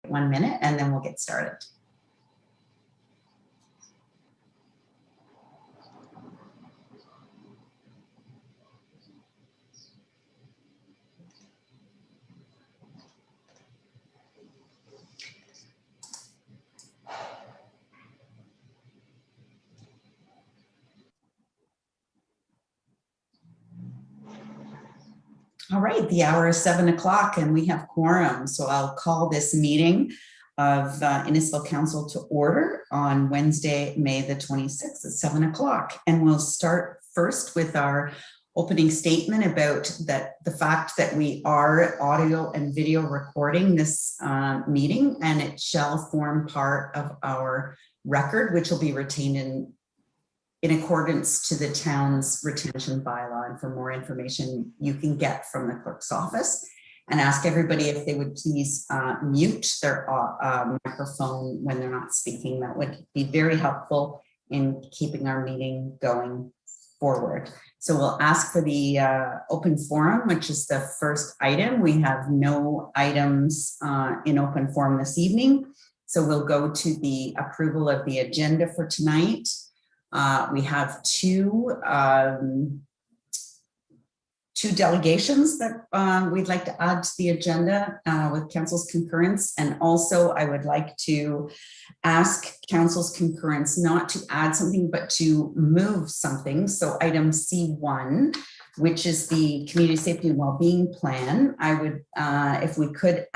1 minute and then we'll get started. All right, the hour is 7 o'clock and we have quorum. So I'll call this meeting of Innisfil Council to order on Wednesday, May the 26th at 7 o'clock. And we'll start first with our opening statement about the fact that we are audio and video recording this meeting, and it shall form part of our record, which will be retained in accordance to the town's retention bylaw. And for more information, you can get from the clerk's office, and ask everybody if they would please mute their microphone when they're not speaking. That would be very helpful in keeping our meeting going forward. So we'll ask for the open forum, which is the first item. We have no items in open forum this evening. So we'll go to the approval of the agenda for tonight. We have two delegations that we'd like to add to the agenda with council's concurrence. And also I would like to ask council's concurrence not to add something, but to move something. So item C1, which is the community safety and wellbeing plan. I would, if we could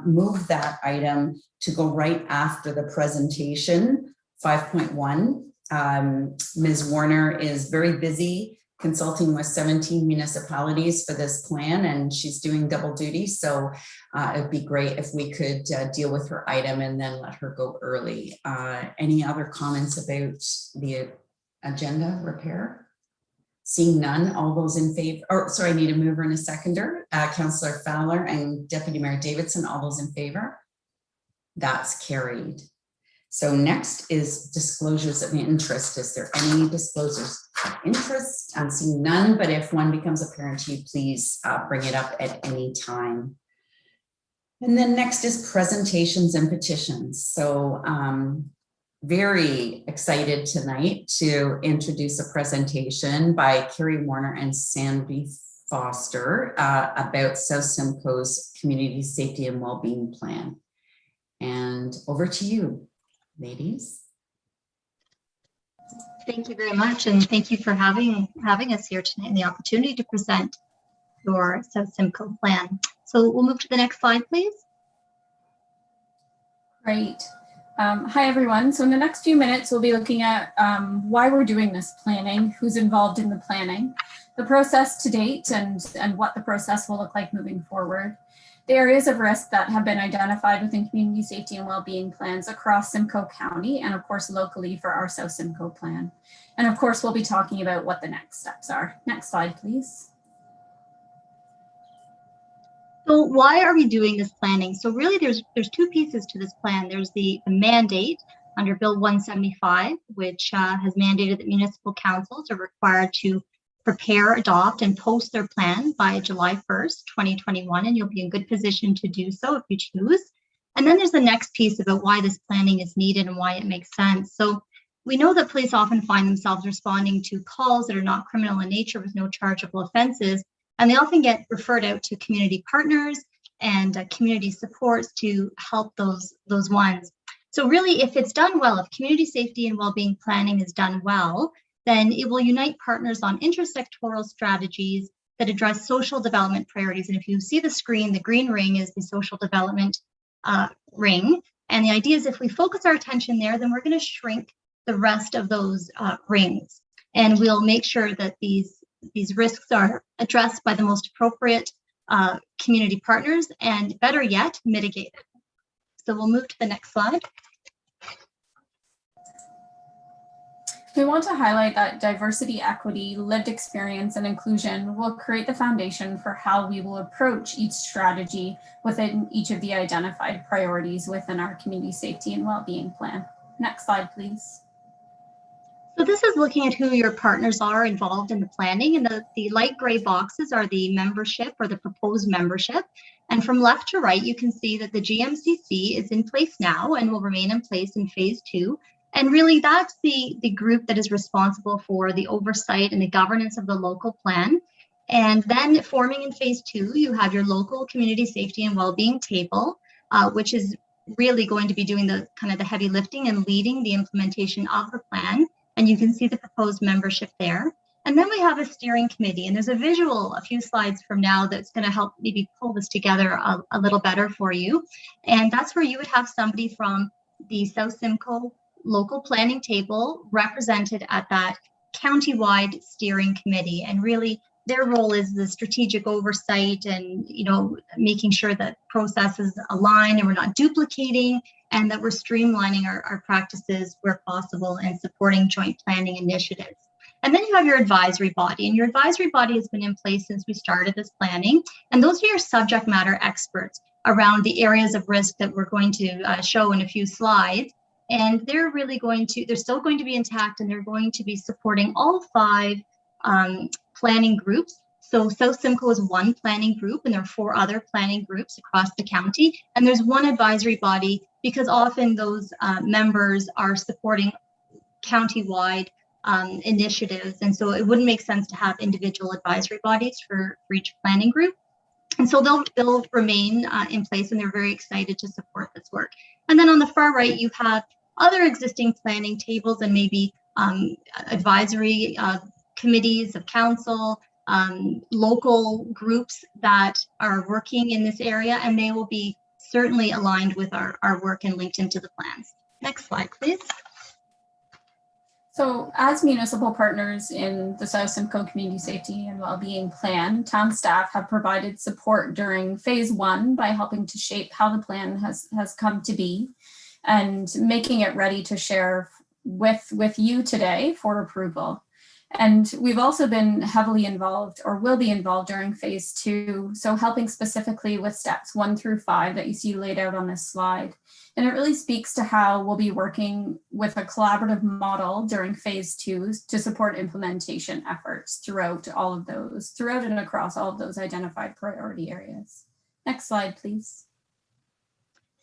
move that item to go right after the presentation, 5.1. Ms. Warner is very busy consulting with 17 municipalities for this plan, and she's doing double duty. So it'd be great if we could deal with her item and then let her go early. Any other comments about the agenda repair? Seeing none, all those in favor, or sorry, I need a mover and a seconder. Councillor Fowler and Deputy Mayor Davidson, all those in favor? That's carried. So next is disclosures of interest. Is there any disclosures of interest? I'm seeing none, but if one becomes apparent to you, please bring it up at any time. And then next is presentations and petitions. So very excited tonight to introduce a presentation by Carrie Warner and Sandy Foster about South Simcoe's Community Safety and Wellbeing Plan. And over to you, ladies. Thank you very much, and thank you for having us here tonight and the opportunity to present your South Simcoe plan. So we'll move to the next slide, please. Great. Hi, everyone. So in the next few minutes, we'll be looking at why we're doing this planning, who's involved in the planning, the process to date, and what the process will look like moving forward. The areas of risk that have been identified within community safety and wellbeing plans across Simcoe County, and of course locally for our South Simcoe plan. And of course, we'll be talking about what the next steps are. Next slide, please. So why are we doing this planning? So really there's two pieces to this plan. There's the mandate under Bill 175, which has mandated that municipal councils are required to prepare, adopt, and post their plan by July 1st, 2021, and you'll be in good position to do so if you choose. And then there's the next piece about why this planning is needed and why it makes sense. So we know that police often find themselves responding to calls that are not criminal in nature with no chargeable offenses, and they often get referred out to community partners and community supports to help those ones. So really, if it's done well, if community safety and wellbeing planning is done well, then it will unite partners on intersectoral strategies that address social development priorities. And if you see the screen, the green ring is the social development ring. And the idea is if we focus our attention there, then we're going to shrink the rest of those rings. And we'll make sure that these risks are addressed by the most appropriate community partners, and better yet, mitigated. So we'll move to the next slide. We want to highlight that diversity, equity, lived experience, and inclusion will create the foundation for how we will approach each strategy within each of the identified priorities within our community safety and wellbeing plan. Next slide, please. So this is looking at who your partners are involved in the planning, and the light gray boxes are the membership or the proposed membership, And from left to right, you can see that the GMCC is in place now and will remain in place in phase 2. And really, that's the group that is responsible for the oversight and the governance of the local plan. And then forming in phase 2, you have your local community safety and well-being table, which is really going to be doing the kind of the heavy lifting and leading the implementation of the plan. And you can see the proposed membership there. And then we have a steering committee, and there's a visual a few slides from now that's going to help maybe pull this together a little better for you. And that's where you would have somebody from the South Simcoe local planning table represented at that county-wide steering committee. And really their role is the strategic oversight and, you know, making sure that processes align and we're not duplicating and that we're streamlining our practices where possible and supporting joint planning initiatives. And then you have your advisory body, and your advisory body has been in place since we started this planning. And those are your subject matter experts around the areas of risk that we're going to show in a few slides. And they're still going to be intact, and they're going to be supporting all 5 planning groups. So South Simcoe is one planning group, and there are 4 other planning groups across the county. And there's one advisory body because often those members are supporting county-wide initiatives, and so it wouldn't make sense to have individual advisory bodies for each planning group. And so they'll remain in place, and they're very excited to support this work. And then on the far right, you have other existing planning tables and maybe advisory committees of council, local groups that are working in this area, and they will be certainly aligned with our work and linked into the plans. Next slide, please. So as municipal partners in the South Simcoe Community Safety and Wellbeing Plan, town staff have provided support during phase 1 by helping to shape how the plan has come to be and making it ready to share with you today for approval. And we've also been heavily involved, or will be involved, during phase 2. So helping specifically with steps 1 through 5 that you see laid out on this slide. And it really speaks to how we'll be working with a collaborative model during phase 2 to support implementation efforts throughout and across all of those identified priority areas. Next slide, please.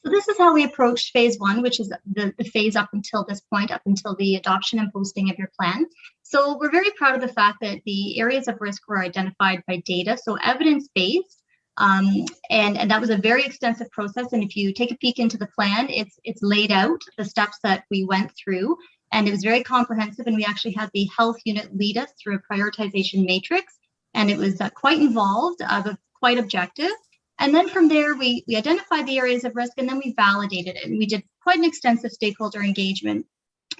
So this is how we approached phase 1, which is the phase up until this point, up until the adoption and posting of your plan. So we're very proud of the fact that the areas of risk were identified by data, so evidence-based, and that was a very extensive process. And if you take a peek into the plan, it's laid out the steps that we went through, and it was very comprehensive. And we actually had the health unit lead us through a prioritization matrix, and it was quite involved, but quite objective. And then from there, we identified the areas of risk, and then we validated it. And we did quite an extensive stakeholder engagement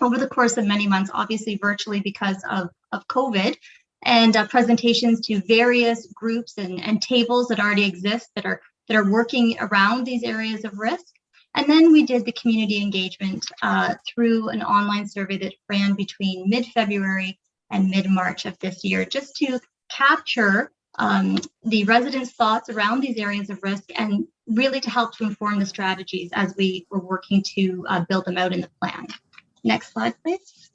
over the course of many months, obviously virtually because of COVID, and presentations to various groups and tables that already exist that are working around these areas of risk. And then we did the community engagement through an online survey that ran between mid-February and mid-March of this year, just to capture the residents' thoughts around these areas of risk and really to help to inform the strategies as we were working to build them out in the plan. Next slide, please.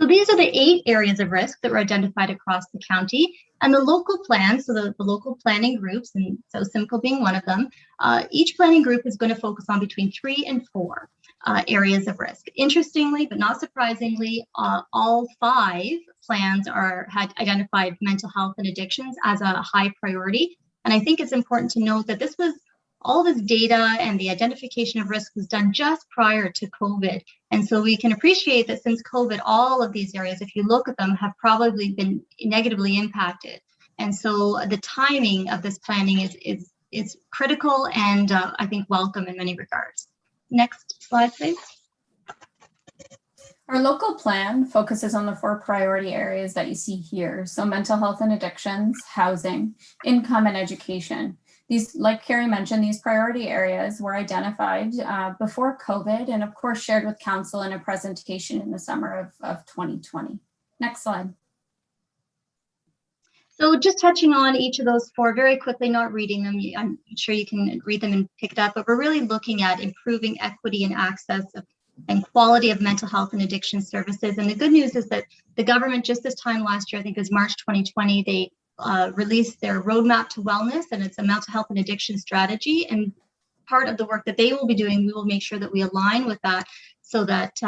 So these are the 8 areas of risk that were identified across the county, and the local plans, so the local planning groups, and South Simcoe being one of them, each planning group is going to focus on between 3 and 4 areas of risk. Interestingly, but not surprisingly, all 5 plans had identified mental health and addictions as a high priority. And I think it's important to note that all this data and the identification of risk was done just prior to COVID. And so we can appreciate that since COVID, all of these areas, if you look at them, have probably been negatively impacted. And so the timing of this planning is critical and I think welcome in many regards. Next slide, please. Our local plan focuses on the 4 priority areas that you see here. So mental health and addictions, housing, income, and education. These, like Carrie mentioned, these priority areas were identified before COVID and of course shared with council in a presentation in the summer of 2020. Next slide. So just touching on each of those 4 very quickly, not reading them, I'm sure you can read them and pick it up, but we're really looking at improving equity and access and quality of mental health and addiction services. And the good news is that the government just this time last year, I think it was March 2020, they released their roadmap to wellness, and it's a mental health and addiction strategy. And part of the work that they will be doing, we will make sure that we align with that so that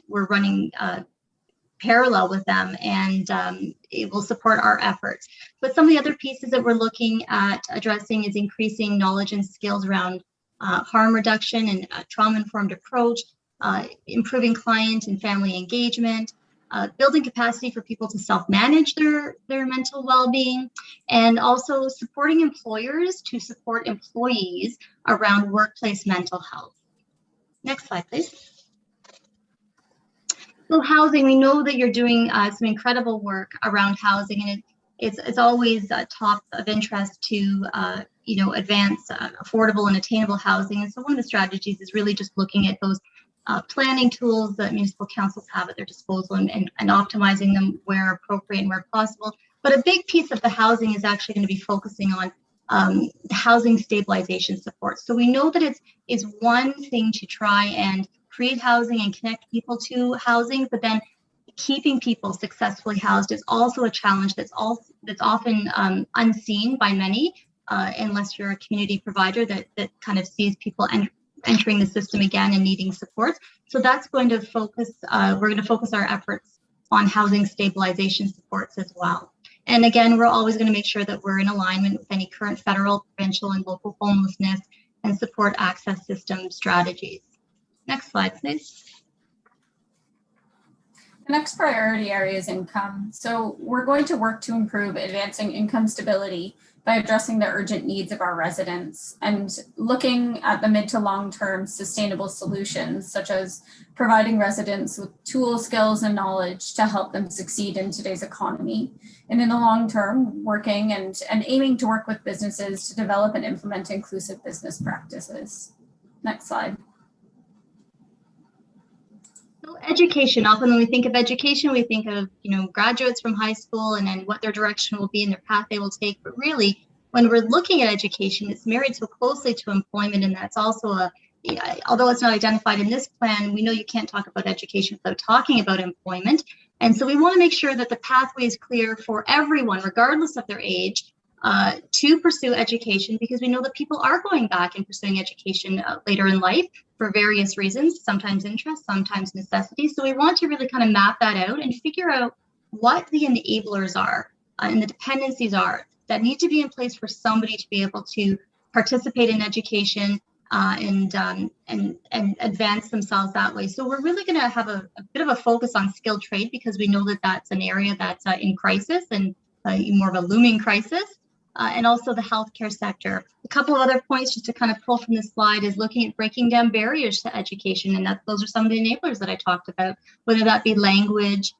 we're running parallel with them, and it will support our efforts. But some of the other pieces that we're looking at addressing is increasing knowledge and skills around harm reduction and trauma-informed approach, improving client and family engagement, building capacity for people to self-manage their mental well-being, and also supporting employers to support employees around workplace mental health. Next slide, please. So housing, we know that you're doing some incredible work around housing, and it's always a top of interest to advance affordable and attainable housing. And so one of the strategies is really just looking at those planning tools that municipal councils have at their disposal and optimizing them where appropriate and where possible. But a big piece of the housing is actually going to be focusing on the housing stabilization support. So we know that it's one thing to try and create housing and connect people to housing, but then keeping people successfully housed is also a challenge that's often unseen by many, unless you're a community provider that kind of sees people entering the system again and needing support. So that's going to focus, we're going to focus our efforts on housing stabilization supports as well. And again, we're always going to make sure that we're in alignment with any current federal, provincial, and local homelessness and support access system strategies. Next slide, please. The next priority area is income. So we're going to work to improve advancing income stability by addressing the urgent needs of our residents and looking at the mid to long-term sustainable solutions, such as providing residents with tools, skills, and knowledge to help them succeed in today's economy. And in the long term, working and aiming to work with businesses to develop and implement inclusive business practices. Next slide. So education, often when we think of education, we think of, graduates from high school and then what their direction will be and their path they will take. But really, when we're looking at education, it's married so closely to employment, and that's also although it's not identified in this plan, we know you can't talk about education without talking about employment. And so we want to make sure that the pathway is clear for everyone, regardless of their age, to pursue education, because we know that people are going back and pursuing education later in life for various reasons, sometimes interest, sometimes necessity. So we want to really kind of map that out and figure out what the enablers are and the dependencies are that need to be in place for somebody to be able to participate in education and advance themselves that way. So we're really going to have a bit of a focus on skilled trade, because we know that that's an area that's in crisis and more of a looming crisis. And also the healthcare sector. A couple of other points just to kind of pull from this slide is looking at breaking down barriers to education. And those are some of the enablers that I talked about, whether that be language,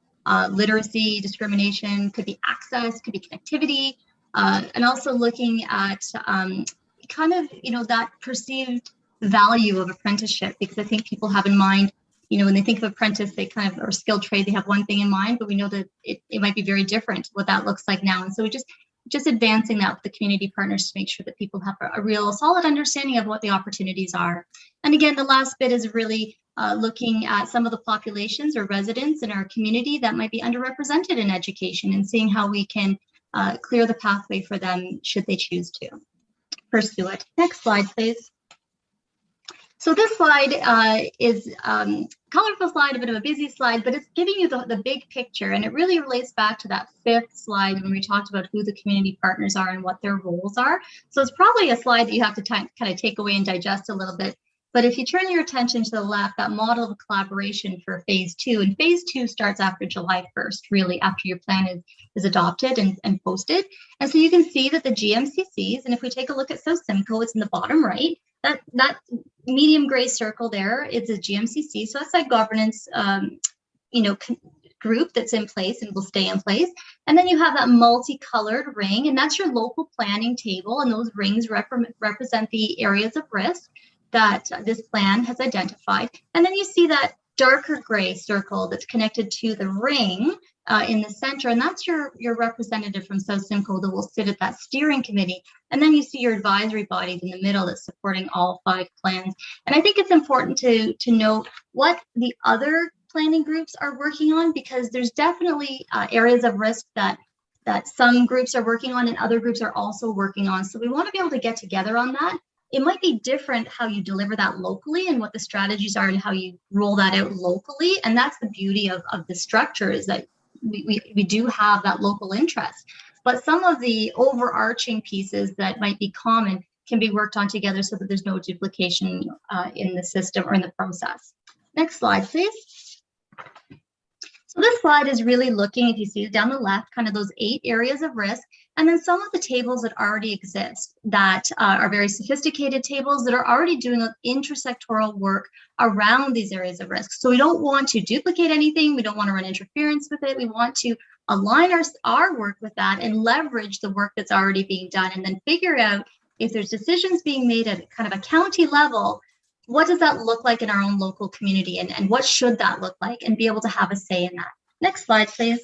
literacy, discrimination, could be access, could be connectivity, and also looking at that perceived value of apprenticeship, because I think people have in mind, when they think of apprentice, they kind of, or skilled trade, they have one thing in mind, but we know that it might be very different what that looks like now. And so we just advancing that with the community partners to make sure that people have a real solid understanding of what the opportunities are. And again, the last bit is really looking at some of the populations or residents in our community that might be underrepresented in education and seeing how we can clear the pathway for them should they choose to pursue it. Next slide, please. So this slide is colorful slide, a bit of a busy slide, but it's giving you the big picture, and it really relates back to that fifth slide when we talked about who the community partners are and what their roles are. So it's probably a slide that you have to kind of take away and digest a little bit. But if you turn your attention to the left, that model of collaboration for phase 2, and phase 2 starts after July 1st, really after your plan is adopted and posted. And so you can see that the GMCCs, and if we take a look at South Simcoe, it's in the bottom right, that medium gray circle there is a GMCC. So that's that governance, group that's in place and will stay in place. And then you have that multicolored ring, and that's your local planning table. And those rings represent the areas of risk that this plan has identified. And then you see that darker gray circle that's connected to the ring in the center, and that's your representative from South Simcoe that will sit at that steering committee. And then you see your advisory bodies in the middle that's supporting all 5 plans. And I think it's important to note what the other planning groups are working on, because there's definitely areas of risk that that some groups are working on and other groups are also working on. So we want to be able to get together on that. It might be different how you deliver that locally and what the strategies are and how you roll that out locally. And that's the beauty of the structure, is that we do have that local interest. But some of the overarching pieces that might be common can be worked on together so that there's no duplication in the system or in the process. Next slide, please. So this slide is really looking, if you see down the left, kind of those 8 areas of risk, and then some of the tables that already exist that are very sophisticated tables that are already doing intersectoral work around these areas of risk. So we don't want to duplicate anything. We don't want to run interference with it. We want to align our work with that and leverage the work that's already being done, and then figure out if there's decisions being made at kind of a county level, what does that look like in our own local community, and what should that look like, and be able to have a say in that. Next slide, please.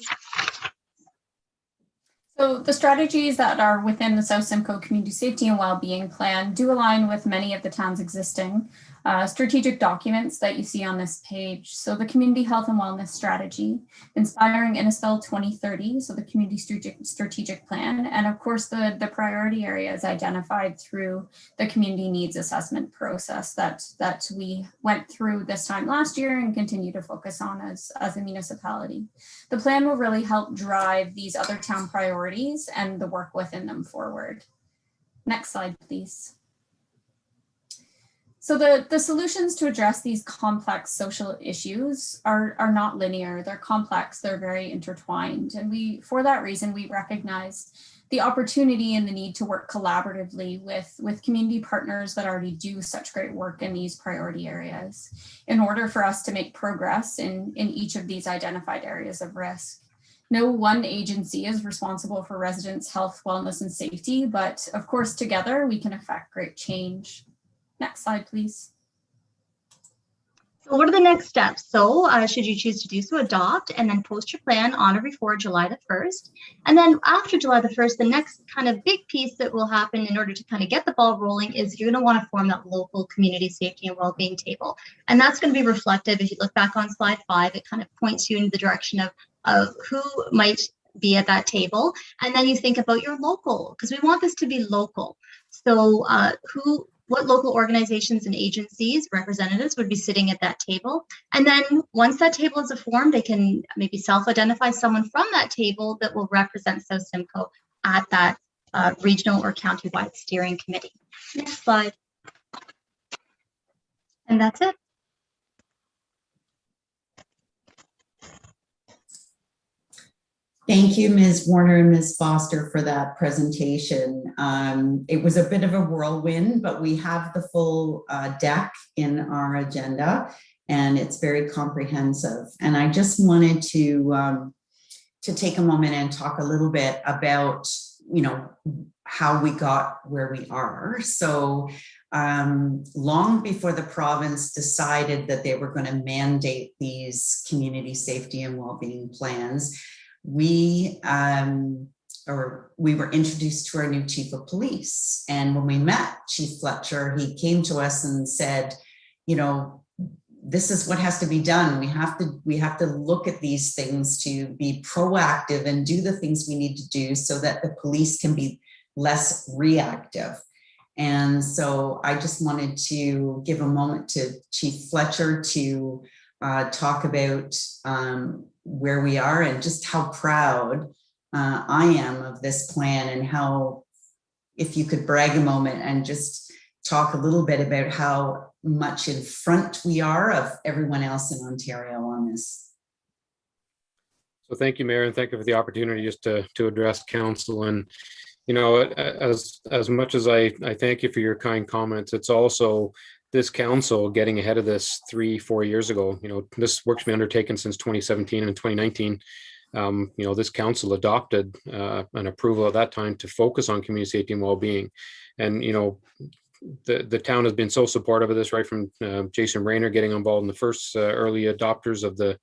So the strategies that are within the South Simcoe Community Safety and Wellbeing Plan do align with many of the town's existing strategic documents that you see on this page. So the Community Health and Wellness Strategy, Inspiring Innisfil 2030, so the Community Strategic Plan, and of course the priority areas identified through the Community Needs Assessment process that we went through this time last year and continue to focus on as a municipality. The plan will really help drive these other town priorities and the work within them forward. Next slide, please. So the solutions to address these complex social issues are not linear, they're complex, they're very intertwined. And for that reason, we recognize the opportunity and the need to work collaboratively with community partners that already do such great work in these priority areas in order for us to make progress in each of these identified areas of risk. No one agency is responsible for residents' health, wellness, and safety, but of course, together we can affect great change. Next slide, please. So what are the next steps? So should you choose to do so, adopt and then post your plan on or before July the 1st. And then after July the 1st, the next kind of big piece that will happen in order to kind of get the ball rolling is you're going to want to form that local community safety and wellbeing table. And that's going to be reflective. If you look back on slide 5, it kind of points you in the direction of who might be at that table. And then you think about your local, because we want this to be local. So what local organizations and agencies, representatives would be sitting at that table. And then once that table is formed, they can maybe self-identify someone from that table that will represent South Simcoe at that regional or county-wide steering committee. Next slide. And that's it. Thank you, Ms. Warner and Ms. Foster, for that presentation. It was a bit of a whirlwind, but we have the full deck in our agenda, and it's very comprehensive. And I just wanted to take a moment and talk a little bit about, how we got where we are. So long before the province decided that they were going to mandate these community safety and wellbeing plans, we were introduced to our new chief of police. And when we met Chief Fletcher, he came to us and said, this is what has to be done. We have to look at these things to be proactive and do the things we need to do so that the police can be less reactive. And so I just wanted to give a moment to Chief Fletcher to talk about where we are and just how proud I am of this plan, and how, if you could brag a moment and just talk a little bit about how much in front we are of everyone else in Ontario on this. So thank you, Mayor, and thank you for the opportunity just to address council. And as much as I thank you for your kind comments, it's also this council getting ahead of this 3-4 years ago. This work's been undertaken since 2017 and 2019. This council adopted an approval at that time to focus on community safety and well-being. And, the town has been so supportive of this, right from Jason Rayner getting involved in the first early adopters of the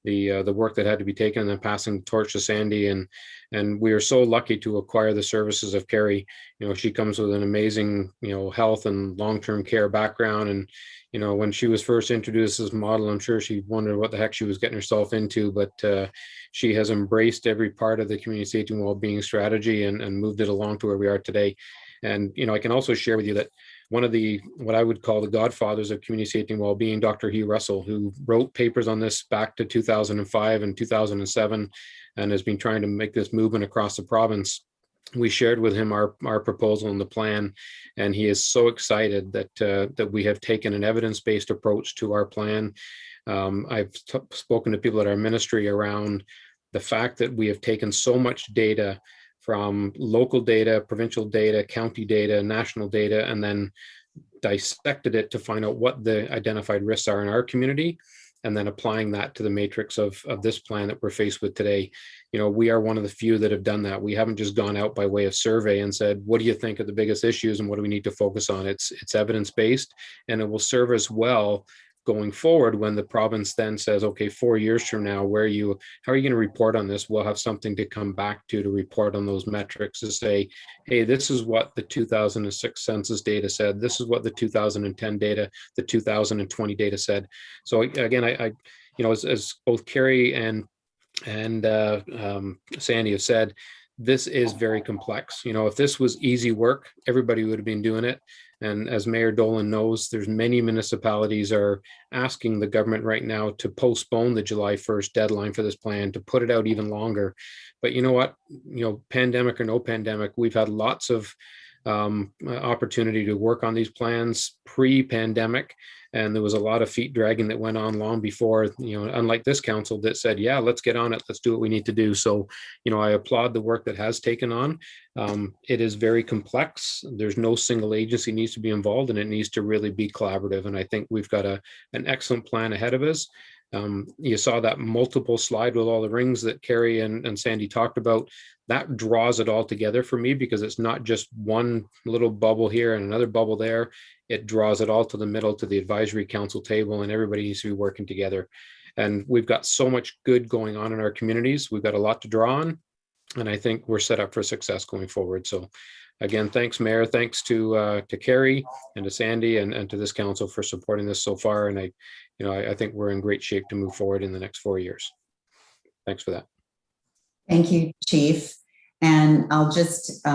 the work that had to be taken, and then passing the torch to Sandy. And we are so lucky to acquire the services of Carrie. She comes with an amazing, health and long-term care background. And, when she was first introduced as a model, I'm sure she wondered what the heck she was getting herself into, but she has embraced every part of the community safety and well-being strategy and moved it along to where we are today. And, I can also share with you that one of the, what I would call the godfathers of community safety and well-being, Dr. Hugh Russell, who wrote papers on this back to 2005 and 2007, and has been trying to make this movement across the province. We shared with him our proposal and the plan, and he is so excited that we have taken an evidence-based approach to our plan. I've spoken to people at our ministry around the fact that we have taken so much data from local data, provincial data, county data, national data, and then dissected it to find out what the identified risks are in our community, and then applying that to the matrix of this plan that we're faced with today. We are one of the few that have done that. We haven't just gone out by way of survey and said, what do you think are the biggest issues and what do we need to focus on? It's evidence-based, and it will serve us well going forward when the province then says, okay, 4 years from now, how are you going to report on this? We'll have something to come back to report on those metrics, to say, hey, this is what the 2006 census data said. This is what the 2010 data, the 2020 data said. So again, I as both Carrie and Sandy have said, this is very complex. If this was easy work, everybody would have been doing it. And as Mayor Dolan knows, there's many municipalities are asking the government right now to postpone the July 1st deadline for this plan, to put it out even longer. But you know what, pandemic or no pandemic, we've had lots of opportunity to work on these plans pre-pandemic. And there was a lot of feet dragging that went on long before, unlike this council that said, yeah, let's get on it. Let's do what we need to do. So, I applaud the work that has taken on. It is very complex. There's no single agency needs to be involved, and it needs to really be collaborative. And I think we've got an excellent plan ahead of us. You saw that multiple slide with all the rings that Carrie and Sandy talked about. That draws it all together for me, because it's not just one little bubble here and another bubble there. It draws it all to the middle, to the advisory council table, and everybody needs to be working together. And we've got so much good going on in our communities. We've got a lot to draw on, and I think we're set up for success going forward. So again, thanks, Mayor. Thanks to Carrie and to Sandy and to this council for supporting this so far. And I think we're in great shape to move forward in the next 4 years. Thanks for that. Thank you, Chief. And I'll just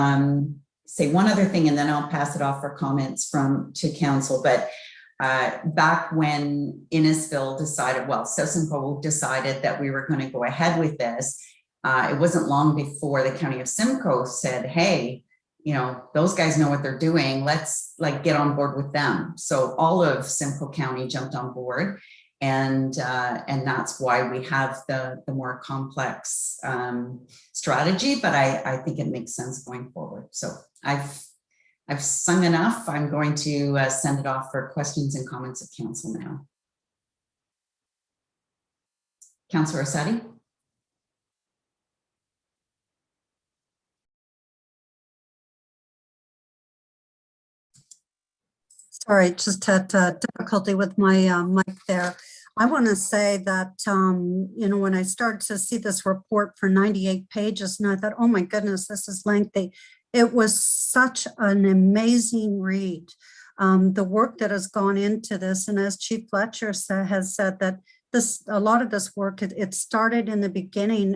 say one other thing, and then I'll pass it off for comments to council. But back when Innisfil decided, South Simcoe decided that we were going to go ahead with this, it wasn't long before the County of Simcoe said, hey, those guys know what they're doing. Let's get on board with them. So all of Simcoe County jumped on board. And that's why we have the more complex strategy, but I think it makes sense going forward. So I've sung enough. I'm going to send it off for questions and comments of council now. Councillor Orsatti. Sorry, just had difficulty with my mic there. I want to say that, when I started to see this report for 98 pages, and I thought, oh my goodness, this is lengthy. It was such an amazing read. The work that has gone into this, and as Chief Fletcher has said, that a lot of this work, it started in the beginning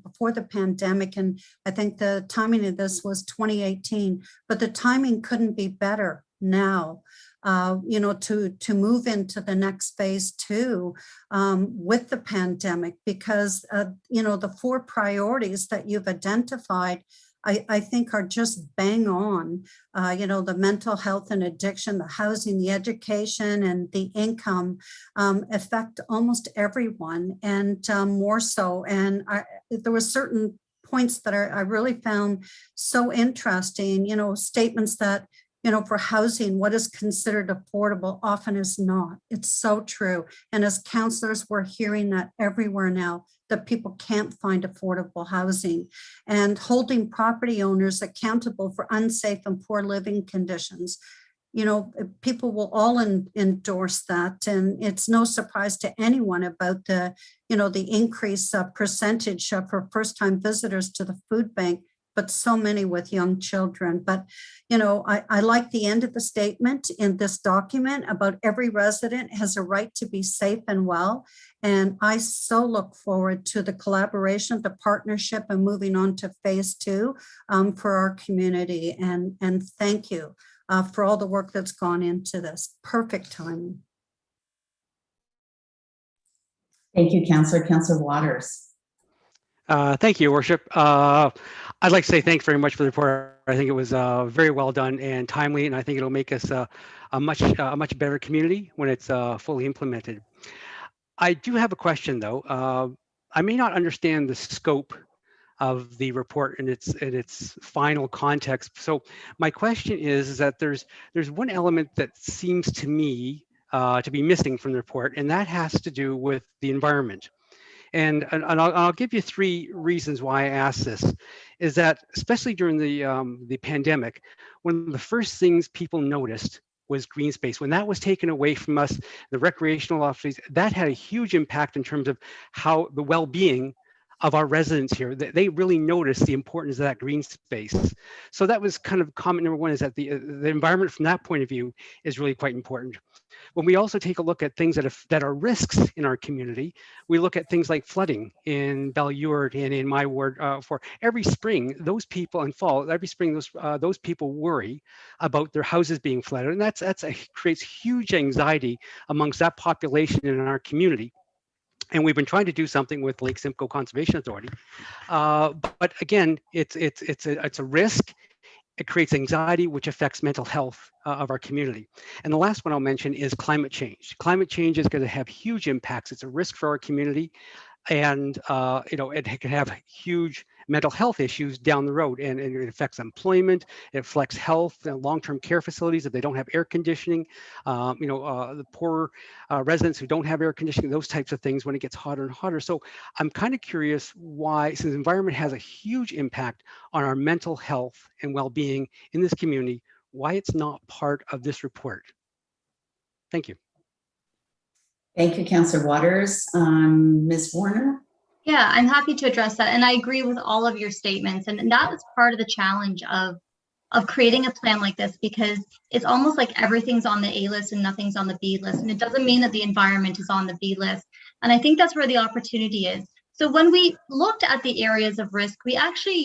before the pandemic, and I think the timing of this was 2018, but the timing couldn't be better now. To move into the next phase two with the pandemic, because, the 4 priorities that you've identified, I think are just bang on. The mental health and addiction, the housing, the education, and the income affect almost everyone, and more so. And there were certain points that I really found so interesting, statements that, for housing, what is considered affordable often is not. It's so true. And as counselors, we're hearing that everywhere now, that people can't find affordable housing, and holding property owners accountable for unsafe and poor living conditions. people will all endorse that. And it's no surprise to anyone about the increase percentage for first-time visitors to the food bank, but so many with young children. But, I like the end of the statement in this document about every resident has a right to be safe and well. And I so look forward to the collaboration, the partnership, and moving on to phase 2 for our community. And thank you for all the work that's gone into this. Perfect timing. Thank you, Councillor. Councillor Waters. Thank you, Worship. I'd like to say thanks very much for the report. I think it was very well done and timely, and I think it'll make us a much better community when it's fully implemented. I do have a question, though. I may not understand the scope of the report in its final context. So my question is that there's one element that seems to me to be missing from the report, and that has to do with the environment. And I'll give you 3 reasons why I ask this. Is that especially during the pandemic, one of the first things people noticed was green space. When that was taken away from us, the recreational opportunities, that had a huge impact in terms of how the well-being of our residents here. They really noticed the importance of that green space. So that was kind of comment number 1, is that the environment from that point of view is really quite important. When we also take a look at things that are risks in our community, we look at things like flooding in Bellure and in my ward. For every spring, those people, and fall, every spring, those people worry about their houses being flooded, and that creates huge anxiety amongst that population in our community. And we've been trying to do something with Lake Simcoe Conservation Authority, but again, it's a risk. It creates anxiety, which affects mental health of our community. And the last one I'll mention is climate change. Climate change is going to have huge impacts. It's a risk for our community, and it can have huge mental health issues down the road, and it affects employment. It affects health and long-term care facilities if they don't have air conditioning. The poor residents who don't have air conditioning, those types of things when it gets hotter and hotter. So I'm kind of curious why, since the environment has a huge impact on our mental health and well-being in this community, why it's not part of this report. Thank you. Thank you, Councillor Waters. Ms. Warner? Yeah, I'm happy to address that. And I agree with all of your statements. And that is part of the challenge of creating a plan like this, because it's almost like everything's on the A list and nothing's on the B list. And it doesn't mean that the environment is on the B list. And I think that's where the opportunity is. So when we looked at the areas of risk, we actually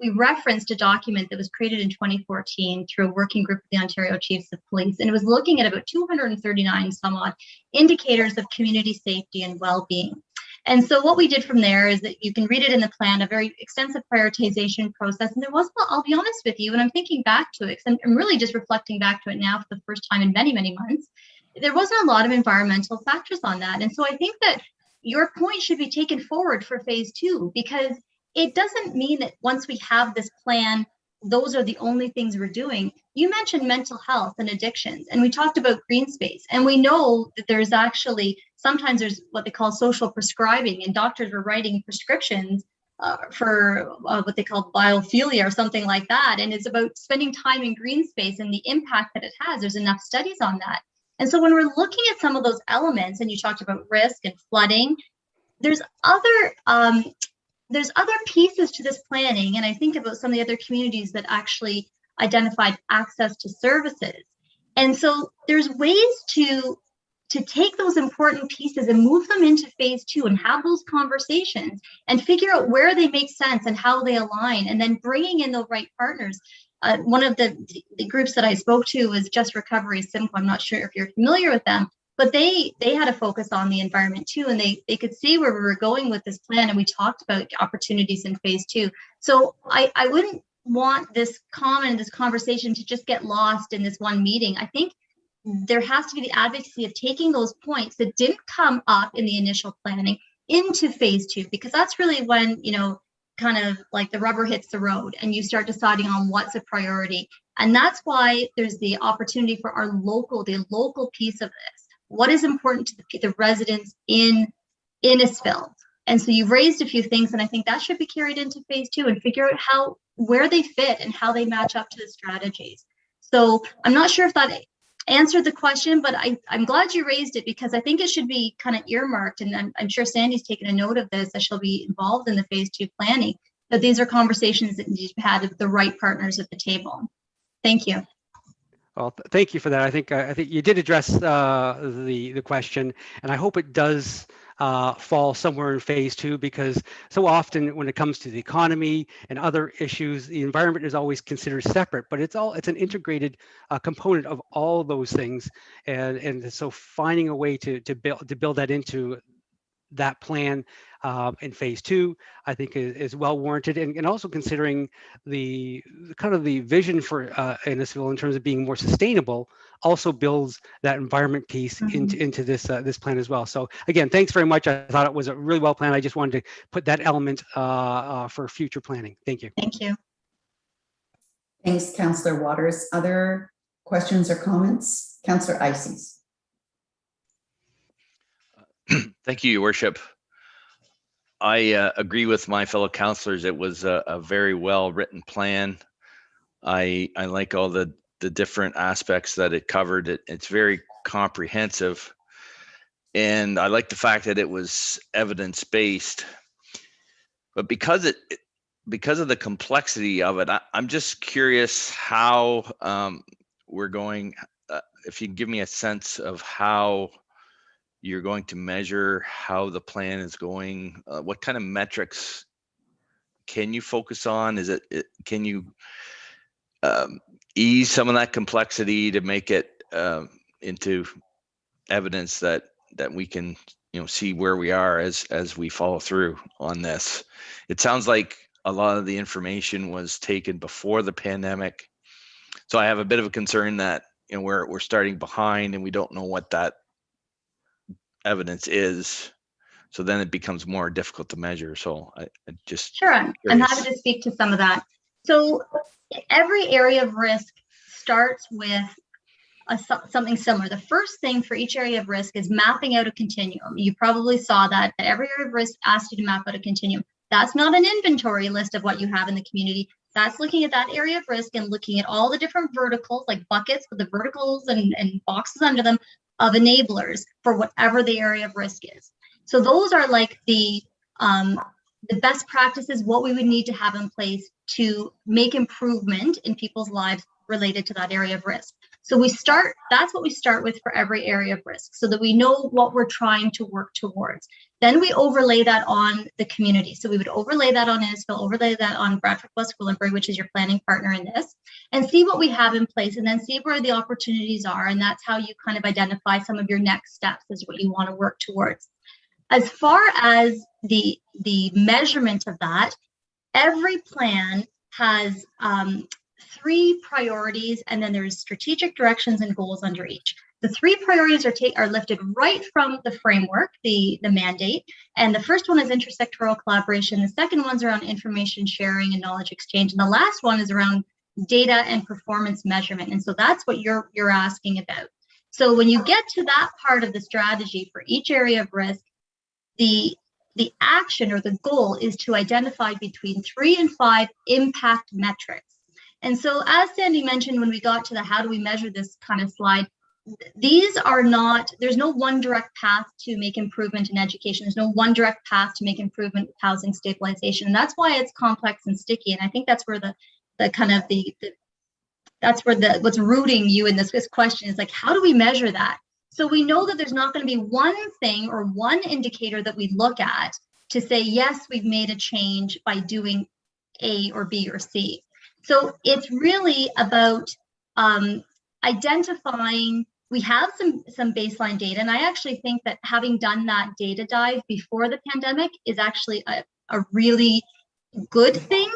we referenced a document that was created in 2014 through a working group of the Ontario Chiefs of Police. And it was looking at about 239 some odd indicators of community safety and well-being. And so what we did from there is that you can read it in the plan, a very extensive prioritization process. And there was, I'll be honest with you, and I'm thinking back to it, because I'm really just reflecting back to it now for the first time in many, many months, there wasn't a lot of environmental factors on that. And so I think that your point should be taken forward for phase 2, because it doesn't mean that once we have this plan, those are the only things we're doing. You mentioned mental health and addictions, and we talked about green space. And we know that there's actually, sometimes there's what they call social prescribing, and doctors are writing prescriptions for what they call biophilia or something like that. And it's about spending time in green space and the impact that it has. There's enough studies on that. And so when we're looking at some of those elements, and you talked about risk and flooding, there's other pieces to this planning. And I think about some of the other communities that actually identified access to services. And so there's ways to take those important pieces and move them into phase 2 and have those conversations and figure out where they make sense and how they align, and then bringing in the right partners. One of the groups that I spoke to was Just Recovery Simcoe. I'm not sure if you're familiar with them, but they had a focus on the environment too, and they could see where we were going with this plan, and we talked about opportunities in phase 2. So I wouldn't want this conversation to just get lost in this one meeting. I think there has to be the advocacy of taking those points that didn't come up in the initial planning into phase 2, because that's really when, kind of like the rubber hits the road and you start deciding on what's a priority. And that's why there's the opportunity for the local piece of this. What is important to the residents in Innisfil? And so you've raised a few things, and I think that should be carried into phase 2 and figure out where they fit and how they match up to the strategies. So I'm not sure if that answered the question, but I'm glad you raised it because I think it should be kind of earmarked, and I'm sure Sandy's taken a note of this, that she'll be involved in the phase 2 planning, that these are conversations that need to be had with the right partners at the table. Thank you. Well, thank you for that. I think you did address the question, and I hope it does fall somewhere in phase 2, because so often when it comes to the economy and other issues, the environment is always considered separate, but it's an integrated component of all those things, and so finding a way to build that into that plan in phase 2, I think is well warranted, and also considering the kind of the vision for Innisfil in terms of being more sustainable also builds that environment piece into this plan as well. So again, thanks very much. I thought it was a really well planned. I just wanted to put that element for future planning. Thank you. Thank you. Thanks, Councillor Waters. Other questions or comments? Councillor Ices. Thank you, Your Worship. I agree with my fellow councillors. It was a very well written plan. I like all the different aspects that it covered. It's very comprehensive, and I like the fact that it was evidence based. But because of the complexity of it, I'm just curious how we're going. If you can give me a sense of how you're going to measure how the plan is going, what kind of metrics can you focus on? Can you ease some of that complexity to make it into evidence that we can see where we are as we follow through on this? It sounds like a lot of the information was taken before the pandemic, so I have a bit of a concern that we're starting behind and we don't know what that evidence is, so then it becomes more difficult to measure. So I just Sure, I'm happy to speak to some of that. So every area of risk starts with something similar. The first thing for each area of risk is mapping out a continuum. You probably saw that every area of risk asks you to map out a continuum. That's not an inventory list of what you have in the community. That's looking at that area of risk and looking at all the different verticals, like buckets with the verticals and boxes under them, of enablers for whatever the area of risk is. So those are like the best practices, what we would need to have in place to make improvement in people's lives related to that area of risk. So that's what we start with for every area of risk, so that we know what we're trying to work towards. Then we overlay that on the community. So we would overlay that on Innisfil, overlay that on Bradford West Gwillimbury, which is your planning partner in this, and see what we have in place, and then see where the opportunities are. And that's how you kind of identify some of your next steps as what you want to work towards. As far as the measurement of that, every plan has 3 priorities, and then there's strategic directions and goals under each. The 3 priorities are lifted right from the framework, the mandate. And the first one is intersectoral collaboration. The second one's around information sharing and knowledge exchange. And the last one is around data and performance measurement. And so that's what you're asking about. So when you get to that part of the strategy for each area of risk, the action or the goal is to identify between 3 and 5 impact metrics. And so as Sandy mentioned, when we got to the how do we measure this kind of slide, there's no one direct path to make improvement in education. There's no one direct path to make improvement with housing stabilization. And that's why it's complex and sticky. And I think that's where what's rooting you in this question is like, how do we measure that? So we know that there's not going to be one thing or one indicator that we look at to say, yes, we've made a change by doing A or B or C. So it's really about identifying. We have some baseline data, and I actually think that having done that data dive before the pandemic is actually a really good thing,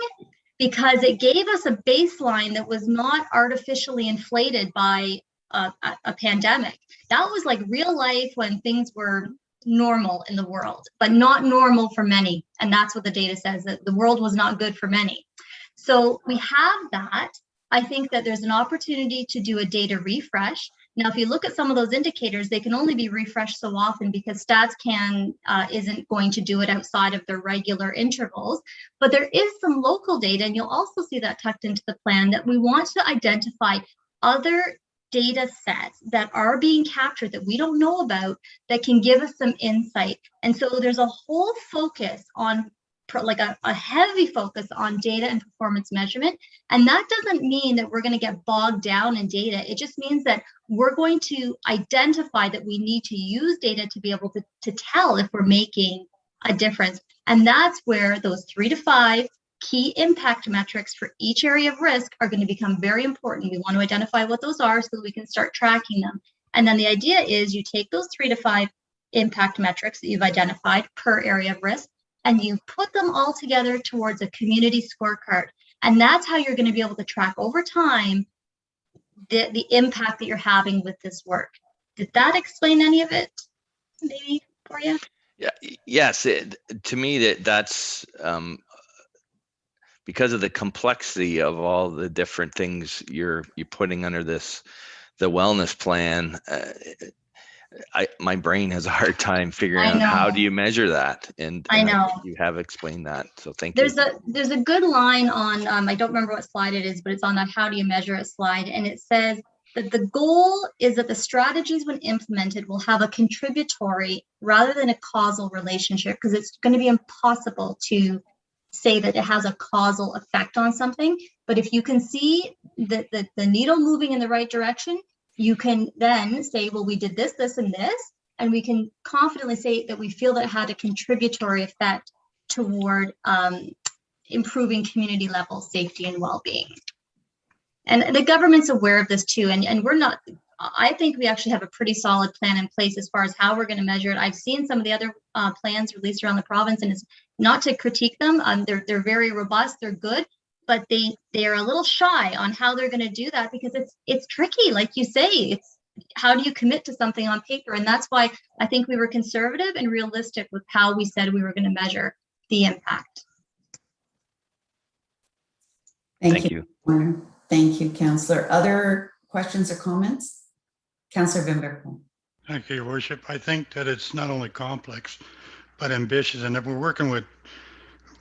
because it gave us a baseline that was not artificially inflated by a pandemic. That was like real life when things were normal in the world, but not normal for many. And that's what the data says, that the world was not good for many. So we have that. I think that there's an opportunity to do a data refresh. Now, if you look at some of those indicators, they can only be refreshed so often because StatsCan isn't going to do it outside of their regular intervals. But there is some local data, and you'll also see that tucked into the plan, that we want to identify other data sets that are being captured that we don't know about that can give us some insight. And so there's a whole focus on like a heavy focus on data and performance measurement. And that doesn't mean that we're going to get bogged down in data. It just means that we're going to identify that we need to use data to be able to tell if we're making a difference. And that's where those 3 to 5 key impact metrics for each area of risk are going to become very important. We want to identify what those are so that we can start tracking them. And then the idea is you take those 3 to 5 impact metrics that you've identified per area of risk, and you put them all together towards a community scorecard. And that's how you're going to be able to track over time the impact that you're having with this work. Did that explain any of it, maybe, for you? Yeah. Yes. To me, that's because of the complexity of all the different things you're putting under the wellness plan. My brain has a hard time figuring out how do you measure that, and I know you have explained that, so thank you. There's a good line on I don't remember what slide it is, but it's on that how do you measure it slide, and it says that the goal is that the strategies when implemented will have a contributory rather than a causal relationship, because it's going to be impossible to say that it has a causal effect on something. But if you can see the needle moving in the right direction, you can then say, well, we did this, this, and this, and we can confidently say that we feel that it had a contributory effect toward improving community level safety and well-being. And the government's aware of this too, and we're not, I think we actually have a pretty solid plan in place as far as how we're going to measure it. I've seen some of the other plans released around the province, and it's not to critique them. They're very robust, they're good, but they are a little shy on how they're going to do that, because it's tricky, like you say. It's how do you commit to something on paper? And that's why I think we were conservative and realistic with how we said we were going to measure the impact. Thank you. Warner. Thank you, Councillor. Other questions or comments? Councillor Van Berkel. Thank you, Your Worship. I think that it's not only complex, but ambitious, and that we're working with,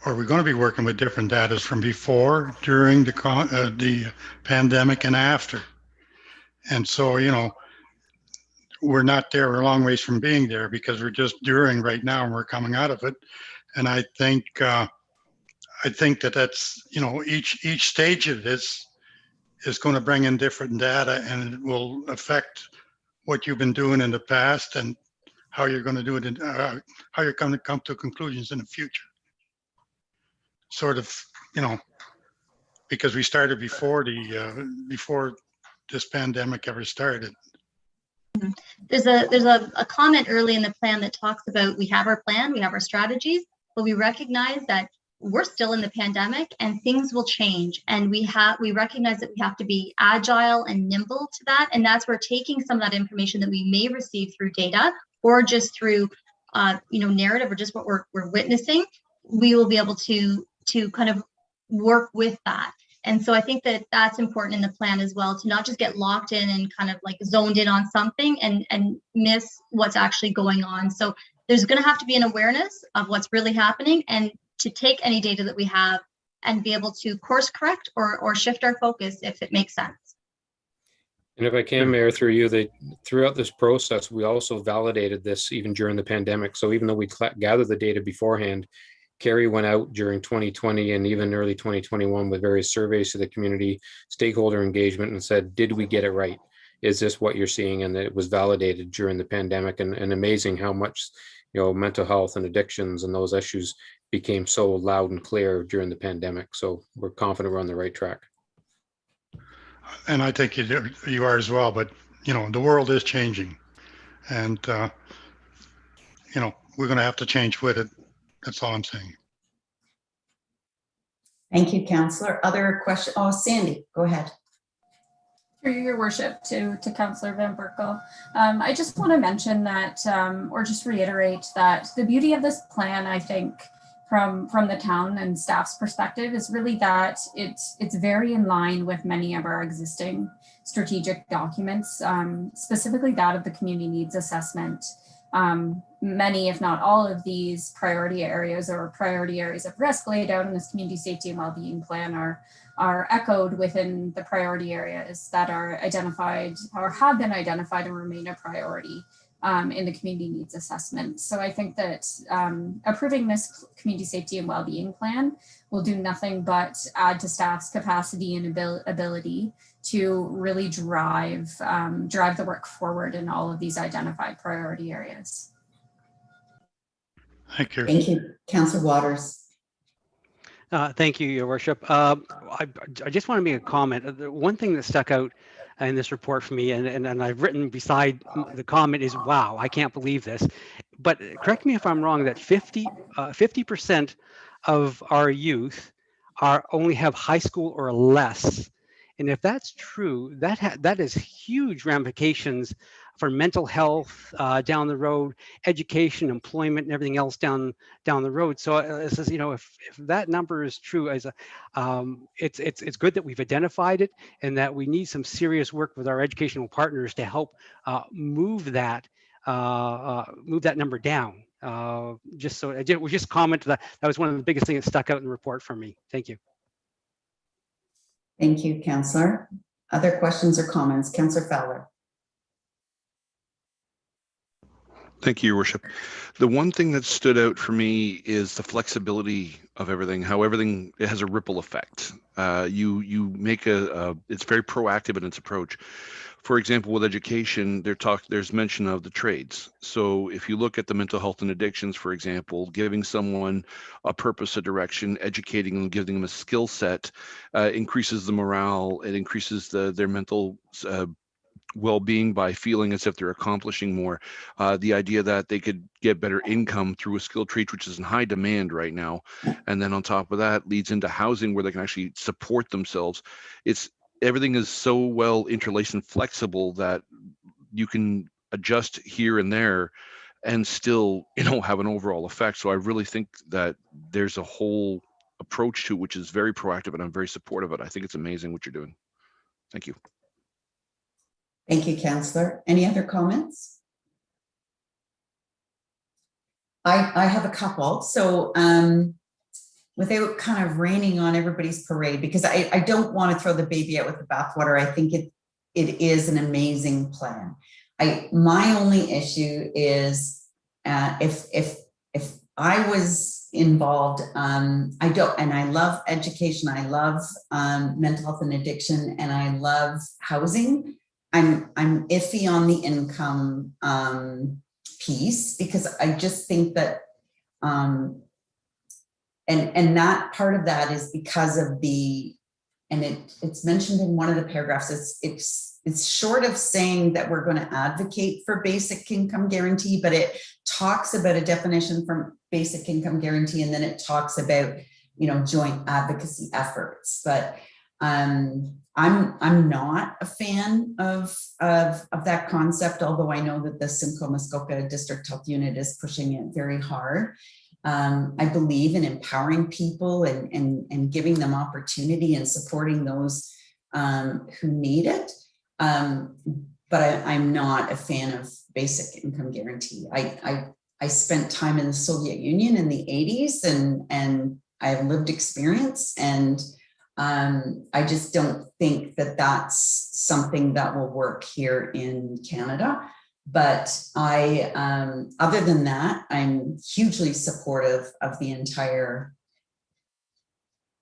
or we're going to be working with different data from before, during the pandemic, and after. And so, you know, we're not there, we're a long ways from being there, because we're just during right now and we're coming out of it. And I think that that's, you know, each stage of this is going to bring in different data, and it will affect what you've been doing in the past and how you're going to do it, and how you're going to come to conclusions in the future. Sort of, you know, because we started before before this pandemic ever started. There's a comment early in the plan that talks about we have our plan, we have our strategies, but we recognize that we're still in the pandemic and things will change, and we recognize that we have to be agile and nimble to that. And that's where taking some of that information that we may receive through data or just through narrative or just what we're witnessing, we will be able to kind of work with that. And so I think that that's important in the plan as well, to not just get locked in and kind of like zoned in on something and miss what's actually going on. So there's going to have to be an awareness of what's really happening, and to take any data that we have and be able to course correct or shift our focus if it makes sense. And if I can, Mayor, through you, throughout this process, we also validated this even during the pandemic. So even though we gathered the data beforehand, Kerry went out during 2020 and even early 2021 with various surveys to the community, stakeholder engagement, and said, did we get it right? Is this what you're seeing? And it was validated during the pandemic, and amazing how much, you know, mental health and addictions and those issues became so loud and clear during the pandemic. So we're confident we're on the right track. And I think you are as well, but, you know, the world is changing, and, you know, we're going to have to change with it. That's all I'm saying. Thank you, Councillor. Other questions? Oh, Sandy, go ahead. Through your worship to Councillor Van Berkel. I just want to mention that, or just reiterate that the beauty of this plan, I think, from the town and staff's perspective, is really that it's very in line with many of our existing strategic documents, specifically that of the community needs assessment. Many, if not all of these priority areas or priority areas of risk laid out in this community safety and wellbeing plan are are echoed within the priority areas that are identified or have been identified and remain a priority in the community needs assessment. So I think that approving this community safety and well-being plan will do nothing but add to staff's capacity and ability to really drive the work forward in all of these identified priority areas. Thank you. Thank you, Councillor Waters. Thank you, Your Worship. I just want to make a comment. The one thing that stuck out in this report for me, and I've written beside the comment is, wow, I can't believe this. But correct me if I'm wrong, that 50% of our youth only have high school or less. And if that's true, that is huge ramifications for mental health down the road, education, employment, and everything else down the road. So it says, if that number is true, it's good that we've identified it, and that we need some serious work with our educational partners to help move that number down. Just comment that was one of the biggest things that stuck out in the report for me. Thank you. Thank you, Councillor. Other questions or comments? Councillor Fowler. Thank you, Your Worship. The one thing that stood out for me is the flexibility of everything, how everything, it has a ripple effect. You make it's very proactive in its approach. For example, with education, there's mention of the trades. So if you look at the mental health and addictions, for example, giving someone a purpose, a direction, educating them, giving them a skill set, increases the morale, it increases their mental well-being by feeling as if they're accomplishing more. The idea that they could get better income through a skill trade, which is in high demand right now. And then on top of that leads into housing where they can actually support themselves. Everything is so well interlaced and flexible that you can adjust here and there and still, have an overall effect. So I really think that there's a whole approach to it, which is very proactive, and I'm very supportive of it. I think it's amazing what you're doing. Thank you. Thank you, Councillor. Any other comments? I have a couple. So without kind of raining on everybody's parade, because I don't want to throw the baby out with the bathwater. I think it is an amazing plan. My only issue is if I was involved, I love education, I love mental health and addiction, and I love housing. I'm iffy on the income piece, because I just think that and that part of that is because of it's mentioned in one of the paragraphs. It's short of saying that we're going to advocate for basic income guarantee, but it talks about a definition from basic income guarantee, and then it talks about joint advocacy efforts. But I'm not a fan of that concept, although I know that the Simcoe Muskoka District Health Unit is pushing it very hard. I believe in empowering people and giving them opportunity and supporting those who need it. But I'm not a fan of basic income guarantee. I spent time in the Soviet Union in the 80s, and I have lived experience, and I just don't think that that's something that will work here in Canada. But other than that, I'm hugely supportive of the entire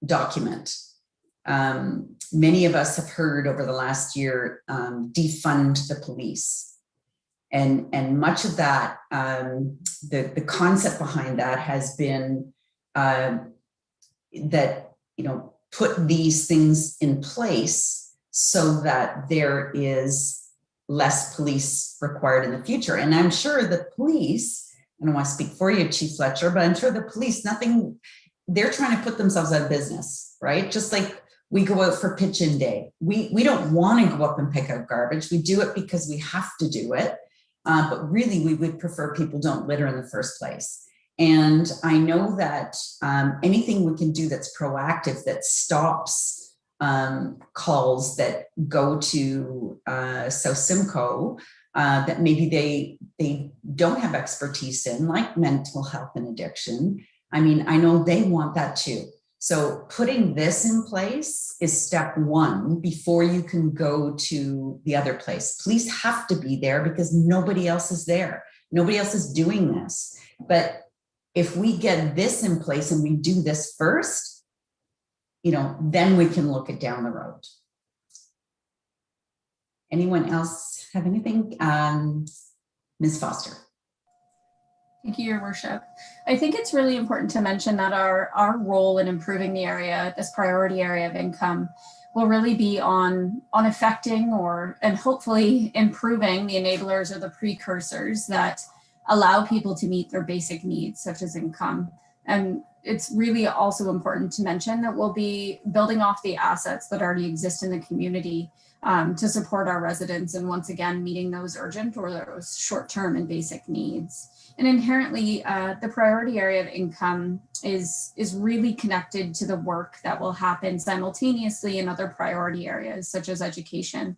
document. Many of us have heard over the last year, defund the police. And much of that, the concept behind that has been that, put these things in place so that there is less police required in the future. And I'm sure the police, I don't want to speak for you, Chief Fletcher, but I'm sure the police, they're trying to put themselves out of business, right? Just like we go out for pitch-in day. We don't want to go up and pick up garbage. We do it because we have to do it. But really, we would prefer people don't litter in the first place. And I know that anything we can do that's proactive, that stops calls that go to South Simcoe that maybe they don't have expertise in, like mental health and addiction. I mean, I know they want that too. So putting this in place is step one before you can go to the other place. Police have to be there because nobody else is there. Nobody else is doing this. But if we get this in place and we do this first, then we can look it down the road. Anyone else have anything? Ms. Foster. Thank you, Your Worship. I think it's really important to mention that our role in improving the area, this priority area of income, will really be on affecting and hopefully improving the enablers or the precursors that allow people to meet their basic needs, such as income. And it's really also important to mention that we'll be building off the assets that already exist in the community to support our residents, and once again, meeting those urgent or those short-term and basic needs. And inherently, the priority area of income is really connected to the work that will happen simultaneously in other priority areas, such as education.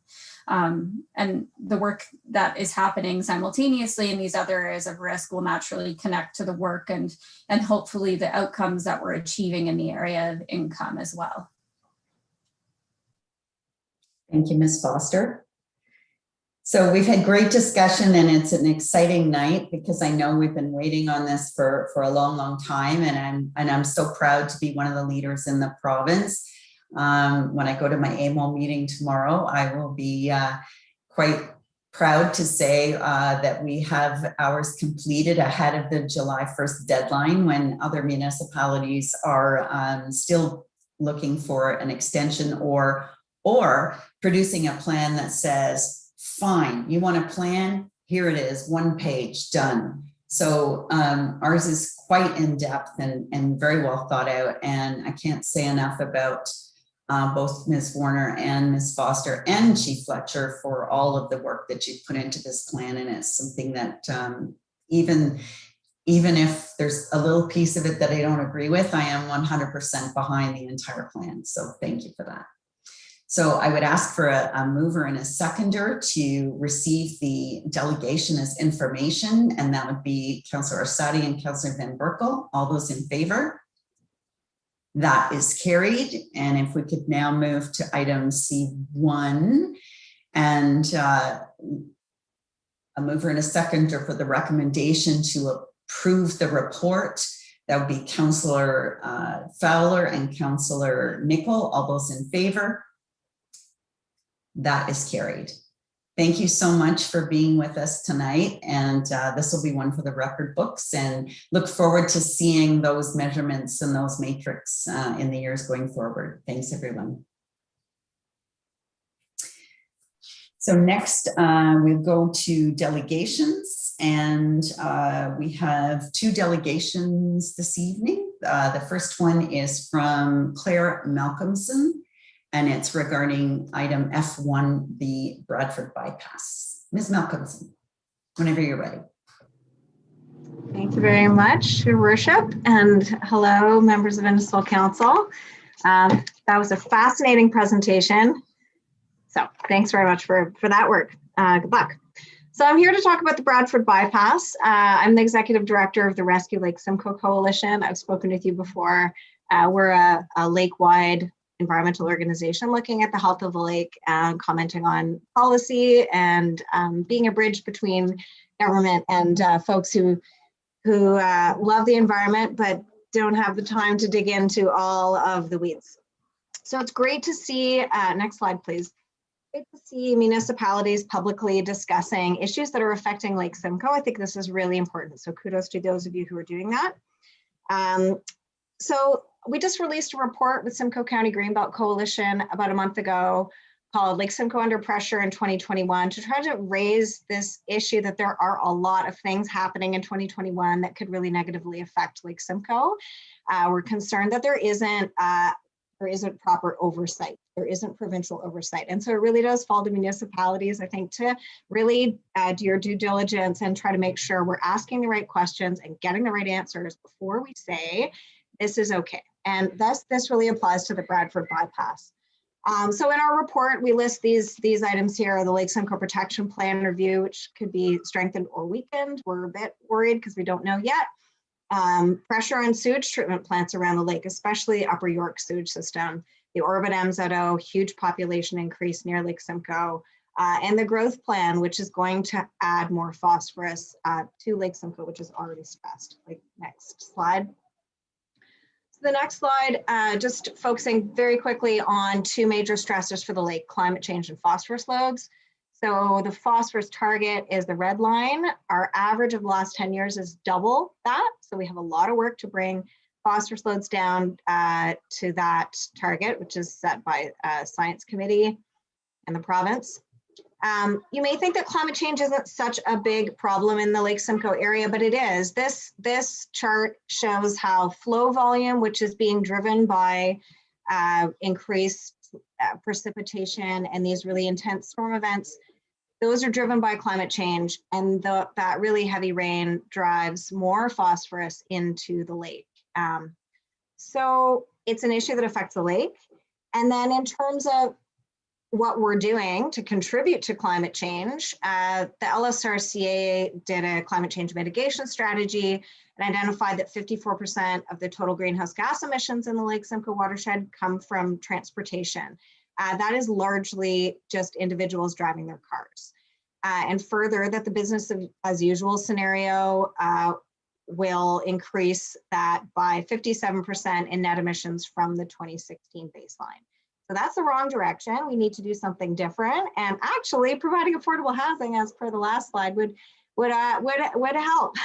And the work that is happening simultaneously in these other areas of risk will naturally connect to the work and hopefully the outcomes that we're achieving in the area of income as well. Thank you, Ms. Foster. So we've had great discussion, and it's an exciting night because I know we've been waiting on this for a long, long time, and I'm so proud to be one of the leaders in the province. When I go to my AMO meeting tomorrow, I will be quite proud to say that we have ours completed ahead of the July 1st deadline, when other municipalities are still looking for an extension or producing a plan that says, fine, you want a plan? Here it is, one page, done. So ours is quite in depth and very well thought out. And I can't say enough about both Ms. Warner and Ms. Foster and Chief Fletcher for all of the work that you've put into this plan. And it's something that even if there's a little piece of it that I don't agree with, I am 100% behind the entire plan. So thank you for that. So I would ask for a mover and a seconder to receive the delegation as information, and that would be Councillor Orsatti and Councillor Van Berkel. All those in favor? That is carried. And if we could now move to item C1 and a mover and a seconder for the recommendation to approve the report. That would be Councillor Fowler and Councillor Nicol. All those in favor? That is carried. Thank you so much for being with us tonight. And this will be one for the record books, and look forward to seeing those measurements and those matrix in the years going forward. Thanks, everyone. So next we'll go to delegations, and we have two delegations this evening. The first one is from Claire Malcolmson, and it's regarding item F1, the Bradford bypass. Ms. Malcolmson, whenever you're ready. Thank you very much, Your Worship, and hello, members of Municipal Council. That was a fascinating presentation. So thanks very much for that work. Good luck. So I'm here to talk about the Bradford bypass. I'm the Executive Director of the Rescue Lake Simcoe Coalition. I've spoken with you before. We're a lake-wide environmental organization looking at the health of the lake and commenting on policy and being a bridge between government and folks who love the environment but don't have the time to dig into all of the weeds. So it's great to see, next slide please. Great to see municipalities publicly discussing issues that are affecting Lake Simcoe. I think this is really important. So kudos to those of you who are doing that. So we just released a report with Simcoe County Greenbelt Coalition about a month ago called Lake Simcoe Under Pressure in 2021 to try to raise this issue that there are a lot of things happening in 2021 that could really negatively affect Lake Simcoe. We're concerned that there isn't proper oversight. There isn't provincial oversight. And so it really does fall to municipalities, I think, to really do your due diligence and try to make sure we're asking the right questions and getting the right answers before we say, this is okay. And thus, this really applies to the Bradford bypass. So in our report, we list these items here, the Lake Simcoe Protection Plan review, which could be strengthened or weakened. We're a bit worried because we don't know yet. Pressure on sewage treatment plants around the lake, especially Upper York sewage system, the Orbit MZO, huge population increase near Lake Simcoe, and the growth plan, which is going to add more phosphorus to Lake Simcoe, which is already stressed. Like, next slide. So the next slide, just focusing very quickly on two major stressors for the lake: climate change and phosphorus loads. So the phosphorus target is the red line. Our average of the last 10 years is double that. So we have a lot of work to bring phosphorus loads down to that target, which is set by Science Committee and the province. You may think that climate change isn't such a big problem in the Lake Simcoe area, but it is. This chart shows how flow volume, which is being driven by increased precipitation and these really intense storm events, those are driven by climate change, and that really heavy rain drives more phosphorus into the lake. So it's an issue that affects the lake. And then in terms of what we're doing to contribute to climate change, the LSRCA did a climate change mitigation strategy and identified that 54% of the total greenhouse gas emissions in the Lake Simcoe watershed come from transportation. That is largely just individuals driving their cars. And further, that the business as usual scenario will increase that by 57% in net emissions from the 2016 baseline. So that's the wrong direction. We need to do something different. And actually, providing affordable housing, as per the last slide, would help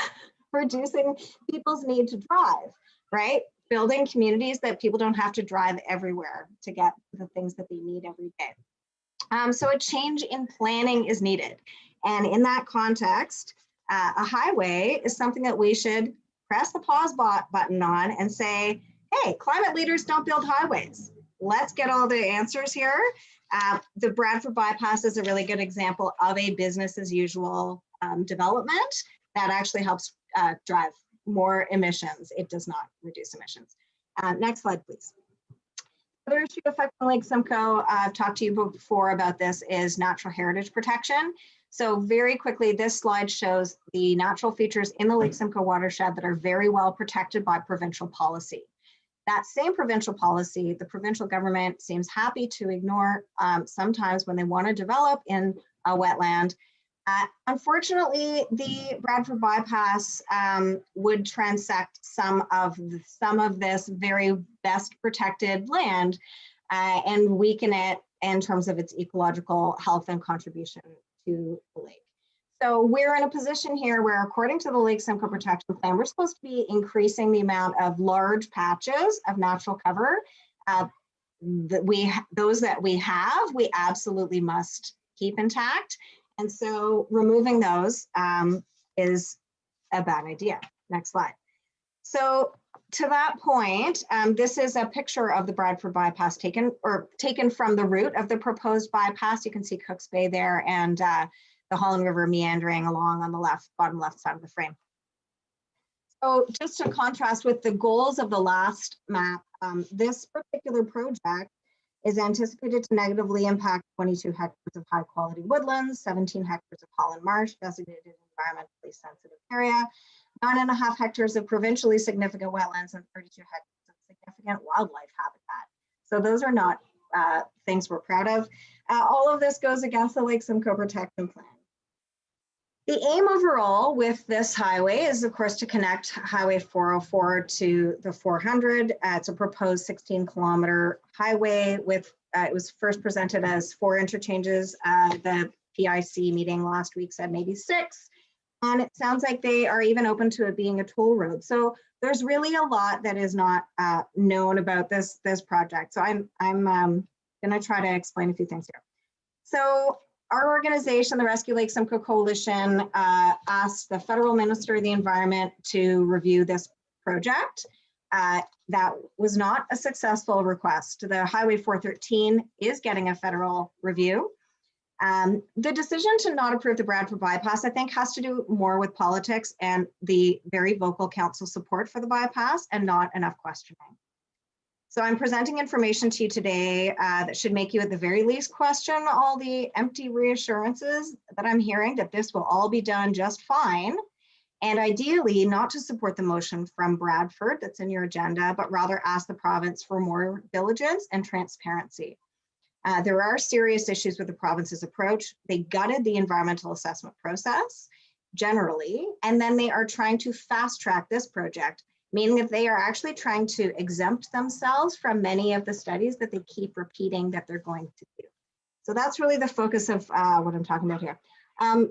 reducing people's need to drive, right? Building communities that people don't have to drive everywhere to get the things that they need every day. So a change in planning is needed. And in that context, a highway is something that we should press the pause button on and say, hey, climate leaders don't build highways. Let's get all the answers here. The Bradford Bypass is a really good example of a business as usual development that actually helps drive more emissions. It does not reduce emissions. Next slide, please. Other issue affecting Lake Simcoe, I've talked to you before about this, is natural heritage protection. So very quickly, this slide shows the natural features in the Lake Simcoe watershed that are very well protected by provincial policy. That same provincial policy, the provincial government seems happy to ignore sometimes when they want to develop in a wetland. Unfortunately, the Bradford Bypass would transect some of this very best protected land and weaken it in terms of its ecological health and contribution to the lake. So we're in a position here where, according to the Lake Simcoe Protection Plan, we're supposed to be increasing the amount of large patches of natural cover. Those that we have, we absolutely must keep intact. And so removing those is a bad idea. Next slide. So to that point, this is a picture of the Bradford Bypass taken from the route of the proposed bypass. You can see Cooks Bay there and the Holland River meandering along on the left, bottom left side of the frame. So just to contrast with the goals of the last map, this particular project is anticipated to negatively impact 22 hectares of high quality woodlands, 17 hectares of Holland Marsh, designated environmentally sensitive area, 9.5 hectares of provincially significant wetlands, and 32 hectares of significant wildlife habitat. So those are not things we're proud of. All of this goes against the Lake Simcoe Protection Plan. The aim overall with this highway is, of course, to connect Highway 404 to the 400. It's a proposed 16-kilometer highway with, it was first presented as 4 interchanges. The PIC meeting last week said maybe 6. And it sounds like they are even open to it being a toll road. So there's really a lot that is not known about this project. So I'm going to try to explain a few things here. So our organization, the Rescue Lake Simcoe Coalition, asked the Federal Minister of the Environment to review this project. That was not a successful request. The Highway 413 is getting a federal review. The decision to not approve the Bradford Bypass, I think, has to do more with politics and the very vocal council support for the bypass and not enough questioning. So I'm presenting information to you today that should make you at the very least question all the empty reassurances that I'm hearing that this will all be done just fine, And ideally not to support the motion from Bradford that's in your agenda, but rather ask the province for more diligence and transparency. There are serious issues with the province's approach. They gutted the environmental assessment process generally, and then they are trying to fast track this project, meaning that they are actually trying to exempt themselves from many of the studies that they keep repeating that they're going to do. So that's really the focus of what I'm talking about here.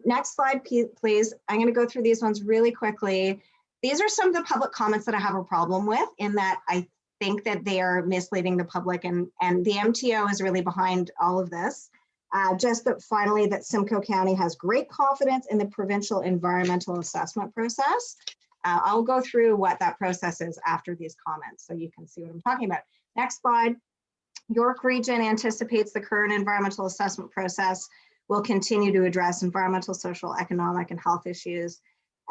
Next slide, please. I'm going to go through these ones really quickly. These are some of the public comments that I have a problem with, in that I think that they are misleading the public, and the MTO is really behind all of this. Just that finally, that Simcoe County has great confidence in the provincial environmental assessment process. I'll go through what that process is after these comments so you can see what I'm talking about. Next slide. York Region anticipates the current environmental assessment process will continue to address environmental, social, economic, and health issues,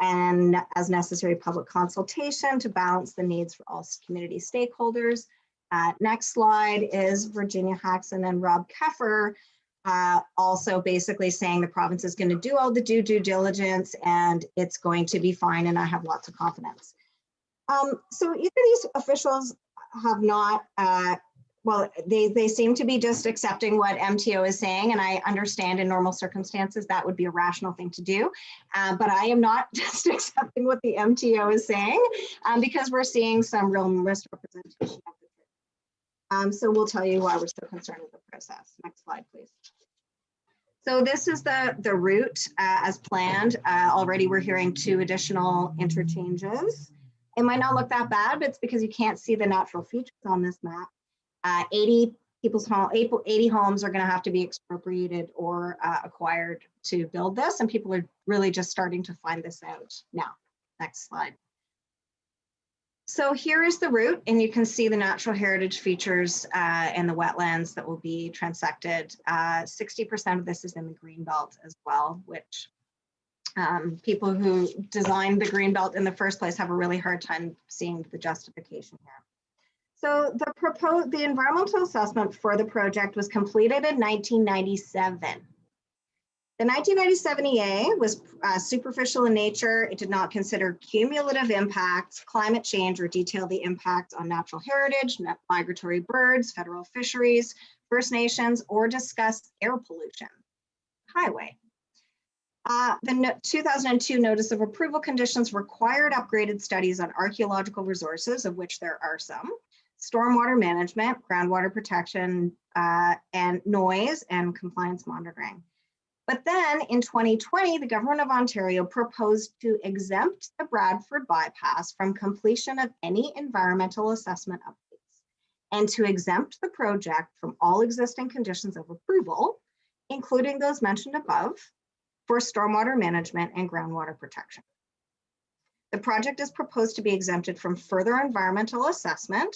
and as necessary public consultation to balance the needs for all community stakeholders. Next slide is Virginia Haxon and Rob Keffer, also basically saying the province is going to do all the due diligence and it's going to be fine, and I have lots of confidence. So either these officials have not, well, they seem to be just accepting what MTO is saying, and I understand in normal circumstances that would be a rational thing to do, but I am not just accepting what the MTO is saying, because we're seeing some real misrepresentation of the truth. So we'll tell you why we're so concerned with the process. Next slide, please. So this is the route as planned. Already we're hearing 2 additional interchanges. It might not look that bad, but it's because you can't see the natural features on this map. 80 homes are going to have to be expropriated or acquired to build this, and people are really just starting to find this out now. Next slide. So here is the route, and you can see the natural heritage features and the wetlands that will be transected. 60% of this is in the Greenbelt as well, which people who designed the Greenbelt in the first place have a really hard time seeing the justification here. So the environmental assessment for the project was completed in 1997. The 1997 EA was superficial in nature. It did not consider cumulative impacts, climate change, or detail the impacts on natural heritage, migratory birds, federal fisheries, First Nations, or discuss air pollution. Highway. The 2002 Notice of Approval conditions required upgraded studies on archaeological resources, of which there are some, stormwater management, groundwater protection, and noise and compliance monitoring. But then in 2020, the Government of Ontario proposed to exempt the Bradford bypass from completion of any environmental assessment updates, and to exempt the project from all existing conditions of approval, including those mentioned above, for stormwater management and groundwater protection. The project is proposed to be exempted from further environmental assessment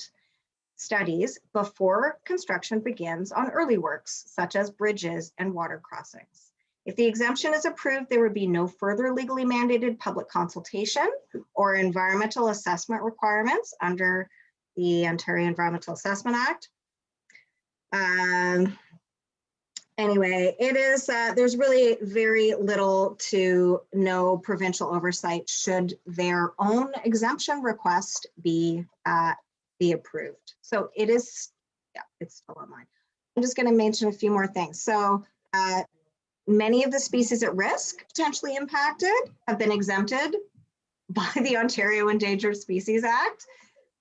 studies before construction begins on early works, such as bridges and water crossings. If the exemption is approved, there would be no further legally mandated public consultation or environmental assessment requirements under the Ontario Environmental Assessment Act. Anyway, it is, there's really very little to no provincial oversight should their own exemption request be approved. So it is, yeah, it's still online. I'm just going to mention a few more things. So many of the species at risk, potentially impacted, have been exempted by the Ontario Endangered Species Act.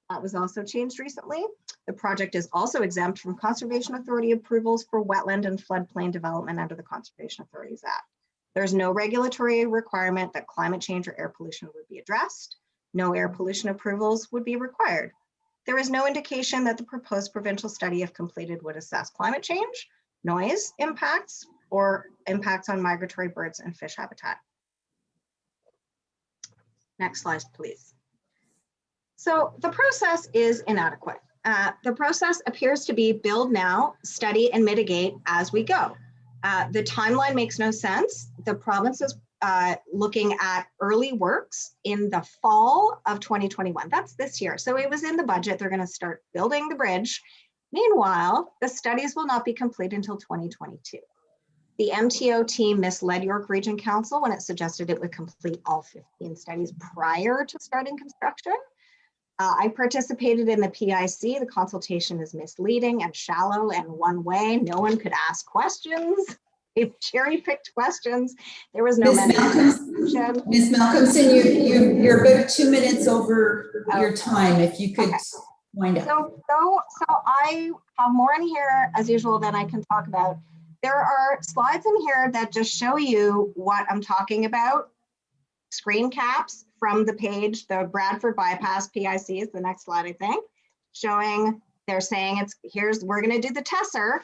That was also changed recently. The project is also exempt from Conservation Authority approvals for wetland and floodplain development under the Conservation Authorities Act. There's no regulatory requirement that climate change or air pollution would be addressed. No air pollution approvals would be required. There is no indication that the proposed provincial study, if completed, would assess climate change, noise impacts, or impacts on migratory birds and fish habitat. Next slide, please. So the process is inadequate. The process appears to be build now, study, and mitigate as we go. The timeline makes no sense. The province is looking at early works in the fall of 2021. That's this year. So it was in the budget. They're going to start building the bridge. Meanwhile, the studies will not be complete until 2022. The MTO team misled York Region Council when it suggested it would complete all 15 studies prior to starting construction. I participated in the PIC. The consultation is misleading and shallow and one way. No one could ask questions. They cherry-picked questions. There was no Ms. Malcolmson, you're about 2 minutes over your time. If you could wind up. So I have more in here as usual than I can talk about. There are slides in here that just show you what I'm talking about. Screen caps from the page, the Bradford Bypass PIC is the next slide, I think, showing they're saying we're going to do the Tesser.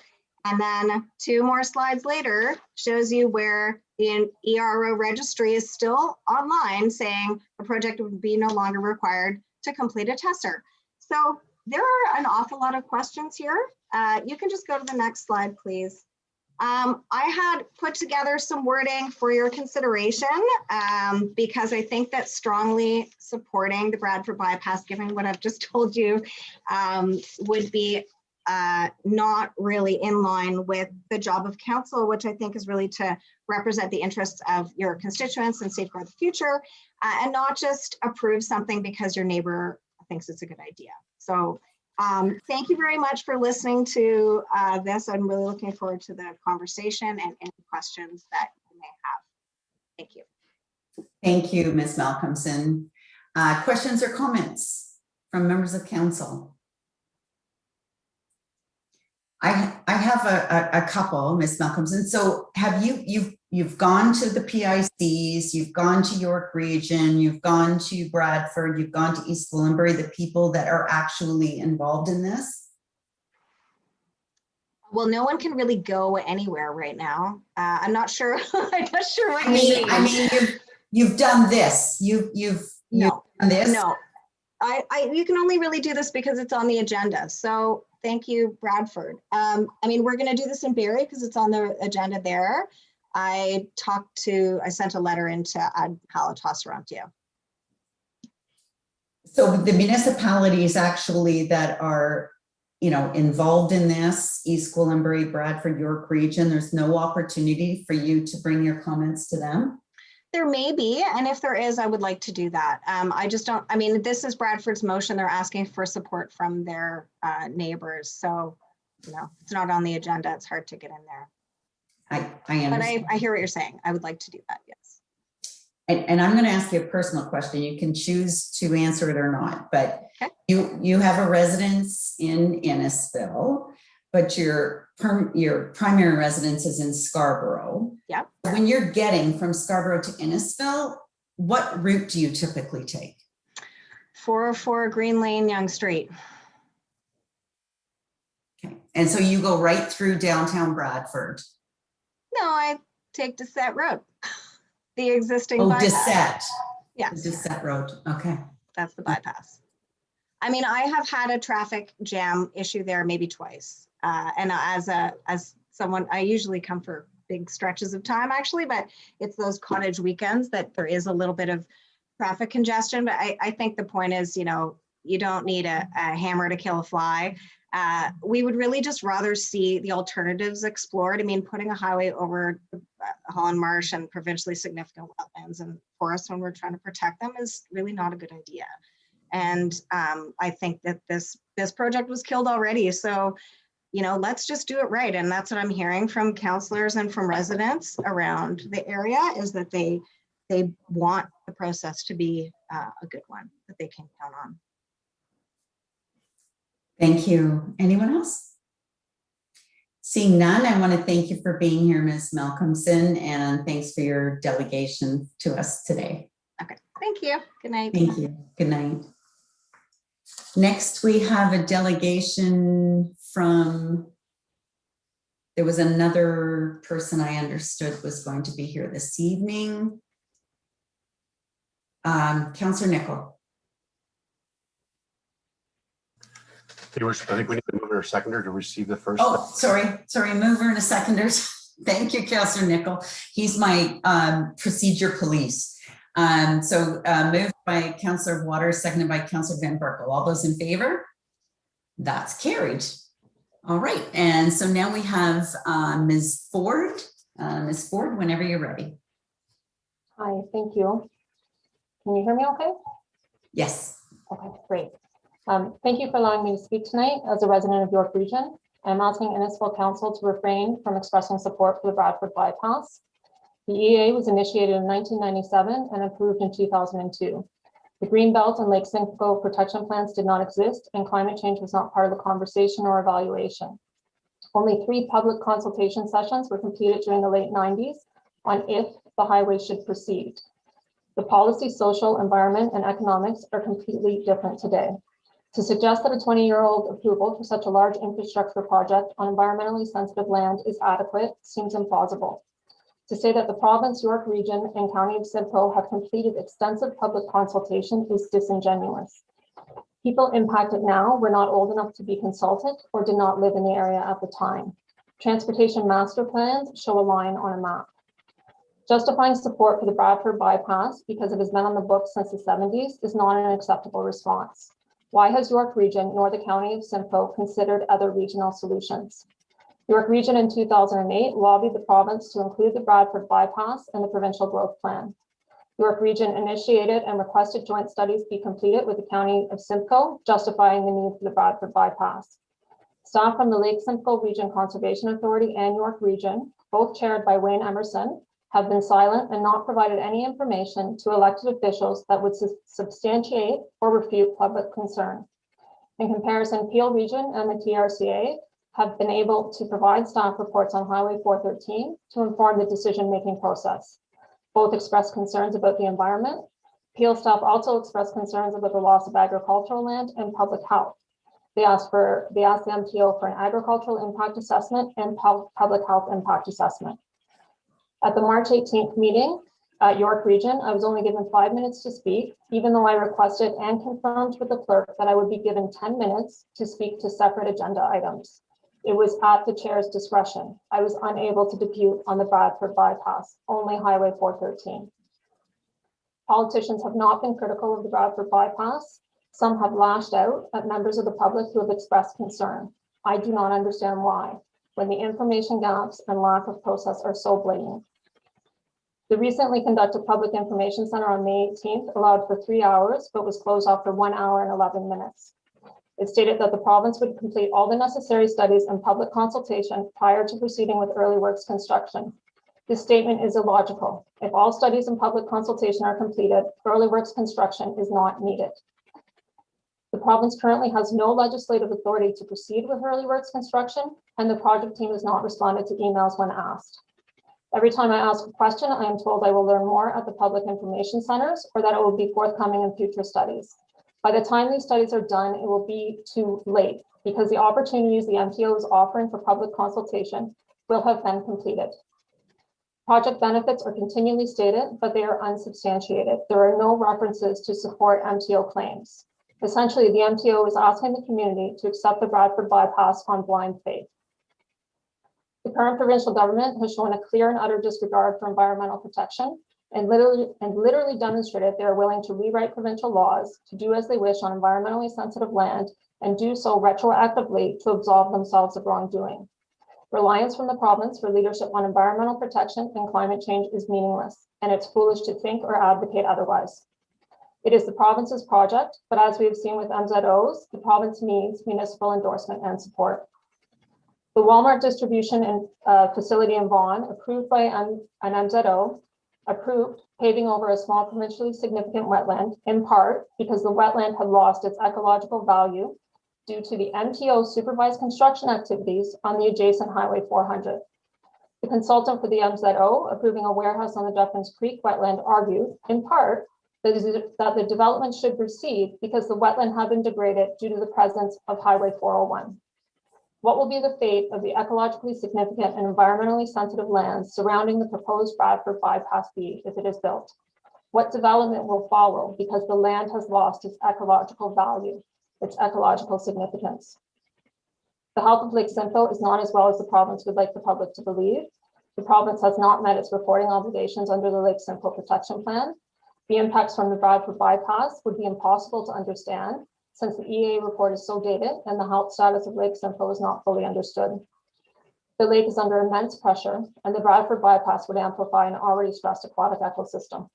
And then 2 more slides later shows you where the ERO registry is still online saying the project would be no longer required to complete a Tesser. So there are an awful lot of questions here. You can just go to the next slide, please. I had put together some wording for your consideration because I think that strongly supporting the Bradford bypass, given what I've just told you, would be not really in line with the job of council, which I think is really to represent the interests of your constituents and safeguard the future, and not just approve something because your neighbor thinks it's a good idea. So thank you very much for listening to this. I'm really looking forward to the conversation and any questions that you may have. Thank you. Thank you, Ms. Malcolmson. Questions or comments from members of council? I have a couple, Ms. Malcolmson. So have you've gone to the PICs, you've gone to York Region, you've gone to Bradford, you've gone to East Gwillimbury, the people that are actually involved in this? Well, no one can really go anywhere right now. I'm not sure. I'm not sure what I mean, you've done this. You've done this. No, you can only really do this because it's on the agenda. So thank you, Bradford. I mean, we're going to do this in Barrie because it's on the agenda there. I sent a letter into Ad Halitas Rontio. So the municipalities actually that are, involved in this, East Gwillimbury, Bradford, York Region, there's no opportunity for you to bring your comments to them? There may be, and if there is, I would like to do that. I just don't, this is Bradford's motion. They're asking for support from their neighbors. So, it's not on the agenda. It's hard to get in there. I understand. But I hear what you're saying. I would like to do that, yes. And I'm going to ask you a personal question. You can choose to answer it or not, but okay. You have a residence in Innisfil, but your primary residence is in Scarborough. Yep. When you're getting from Scarborough to Innisfil, what route do you typically take? 404 Green Lane, Yonge Street. Okay. And so you go right through downtown Bradford? No, I take Dissett Road, the existing bypass. Dissett. Yes. Dissett Road, okay. That's the bypass. I have had a traffic jam issue there maybe twice. And as someone, I usually come for big stretches of time actually, but it's those cottage weekends that there is a little bit of traffic congestion. But I think the point is, you don't need a hammer to kill a fly. We would really just rather see the alternatives explored. putting a highway over Holland Marsh and provincially significant wetlands and forests when we're trying to protect them is really not a good idea. And I think that this project was killed already. So, let's just do it right. And that's what I'm hearing from councillors and from residents around the area is that they want the process to be a good one that they can count on. Thank you. Anyone else? Seeing none, I want to thank you for being here, Ms. Malcolmson, and thanks for your delegation to us today. Okay, thank you. Good night. Thank you. Good night. Next, we have a delegation from, there was another person I understood was going to be here this evening. Councillor Nicol. Your Worship, I think we need a mover or seconder to receive the first. Oh, sorry, mover and a seconder. Thank you, Councillor Nicol. He's my procedure police. So moved by Councillor Waters, seconded by Councillor Van Berkel. All those in favor? That's carried. All right, and so now we have Ms. Ford Ms. Ford, whenever you're ready. Hi, thank you. Can you hear me okay? Yes. Okay, great. Thank you for allowing me to speak tonight. As a resident of York Region, I'm asking Innisfil Council to refrain from expressing support for the Bradford bypass. The EA was initiated in 1997 and approved in 2002. The Greenbelt and Lake Simcoe protection plans did not exist, and climate change was not part of the conversation or evaluation. Only 3 public consultation sessions were completed during the late 90s on if the highway should proceed. The policy, social, environment, and economics are completely different today. To suggest that a 20-year-old approval for such a large infrastructure project on environmentally sensitive land is adequate seems implausible. To say that the province, York Region, and County of Simcoe have completed extensive public consultation is disingenuous. People impacted now were not old enough to be consulted or did not live in the area at the time. Transportation master plans show a line on a map. Justifying support for the Bradford bypass because it has been on the books since the 70s is not an acceptable response. Why has York Region nor the County of Simcoe considered other regional solutions? York Region in 2008 lobbied the province to include the Bradford bypass in the provincial growth plan. York Region initiated and requested joint studies be completed with the County of Simcoe, justifying the need for the Bradford bypass. Staff from the Lake Simcoe Region Conservation Authority and York Region, both chaired by Wayne Emerson, have been silent and not provided any information to elected officials that would substantiate or refute public concern. In comparison, Peel Region and the TRCA have been able to provide staff reports on Highway 413 to inform the decision-making process. Both expressed concerns about the environment. Peel staff also expressed concerns about the loss of agricultural land and public health. They asked the MTO for an agricultural impact assessment and public health impact assessment. At the March 18th meeting at York Region, I was only given 5 minutes to speak, even though I requested and confirmed with the clerk that I would be given 10 minutes to speak to separate agenda items. It was at the chair's discretion. I was unable to debut on the Bradford bypass, only Highway 413. Politicians have not been critical of the Bradford bypass. Some have lashed out at members of the public who have expressed concern. I do not understand why, when the information gaps and lack of process are so blatant. The recently conducted Public Information Center on May 18th allowed for 3 hours, but was closed after 1 hour and 11 minutes. It stated that the province would complete all the necessary studies and public consultation prior to proceeding with early works construction. This statement is illogical. If all studies and public consultation are completed, early works construction is not needed. The province currently has no legislative authority to proceed with early works construction, and the project team has not responded to emails when asked. Every time I ask a question, I am told I will learn more at the public information centers or that it will be forthcoming in future studies. By the time these studies are done, it will be too late because the opportunities the MTO is offering for public consultation will have been completed. Project benefits are continually stated, but they are unsubstantiated. There are no references to support MTO claims. Essentially, the MTO is asking the community to accept the Bradford bypass on blind faith. The current provincial government has shown a clear and utter disregard for environmental protection and literally demonstrated they are willing to rewrite provincial laws to do as they wish on environmentally sensitive land and do so retroactively to absolve themselves of wrongdoing. Reliance from the province for leadership on environmental protection and climate change is meaningless, and it's foolish to think or advocate otherwise. It is the province's project, but as we have seen with MZOs, the province needs municipal endorsement and support. The Walmart distribution and facility in Vaughan, approved by an MZO, approved paving over a small provincially significant wetland, in part because the wetland had lost its ecological value due to the MTO supervised construction activities on the adjacent Highway 400. The consultant for the MZO approving a warehouse on the Duffins Creek wetland argued, in part, that the development should proceed because the wetland had been degraded due to the presence of Highway 401. What will be the fate of the ecologically significant and environmentally sensitive lands surrounding the proposed Bradford bypass B if it is built? What development will follow because the land has lost its ecological value, its ecological significance? The health of Lake Simcoe is not as well as the province would like the public to believe. The province has not met its reporting obligations under the Lake Simcoe Protection Plan. The impacts from the Bradford bypass would be impossible to understand since the EA report is so dated and the health status of Lake Simcoe is not fully understood. The lake is under immense pressure, and the Bradford bypass would amplify an already stressed aquatic ecosystem.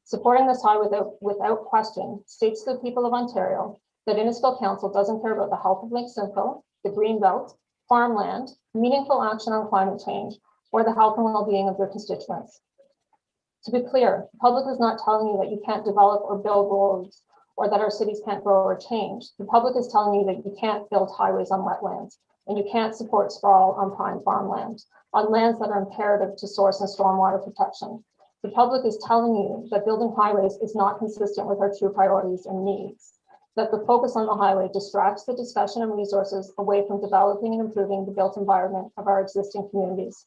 Supporting this highway without question states to the people of Ontario that Innisfil Council doesn't care about the health of Lake Simcoe, the green belt, farmland, meaningful action on climate change, or the health and well-being of their constituents. To be clear, the public is not telling you that you can't develop or build roads or that our cities can't grow or change. The public is telling you that you can't build highways on wetlands and you can't support sprawl on prime farmland, on lands that are imperative to source and stormwater protection. The public is telling you that building highways is not consistent with our true priorities and needs, that the focus on the highway distracts the discussion and resources away from developing and improving the built environment of our existing communities.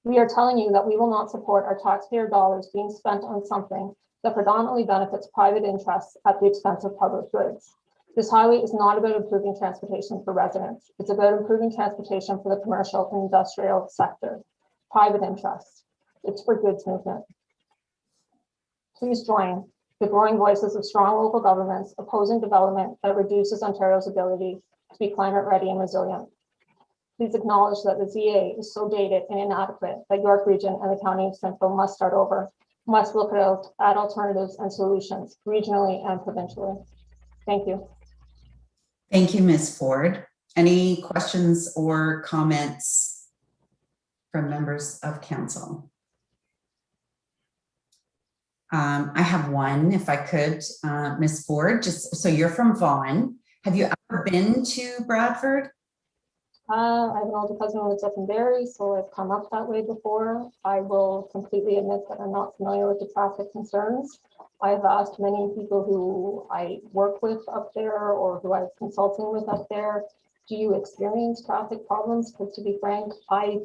We are telling you that we will not support our taxpayer dollars being spent on something that predominantly benefits private interests at the expense of public goods. This highway is not about improving transportation for residents. It's about improving transportation for the commercial and industrial sector, private interests. It's for goods movement. Please join the growing voices of strong local governments opposing development that reduces Ontario's ability to be climate ready and resilient. Please acknowledge that the ZA is so dated and inadequate that York Region and the County of Simcoe must start over, must look at alternatives and solutions regionally and provincially. Thank you. Thank you, Ms. Ford. Any questions or comments from members of council? I have one, if I could, Ms. Ford, just so you're from Vaughan. Have you ever been to Bradford? I have an older cousin who lives up in Barrie, so I've come up that way before. I will completely admit that I'm not familiar with the traffic concerns. I've asked many people who I work with up there or who I was consulting with up there, do you experience traffic problems? Because to be frank, I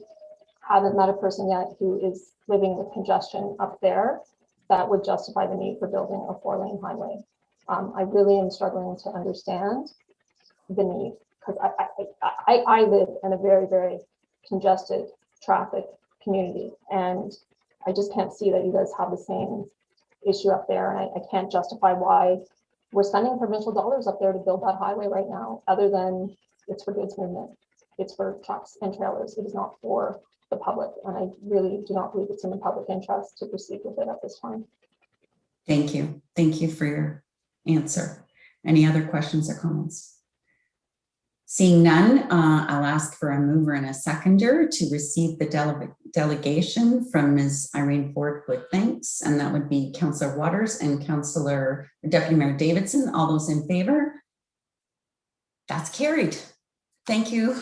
haven't met a person yet who is living with congestion up there that would justify the need for building a 4-lane highway. I really am struggling to understand the need because I live in a very, very congested traffic community, and I just can't see that you guys have the same issue up there, and I can't justify why we're spending provincial dollars up there to build that highway right now, other than it's for goods movement, it's for trucks and trailers. It is not for the public, and I really do not believe it's in the public interest to proceed with it at this time. Thank you. Thank you for your answer. Any other questions or comments? Seeing none, I'll ask for a mover and a seconder to receive the delegation from Ms. Irene Ford with thanks, and that would be Councillor Waters and Councillor Deputy Mayor Davidson. All those in favor? That's carried. Thank you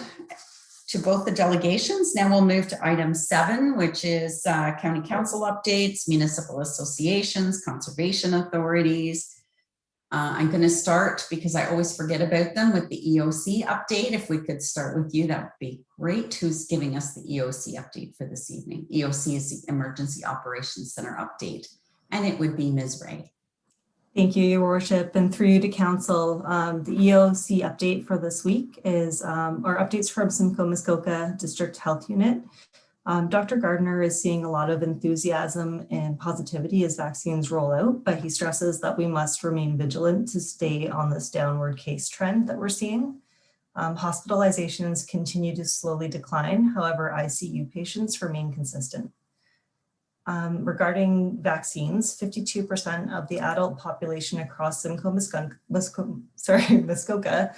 to both the delegations. Now we'll move to item 7, which is county council updates, municipal associations, conservation authorities. I'm going to start because I always forget about them with the EOC update. If we could start with you, that would be great. Who's giving us the EOC update for this evening? EOC is the Emergency Operations Center update, and it would be Ms. Ray. Thank you, Your Worship, and through you to Council. The EOC update for this week is our updates from Simcoe Muskoka District Health Unit. Dr. Gardner is seeing a lot of enthusiasm and positivity as vaccines roll out, but he stresses that we must remain vigilant to stay on this downward case trend that we're seeing. Hospitalizations continue to slowly decline, however, ICU patients remain consistent. Regarding vaccines, 52% of the adult population across Simcoe Muskoka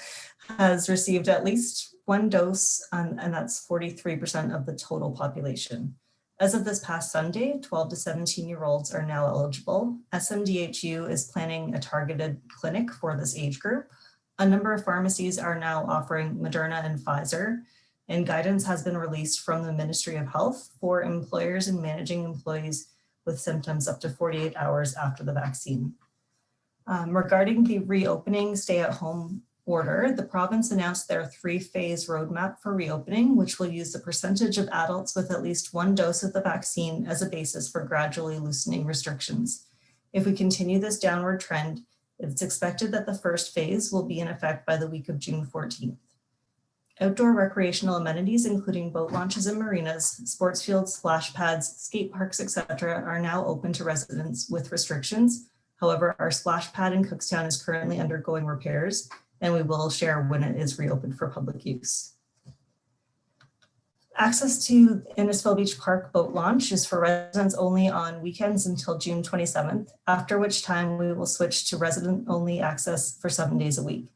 has received at least one dose, and that's 43% of the total population. As of this past Sunday, 12 to 17-year-olds are now eligible. SMDHU is planning a targeted clinic for this age group. A number of pharmacies are now offering Moderna and Pfizer, and guidance has been released from the Ministry of Health for employers in managing employees with symptoms up to 48 hours after the vaccine. Regarding the reopening stay-at-home order, the province announced their 3-phase roadmap for reopening, which will use the percentage of adults with at least one dose of the vaccine as a basis for gradually loosening restrictions. If we continue this downward trend, it's expected that the first phase will be in effect by the week of June 14th. Outdoor recreational amenities, including boat launches and marinas, sports fields, splash pads, skate parks, etc., are now open to residents with restrictions. However, our splash pad in Cookstown is currently undergoing repairs, and we will share when it is reopened for public use. Access to Innisfil Beach Park boat launch is for residents only on weekends until June 27th, after which time we will switch to resident-only access for 7 days a week.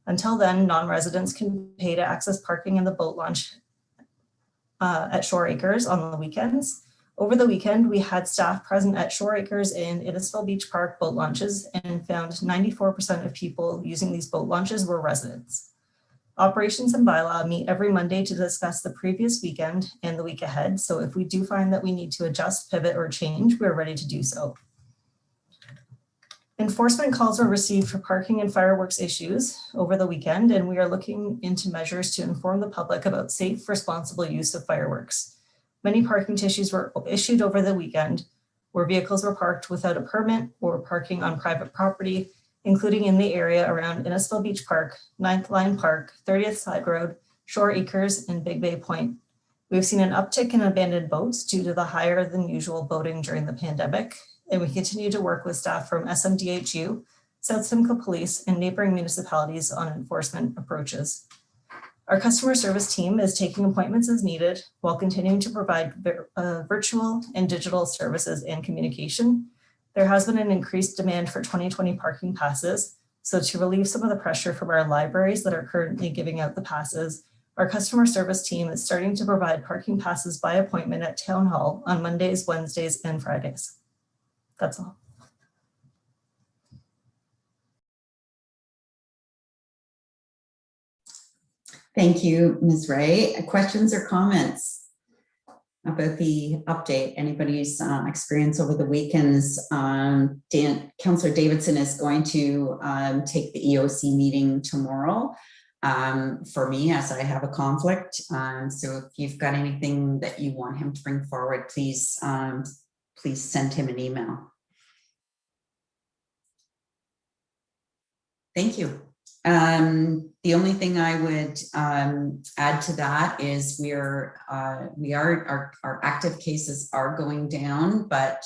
Until then, non-residents can pay to access parking in the boat launch at Shore Acres on the weekends. Over the weekend, we had staff present at Shore Acres and Innisfil Beach Park boat launches and found 94% of people using these boat launches were residents. Operations and bylaw meet every Monday to discuss the previous weekend and the week ahead. So if we do find that we need to adjust, pivot, or change, we're ready to do so. Enforcement calls were received for parking and fireworks issues over the weekend, and we are looking into measures to inform the public about safe, responsible use of fireworks. Many parking tissues were issued over the weekend where vehicles were parked without a permit or parking on private property, including in the area around Innisfil Beach Park, 9th Line Park, 30th Side Road, Shore Acres, and Big Bay Point. We've seen an uptick in abandoned boats due to the higher than usual boating during the pandemic, and we continue to work with staff from SMDHU, South Simcoe Police, and neighboring municipalities on enforcement approaches. Our customer service team is taking appointments as needed while continuing to provide virtual and digital services and communication. There has been an increased demand for 2020 parking passes. So to relieve some of the pressure from our libraries that are currently giving out the passes, our customer service team is starting to provide parking passes by appointment at Town Hall on Mondays, Wednesdays, and Fridays. That's all. Thank you, Ms. Ray. Questions or comments about the update? Anybody's experience over the weekends? Councillor Davidson is going to take the EOC meeting tomorrow for me, as I have a conflict. So if you've got anything that you want him to bring forward, please send him an email. Thank you. The only thing I would add to that is our active cases are going down, but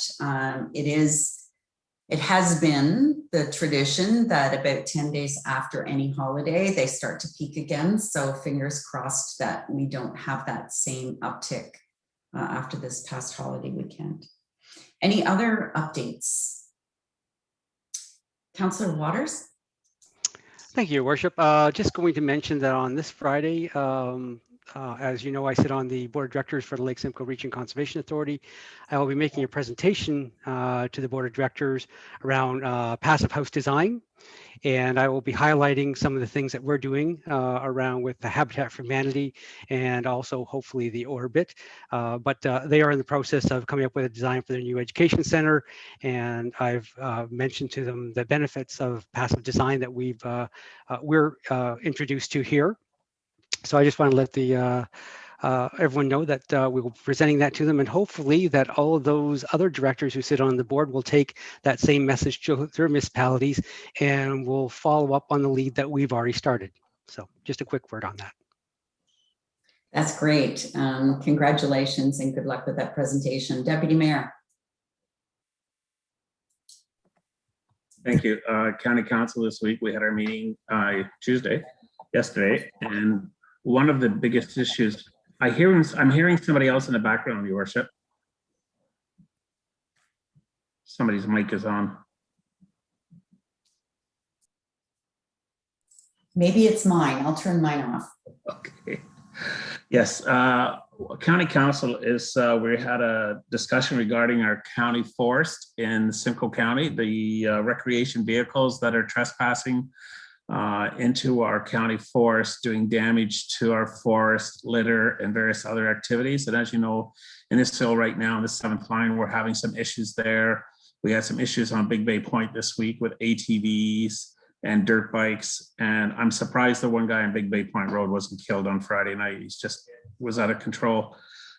it has been the tradition that about 10 days after any holiday, they start to peak again. So fingers crossed that we don't have that same uptick after this past holiday weekend. Any other updates? Councillor Waters? Thank you, Your Worship. Just going to mention that on this Friday, as you know, I sit on the Board of Directors for the Lake Simcoe Region Conservation Authority. I will be making a presentation to the Board of Directors around passive house design. And I will be highlighting some of the things that we're doing around with the Habitat for Humanity and also hopefully the Orbit. But they are in the process of coming up with a design for their new education center. And I've mentioned to them the benefits of passive design that we're introduced to here. So I just want to let everyone know that we will be presenting that to them, and hopefully that all of those other directors who sit on the board will take that same message to their municipalities and will follow up on the lead that we've already started. So just a quick word on that. That's great. Congratulations and good luck with that presentation. Deputy Mayor. Thank you. County Council this week, we had our meeting yesterday, and one of the biggest issues, I'm hearing somebody else in the background, Your Worship. Somebody's mic is on. Maybe it's mine. I'll turn mine off. Okay. Yes. County Council is, we had a discussion regarding our county forest in Simcoe County, the recreation vehicles that are trespassing into our county forest, doing damage to our forest, litter, and various other activities. And as you know, in Innisfil right now, in the 7th Line, we're having some issues there. We had some issues on Big Bay Point this week with ATVs and dirt bikes. And I'm surprised the one guy on Big Bay Point Road wasn't killed on Friday night. He's just was out of control.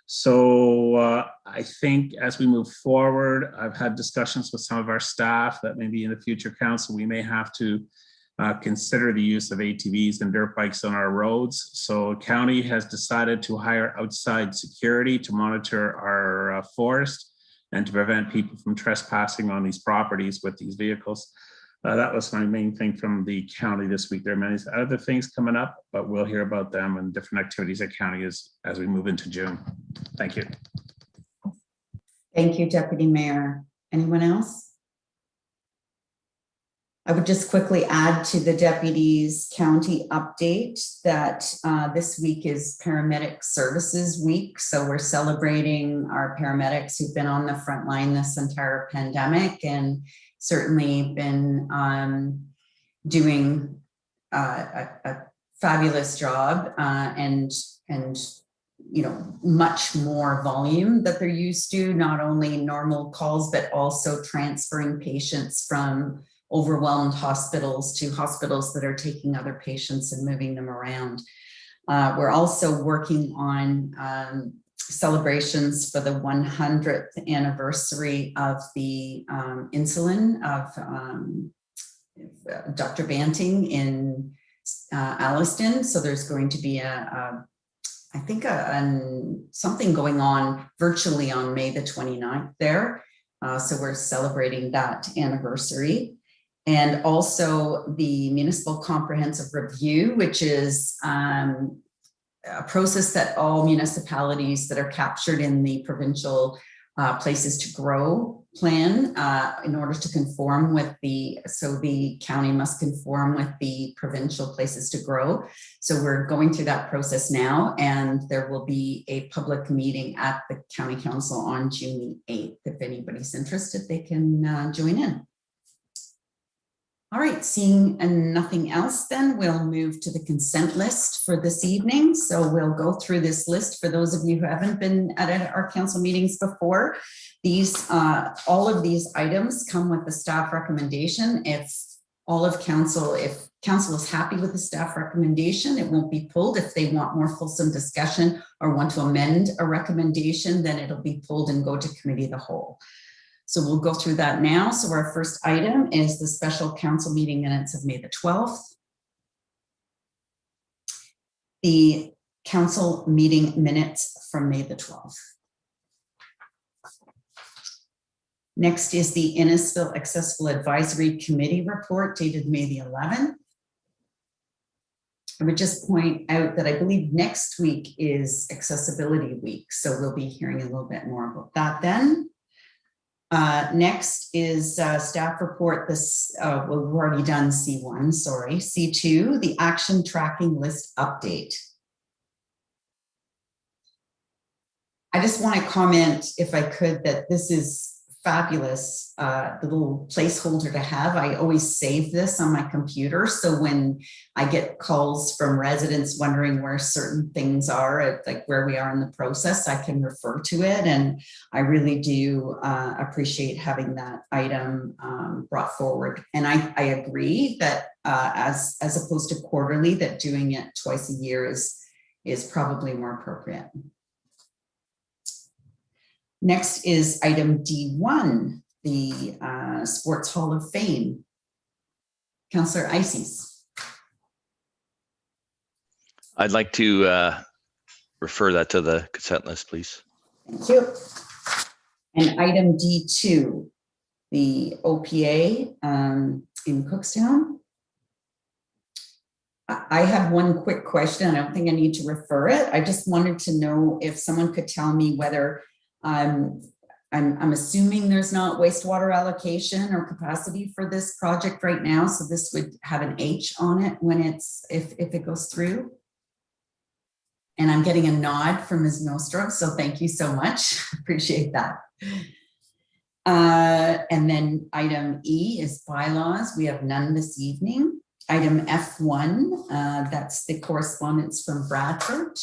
So I think as we move forward, I've had discussions with some of our staff that maybe in the future council, we may have to consider the use of ATVs and dirt bikes on our roads. So county has decided to hire outside security to monitor our forest and to prevent people from trespassing on these properties with these vehicles. That was my main thing from the county this week. There are many other things coming up, but we'll hear about them and different activities at county as we move into June. Thank you. Thank you, Deputy Mayor. Anyone else? I would just quickly add to the deputy's county update that this week is Paramedic Services Week. So we're celebrating our paramedics who've been on the front line this entire pandemic and certainly been doing a fabulous job and you know, much more volume that they're used to, not only normal calls, but also transferring patients from overwhelmed hospitals to hospitals that are taking other patients and moving them around. We're also working on celebrations for the 100th anniversary of the insulin of Dr. Banting in Alliston. So there's going to be I think something going on virtually on May the 29th there. So we're celebrating that anniversary. And also the Municipal Comprehensive Review, which is a process that all municipalities that are captured in the provincial Places to Grow plan in order to conform with so the county must conform with the provincial Places to Grow. So we're going through that process now, and there will be a public meeting at the County Council on June 8th. If anybody's interested, they can join in. All right, seeing nothing else, then we'll move to the consent list for this evening. So we'll go through this list for those of you who haven't been at our council meetings before. These, all of these items come with the staff recommendation. If council is happy with the staff recommendation, it won't be pulled. If they want more fulsome discussion or want to amend a recommendation, then it'll be pulled and go to committee of the whole. So we'll go through that now. So our first item is the special council meeting minutes of May the 12th. The council meeting minutes from May the 12th. Next is the Innisfil Accessible Advisory Committee report dated May the 11th. I would just point out that I believe next week is Accessibility Week. So we'll be hearing a little bit more about that then. Next is staff report. This, well, we've already done C1, sorry. C2, the action tracking list update. I just want to comment, if I could, that this is fabulous, the little placeholder to have. I always save this on my computer. So when I get calls from residents wondering where certain things are, like where we are in the process, I can refer to it. And I really do appreciate having that item brought forward. And I agree that as opposed to quarterly, that doing it twice a year is probably more appropriate. Next is item D1, the Sports Hall of Fame. Councillor Eisses. I'd like to refer that to the consent list, please. Thank you. And item D2, the OPA in Cookstown. I have one quick question. I don't think I need to refer it. I just wanted to know if someone could tell me whether I'm assuming there's not wastewater allocation or capacity for this project right now. So this would have an H on it when if it goes through. And I'm getting a nod from Ms. Nostro, so thank you so much. Appreciate that. And then item E is bylaws. We have none this evening. Item F1, that's the correspondence from Bradford.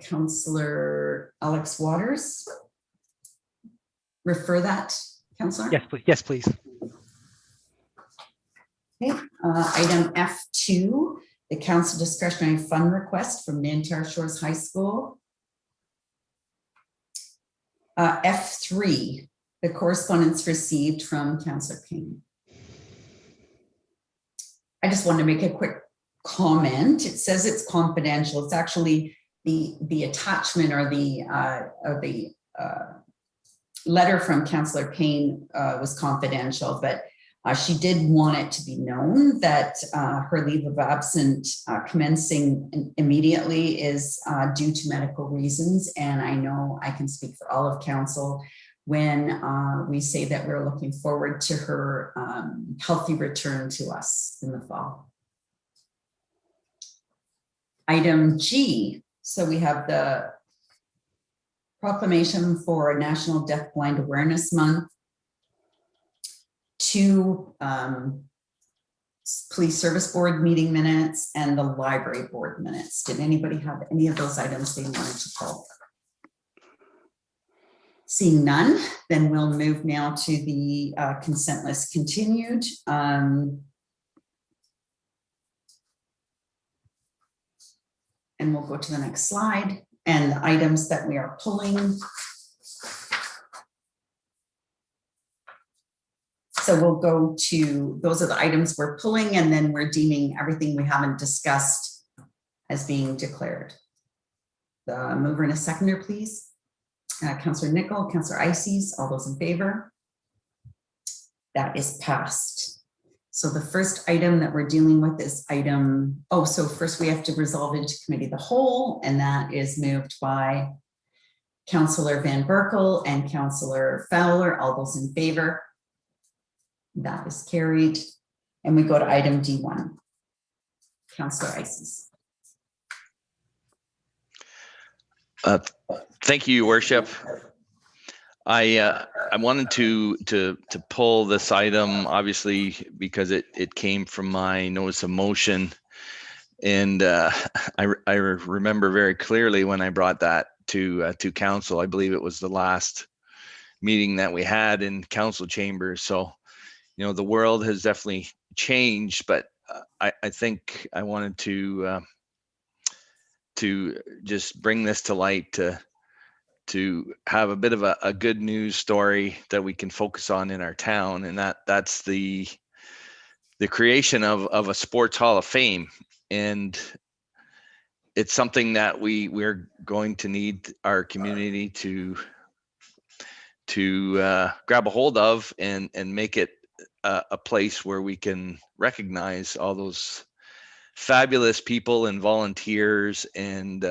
Councillor Alex Waters. Refer that, Councillor? Yes, please. Yes, please. Okay. Item F2, the council discretionary fund request from Nantar Shores High School. F3, the correspondence received from Councillor King. I just want to make a quick comment. It says it's confidential. It's actually the attachment or the letter from Councillor Payne was confidential, but She did want it to be known that her leave of absence commencing immediately is due to medical reasons. And I know I can speak for all of council when we say that we're looking forward to her healthy return to us in the fall. Item G, so we have the proclamation for National Deafblind Awareness Month, 2 police service board meeting minutes, and the library board minutes. Did anybody have any of those items they wanted to pull? Seeing none, then we'll move now to the consent list continued. And we'll go to the next slide and the items that we are pulling. So we'll go to, those are the items we're pulling, and then we're deeming everything we haven't discussed as being declared. The mover and a seconder, please. Councillor Nicol, Councillor Ices, all those in favor? That is passed. So the first item that we're dealing with is item, so first we have to resolve into committee of the whole, and that is moved by Councillor Van Berkel and Councillor Fowler. All those in favor? That is carried. And we go to item D1. Councillor Ices. Thank you, Your Worship. I wanted to pull this item, obviously, because it came from my notice of motion, and I remember very clearly when I brought that to council. I believe it was the last meeting that we had in council chambers. So, you know, the world has definitely changed, but I think I wanted to just bring this to light to have a bit of a good news story that we can focus on in our town, and that's the creation of a sports hall of fame. And it's something that we're going to need our community to grab a hold of and make it a place where we can recognize all those fabulous people and volunteers and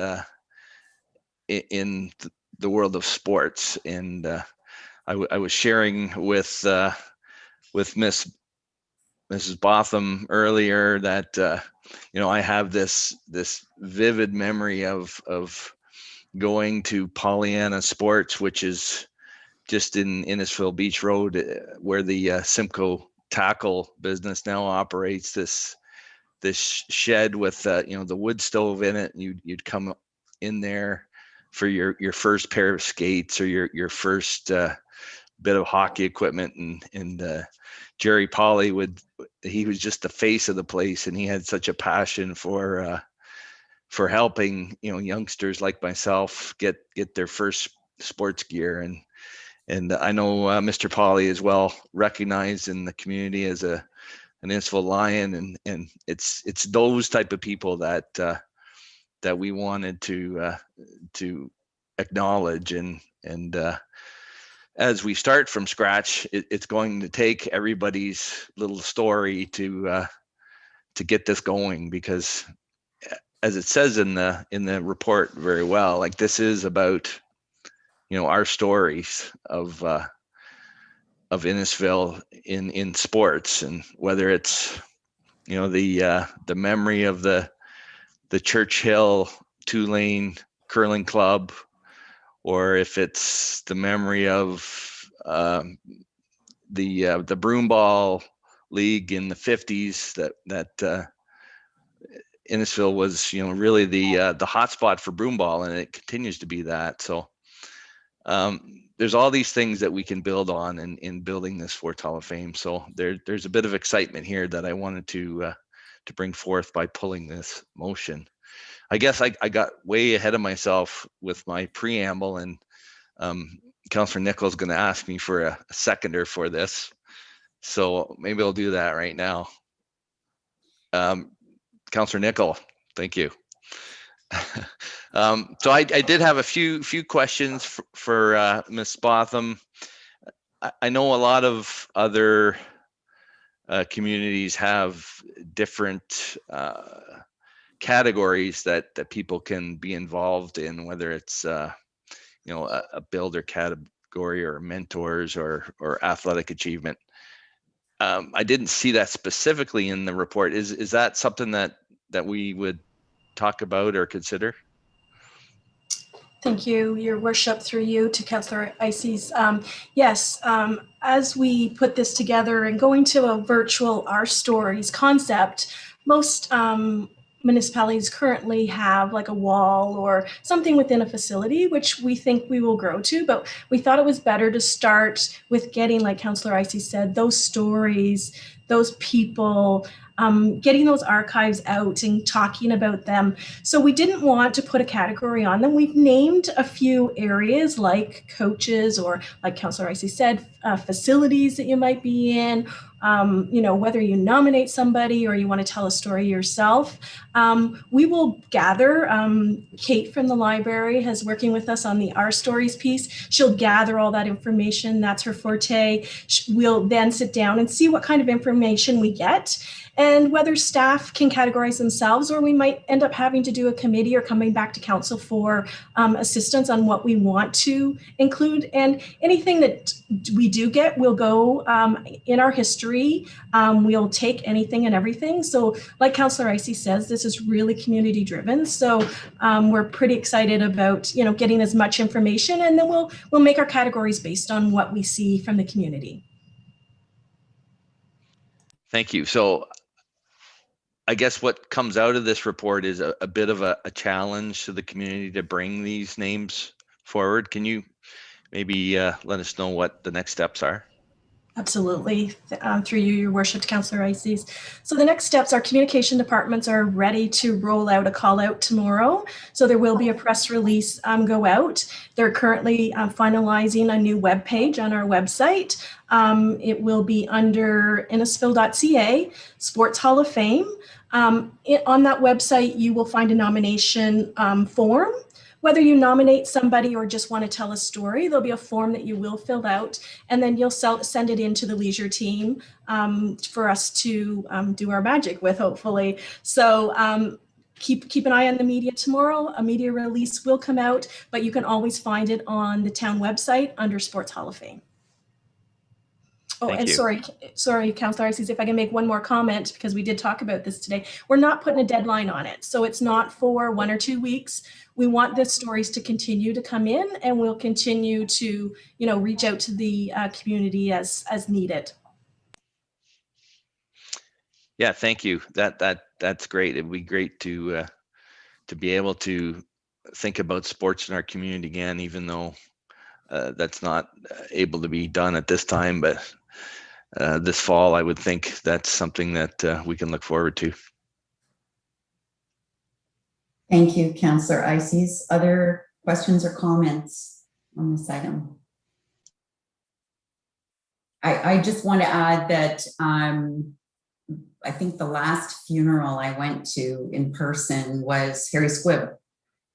in the world of sports. And I was sharing with Mrs. Botham earlier that you know, I have this vivid memory of going to Pollyanna Sports, which is just in Innisfil Beach Road, where the Simcoe tackle business now operates. This shed with you know, the wood stove in it. You'd come in there for your first pair of skates or your first bit of hockey equipment, and Jerry Polly he was just the face of the place, and he had such a passion for helping, you know, youngsters like myself get their first sports gear. And I know Mr. Polly is well recognized in the community as an Innisfil Lion, and it's those type of people that we wanted to acknowledge, and as we start from scratch, it's going to take everybody's little story to get this going, because as it says in the report very well, like, this is about, you know, our stories of Innisfil in sports, and whether it's, you know, the memory of the Churchill Tulane Curling Club, or if it's the memory of the Broomball League in the 50s, that Innisfil was, you know, really the hotspot for broomball, and it continues to be that. So there's all these things that we can build on in building this Sports Hall of Fame. So there's a bit of excitement here that I wanted to bring forth by pulling this motion. I guess I got way ahead of myself with my preamble, and Councillor Nicol is going to ask me for a seconder for this. So maybe I'll do that right now. Councillor Nicol, thank you. So I did have a few questions for Ms. Botham. I know a lot of other communities have different categories that people can be involved in, whether it's a builder category or mentors or athletic achievement. I didn't see that specifically in the report. Is that something that we would talk about or consider? Thank you, Your Worship, through you to Councillor Ices. Yes, as we put this together and going to a virtual Our Stories concept, most municipalities currently have like a wall or something within a facility, which we think we will grow to, but we thought it was better to start with getting, like Councillor Ices said, those stories, those people, getting those archives out and talking about them. So we didn't want to put a category on them. We've named a few areas like coaches, or like Councillor Ices said, facilities that you might be in, whether you nominate somebody or you want to tell a story yourself. We will gather, Kate from the library has working with us on the Our Stories piece. She'll gather all that information. That's her forte. We'll then sit down and see what kind of information we get, and whether staff can categorize themselves, or we might end up having to do a committee or coming back to council for assistance on what we want to include. And anything that we do get will go in our history. We'll take anything and everything. So like Councillor Ices says, this is really community driven. So we're pretty excited about, getting as much information, and then we'll make our categories based on what we see from the community. Thank you. So I guess what comes out of this report is a bit of a challenge to the community to bring these names forward. Can you maybe let us know what the next steps are? Absolutely. Through you, Your Worship, Councillor Ices. So the next steps, our communication departments are ready to roll out a call out tomorrow. So there will be a press release go out. They're currently finalizing a new web page on our website. It will be under innisfil.ca, Sports Hall of Fame. On that website, you will find a nomination form. Whether you nominate somebody or just want to tell a story, there'll be a form that you will fill out, and then you'll send it in to the leisure team for us to do our magic with, hopefully. So keep an eye on the media tomorrow. A media release will come out, but you can always find it on the town website under Sports Hall of Fame. Oh, Thank and you. sorry, Councillor Ices, if I can make one more comment, because we did talk about this today. We're not putting a deadline on it. So it's not for 1 or 2 weeks. We want the stories to continue to come in, and we'll continue to, reach out to the community as needed. Yeah, thank you. That's great. It'd be great to be able to think about sports in our community again, even though that's not able to be done at this time. But this fall, I would think that's something that we can look forward to. Thank you, Councillor Ices. Other questions or comments on this item? I just want to add that I think the last funeral I went to in person was Harry Squibb,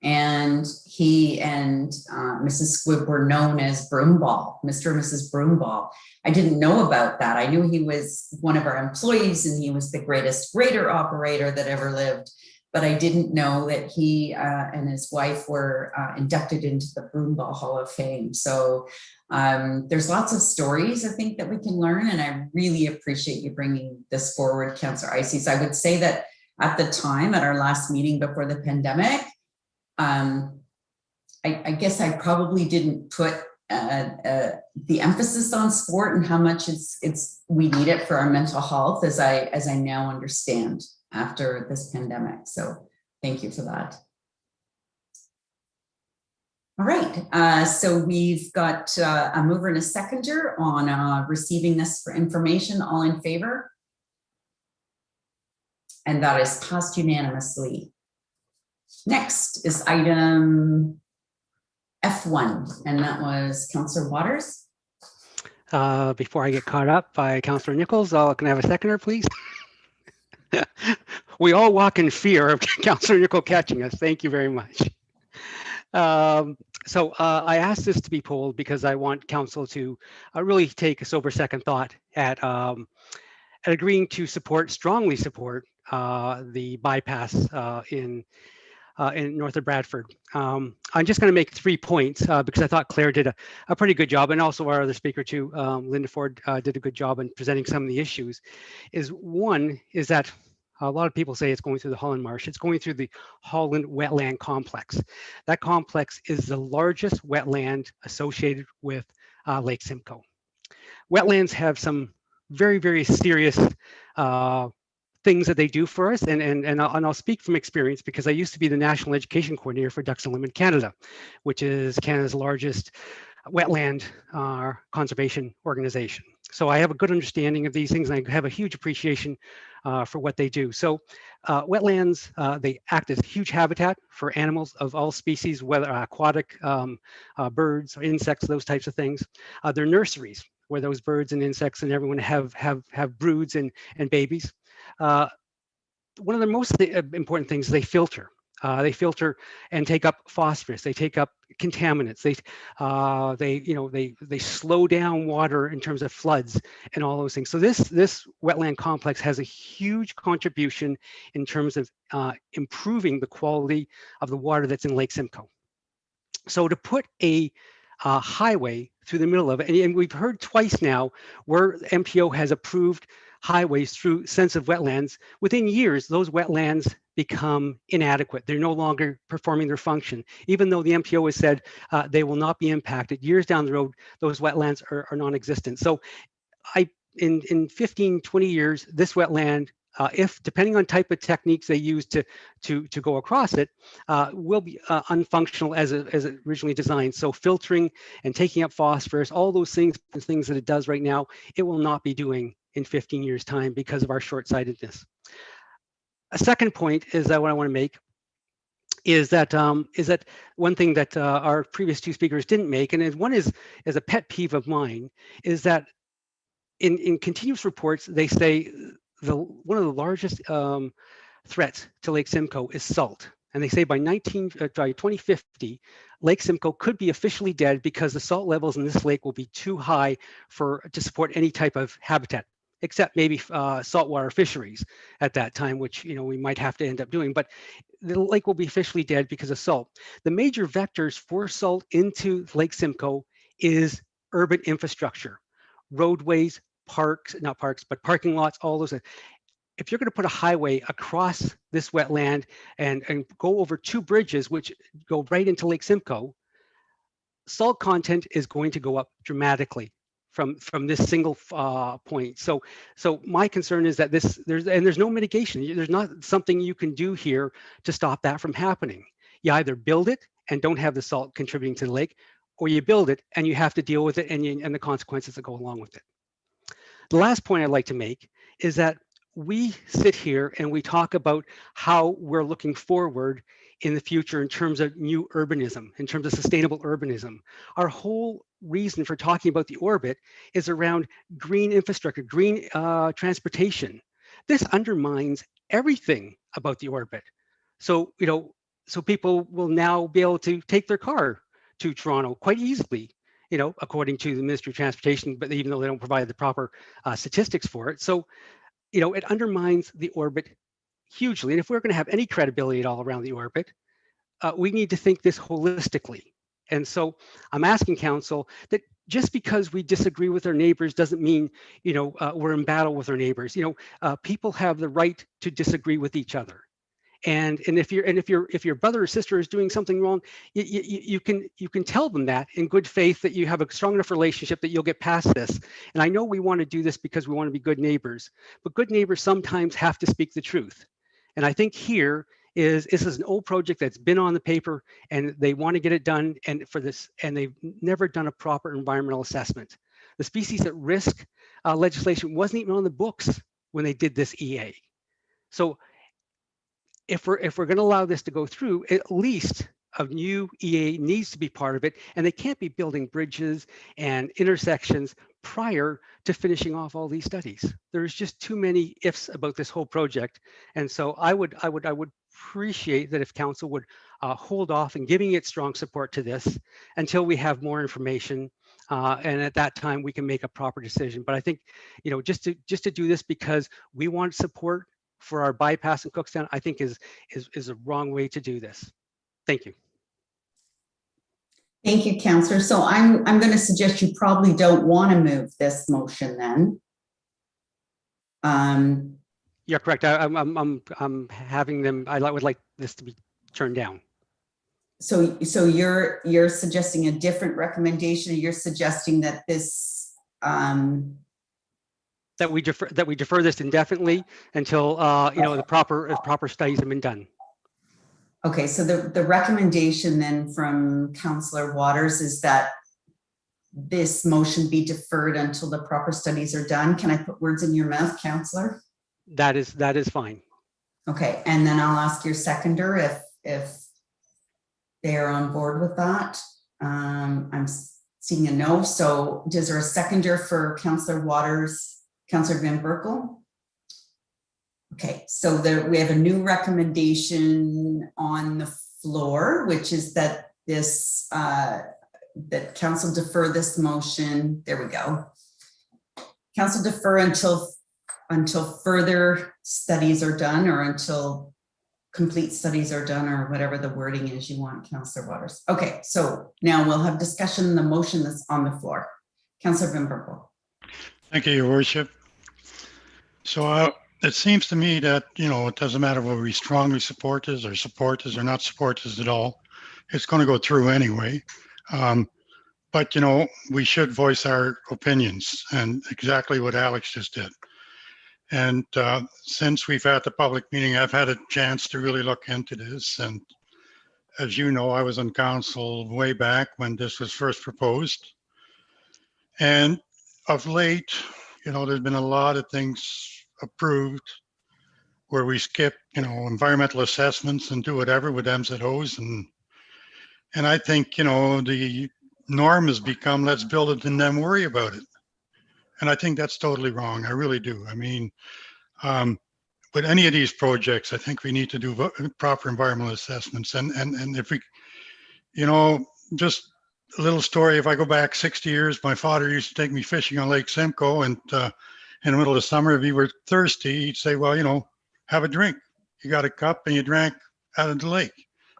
and he and Mrs. Squibb were known as Broomball, Mr. and Mrs. Broomball. I didn't know about that. I knew he was one of our employees and he was the greatest grader operator that ever lived, but I didn't know that he and his wife were inducted into the Broomball Hall of Fame. So there's lots of stories I think that we can learn, and I really appreciate you bringing this forward, Councillor Ices. I would say that at the time, at our last meeting before the pandemic, I guess I probably didn't put the emphasis on sport and how much we need it for our mental health as I now understand after this pandemic. So thank you for that. All right, so we've got a mover and a seconder on receiving this for information. All in favor? And that is passed unanimously. Next is item F1, and that was Councillor Waters. Before I get caught up by Councillor Nichols, can I have a seconder, please? We all walk in fear of Councillor Nichols catching us. Thank you very much. So I asked this to be pulled because I want council to really take a sober second thought at agreeing to strongly support the bypass in north of Bradford. I'm just going to make 3 points because I thought Claire did a pretty good job, and also our other speaker too, Linda Ford, did a good job in presenting some of the issues. One is that a lot of people say it's going through the Holland Marsh. It's going through the Holland Wetland Complex. That complex is the largest wetland associated with Lake Simcoe. Wetlands have some very, very serious things that they do for us, and I'll speak from experience because I used to be the National Education Coordinator for Ducks Unlimited Canada, which is Canada's largest wetland conservation organization. So I have a good understanding of these things, and I have a huge appreciation for what they do. So wetlands, they act as huge habitat for animals of all species, whether aquatic birds or insects, those types of things. They're nurseries where those birds and insects and everyone have broods and babies. One of the most important things is they filter. They filter and take up phosphorus. They take up contaminants. They slow down water in terms of floods and all those things. So this wetland complex has a huge contribution in terms of improving the quality of the water that's in Lake Simcoe. So to put a highway through the middle of it, and we've heard twice now where MPO has approved highways through sensitive wetlands, within years, those wetlands become inadequate. They're no longer performing their function. Even though the MPO has said they will not be impacted, years down the road, those wetlands are non-existent. So in 15, 20 years, this wetland, if depending on type of techniques they use to go across it, will be unfunctional as it originally designed. So filtering and taking up phosphorus, all those things that it does right now, it will not be doing in 15 years' time because of our short-sightedness. A second point is that what I want to make is that one thing that our previous two speakers didn't make, and one is a pet peeve of mine, is that in continuous reports they say one of the largest threats to Lake Simcoe is salt. And they say by 2050, Lake Simcoe could be officially dead because the salt levels in this lake will be too high to support any type of habitat, except maybe saltwater fisheries at that time, which we might have to end up doing. But the lake will be officially dead because of salt. The major vectors for salt into Lake Simcoe is urban infrastructure, roadways, not parks, but parking lots, all those. If you're going to put a highway across this wetland and go over 2 bridges, which go right into Lake Simcoe, salt content is going to go up dramatically from this single point. So my concern is that there's no mitigation. There's not something you can do here to stop that from happening. You either build it and don't have the salt contributing to the lake, or you build it and you have to deal with it and the consequences that go along with it. The last point I'd like to make is that we sit here and we talk about how we're looking forward in the future in terms of new urbanism, in terms of sustainable urbanism. Our whole reason for talking about the orbit is around green infrastructure, green transportation. This undermines everything about the orbit. So, so people will now be able to take their car to Toronto quite easily, according to the Ministry of Transportation, but even though they don't provide the proper statistics for it. So, it undermines the orbit hugely. And if we're going to have any credibility at all around the orbit, we need to think this holistically. And so I'm asking council that just because we disagree with our neighbors doesn't mean, we're in battle with our neighbors. People have the right to disagree with each other. And if your brother or sister is doing something wrong, you can tell them that in good faith, that you have a strong enough relationship that you'll get past this. And I know we want to do this because we want to be good neighbors, but good neighbors sometimes have to speak the truth. And I think this is an old project that's been on the paper and they want to get it done, and they've never done a proper environmental assessment. The species at risk legislation wasn't even on the books when they did this EA. So if we're going to allow this to go through, at least a new EA needs to be part of it, and they can't be building bridges and intersections prior to finishing off all these studies. There's just too many ifs about this whole project, and so I would appreciate that if council would hold off in giving its strong support to this until we have more information And at that time, we can make a proper decision. But I think, just to do this because we want support for our bypass in Cookstown, I think is a wrong way to do this. Thank you. Thank you, Councillor. So I'm going to suggest you probably don't want to move this motion then. You're correct. I'm having them. I would like this to be turned down. So you're suggesting a different recommendation, or you're suggesting that this that we defer this indefinitely until the proper studies have been done. Okay, so the recommendation then from Councillor Waters is that this motion be deferred until the proper studies are done. Can I put words in your mouth, Councillor? That is fine. Okay, and then I'll ask your seconder if they are on board with that. I'm seeing a no. So is there a seconder for Councillor Waters, Councillor Van Berkel? Okay, so we have a new recommendation on the floor, which is that this that council defer this motion. There we go. Council defer until further studies are done, or until complete studies are done, or whatever the wording is you want, Councillor Waters. Okay, so now we'll have discussion on the motion that's on the floor. Councillor Van Berkel. Thank you, Your Worship. So it seems to me that, it doesn't matter whether we strongly support this or not support this at all. It's going to go through anyway. But, we should voice our opinions, and exactly what Alex just did. And since we've had the public meeting, I've had a chance to really look into this. And as you know, I was on council way back when this was first proposed. And of late, there's been a lot of things approved where we skip, environmental assessments and do whatever with MZOs. And I think, the norm has become, let's build it and then worry about it. And I think that's totally wrong. I really do. I mean, with any of these projects, I think we need to do proper environmental assessments. And if we, just a little story, if I go back 60 years, my father used to take me fishing on Lake Simcoe, and in the middle of summer, if you were thirsty, he'd say, well, have a drink. You got a cup and you drank out of the lake.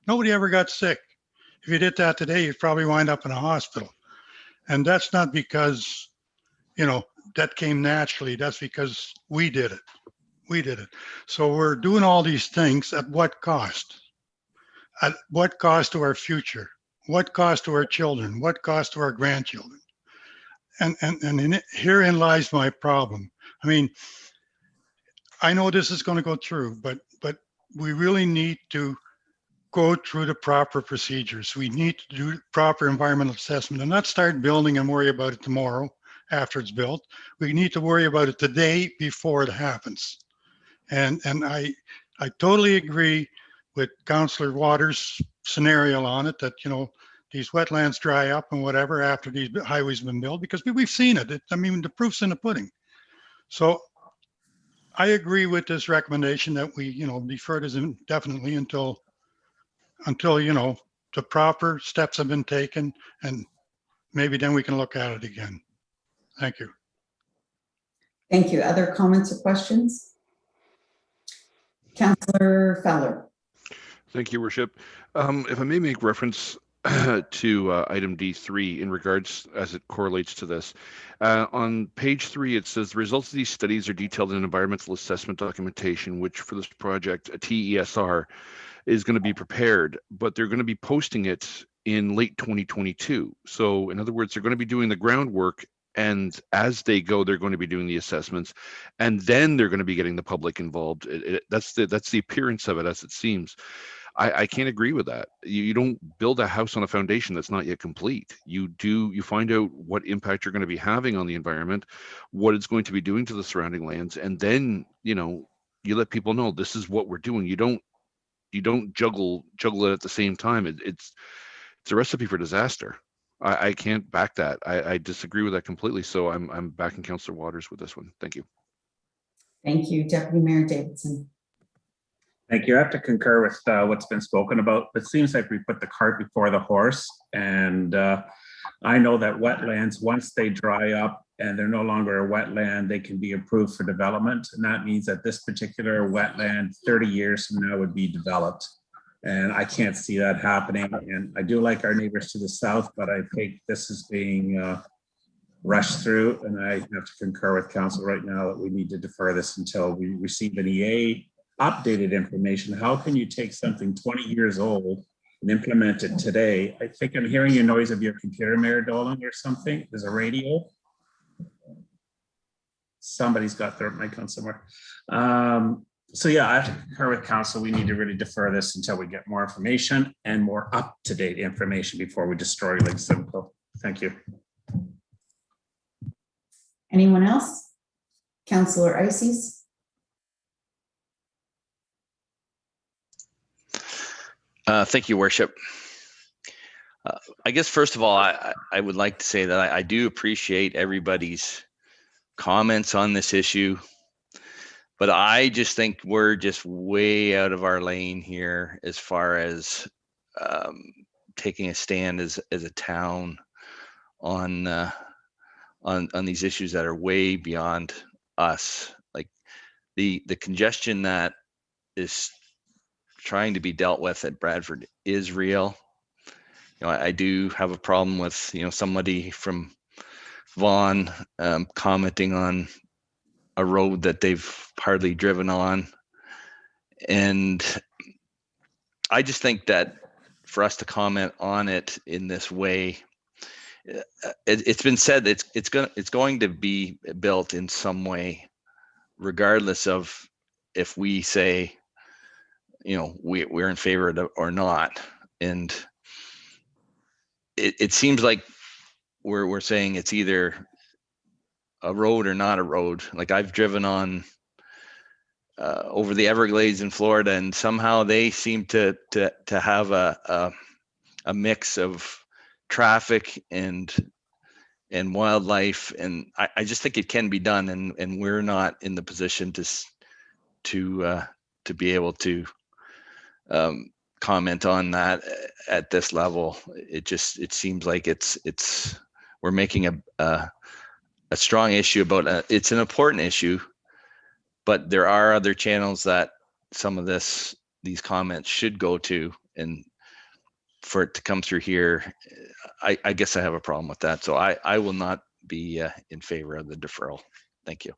Nobody ever got sick. If you did that today, you'd probably wind up in a hospital. And that's not because, that came naturally. That's because we did it. We did it. So we're doing all these things at what cost? At what cost to our future? What cost to our children? What cost to our grandchildren? And herein lies my problem. I mean, I know this is going to go through, but we really need to go through the proper procedures. We need to do proper environmental assessment and not start building and worry about it tomorrow after it's built. We need to worry about it today before it happens. And I totally agree with Councillor Waters' scenario on it, that, these wetlands dry up and whatever after these highways have been built, because we've seen it. I mean, the proof's in the pudding. So I agree with this recommendation that we, defer this indefinitely until the proper steps have been taken, and maybe then we can look at it again. Thank you. Thank you. Other comments or questions? Councillor Fowler. Thank you, Worship. If I may make reference to item D3 in regards as it correlates to this. On page 3, it says the results of these studies are detailed in environmental assessment documentation, which for this project, a TESR, is going to be prepared, but they're going to be posting it in late 2022. So in other words, they're going to be doing the groundwork, and as they go, they're going to be doing the assessments, and then they're going to be getting the public involved. That's the appearance of it, as it seems. I can't agree with that. You don't build a house on a foundation that's not yet complete. You find out what impact you're going to be having on the environment, what it's going to be doing to the surrounding lands, and then you let people know this is what we're doing. You don't juggle it at the same time. It's a recipe for disaster. I can't back that. I disagree with that completely. So I'm backing Councillor Waters with this one. Thank you. Thank you, Deputy Mayor Davidson. Thank you. I have to concur with what's been spoken about. It seems like we put the cart before the horse, and I know that wetlands, once they dry up and they're no longer a wetland, they can be approved for development. And that means that this particular wetland 30 years from now would be developed. And I can't see that happening. And I do like our neighbors to the south, but I think this is being rushed through. And I have to concur with council right now that we need to defer this until we receive an EA updated information. How can you take something 20 years old and implement it today? I think I'm hearing a noise of your computer, Mayor Dolan, or something. There's a radio. Somebody's got their mic on somewhere. So yeah, I have to concur with council. We need to really defer this until we get more information and more up-to-date information before we destroy Lake Simcoe. Thank you. Anyone else? Councillor Ices? Thank you, Worship. I guess first of all, I would like to say that I do appreciate everybody's comments on this issue, but I just think we're just way out of our lane here as far as taking a stand as a town on these issues that are way beyond us. Like the congestion that is trying to be dealt with at Bradford is real. You know, I do have a problem with, you know, somebody from Vaughan commenting on a road that they've hardly driven on. And I just think that for us to comment on it in this way, it's been said that it's going to be built in some way, regardless of if we say, you know, we're in favor of it or not. And it seems like we're saying it's either a road or not a road. Like I've driven on over the Everglades in Florida, and somehow they seem to have a mix of traffic and wildlife, and I just think it can be done, and we're not in the position to be able to comment on that at this level. It seems like we're making a strong issue about it's an important issue, but there are other channels that some of these comments should go to, and for it to come through here, I guess I have a problem with that. So I will not be in favor of the deferral. Thank you.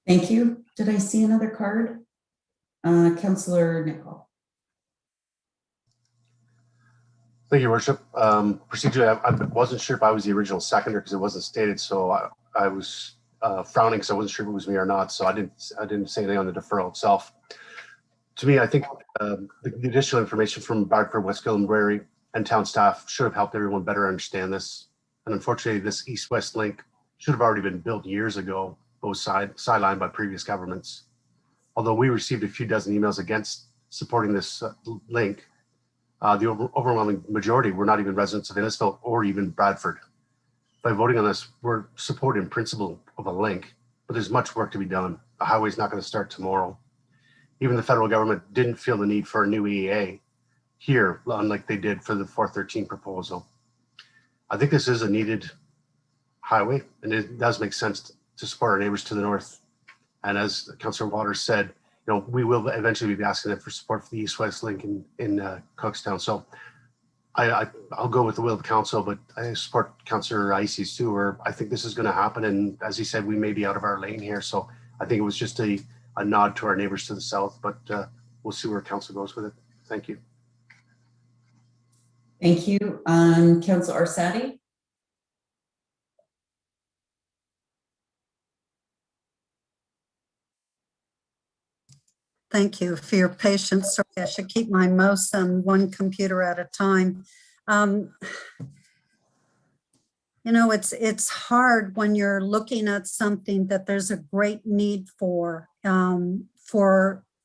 Thank you. Did I see another card? Councillor Nicol. Thank you, Worship. Procedurally, I wasn't sure if I was the original seconder because it wasn't stated, so I was frowning because I wasn't sure if it was me or not. So I didn't say anything on the deferral itself. To me, I think the additional information from Bradford, West Gillenbury, and town staff should have helped everyone better understand this. And unfortunately, this east-west link should have already been built years ago, both sidelined by previous governments. Although we received a few dozen emails against supporting this link, the overwhelming majority were not even residents of Innisfil or even Bradford. By voting on this, we're supporting principle of a link, but there's much work to be done. The highway's not going to start tomorrow. Even the federal government didn't feel the need for a new EA here, unlike they did for the 413 proposal. I think this is a needed highway, and it does make sense to support our neighbors to the north. And as Councillor Waters said, you know, we will eventually be asking them for support for the east-west link in Cookstown. So I'll go with the will of council, but I support Councillor Ices too, where I think this is going to happen. And as he said, we may be out of our lane here. So I think it was just a nod to our neighbors to the south, but we'll see where council goes with it. Thank you. Thank you. Councillor Orsatti. Thank you for your patience. Sorry, I should keep my mouse on one computer at a time. You know, it's hard when you're looking at something that there's a great need for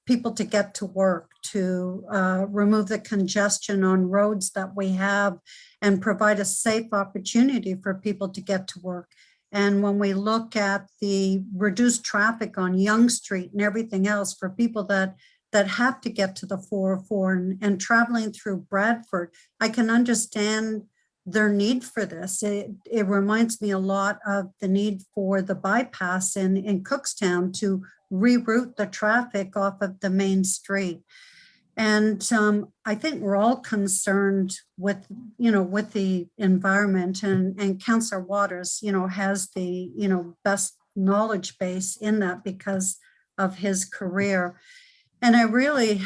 people to get to work, to remove the congestion on roads that we have and provide a safe opportunity for people to get to work. And when we look at the reduced traffic on Yonge Street and everything else for people that have to get to the 404 and traveling through Bradford, I can understand their need for this. It reminds me a lot of the need for the bypass in Cookstown to reroute the traffic off of the main street. And I think we're all concerned with, with the environment, and Councillor Waters, has the, best knowledge base in that because of his career. And I really,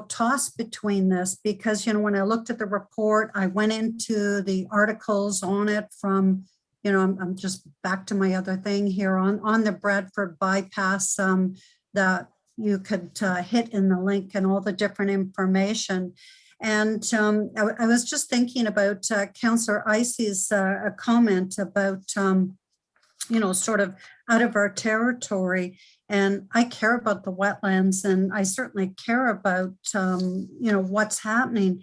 toss between this because, when I looked at the report, I went into the articles on it from, I'm just back to my other thing here on the Bradford bypass that you could hit in the link and all the different information. And I was just thinking about Councillor Icey's comment about, sort of out of our territory. And I care about the wetlands, and I certainly care about, what's happening.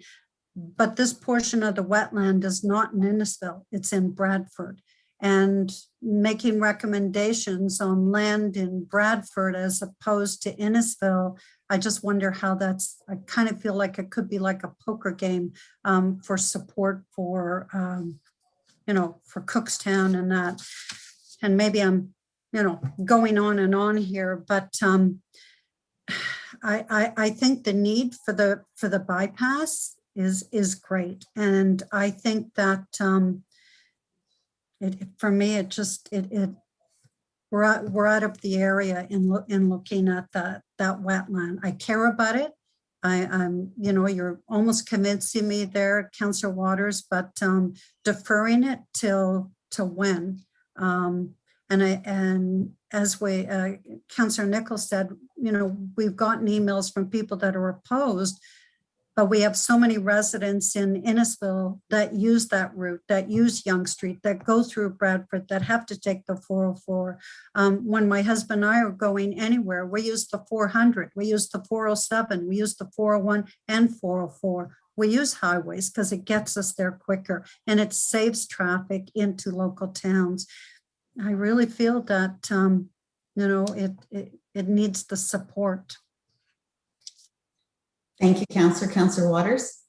But this portion of the wetland is not in Innisfil, it's in Bradford. And making recommendations on land in Bradford as opposed to Innisfil, I just wonder how that's, I kind of feel like it could be like a poker game for support for, for Cookstown and that. And maybe I'm, going on and on here, but I think the need for the bypass is great. And I think that for me, it just, we're out of the area in looking at that wetland. I care about it. I'm, you're almost convincing me there, Councillor Waters, but deferring it till when. And as we, Councillor Nichols said, we've gotten emails from people that are opposed, but we have so many residents in Innisfil that use that route, that use Yonge Street, that go through Bradford, that have to take the 404. When my husband and I are going anywhere, we use the 400, we use the 407, we use the 401 and 404. We use highways because it gets us there quicker and it saves traffic into local towns. I really feel that, it needs the support. Thank you, Councillor Waters.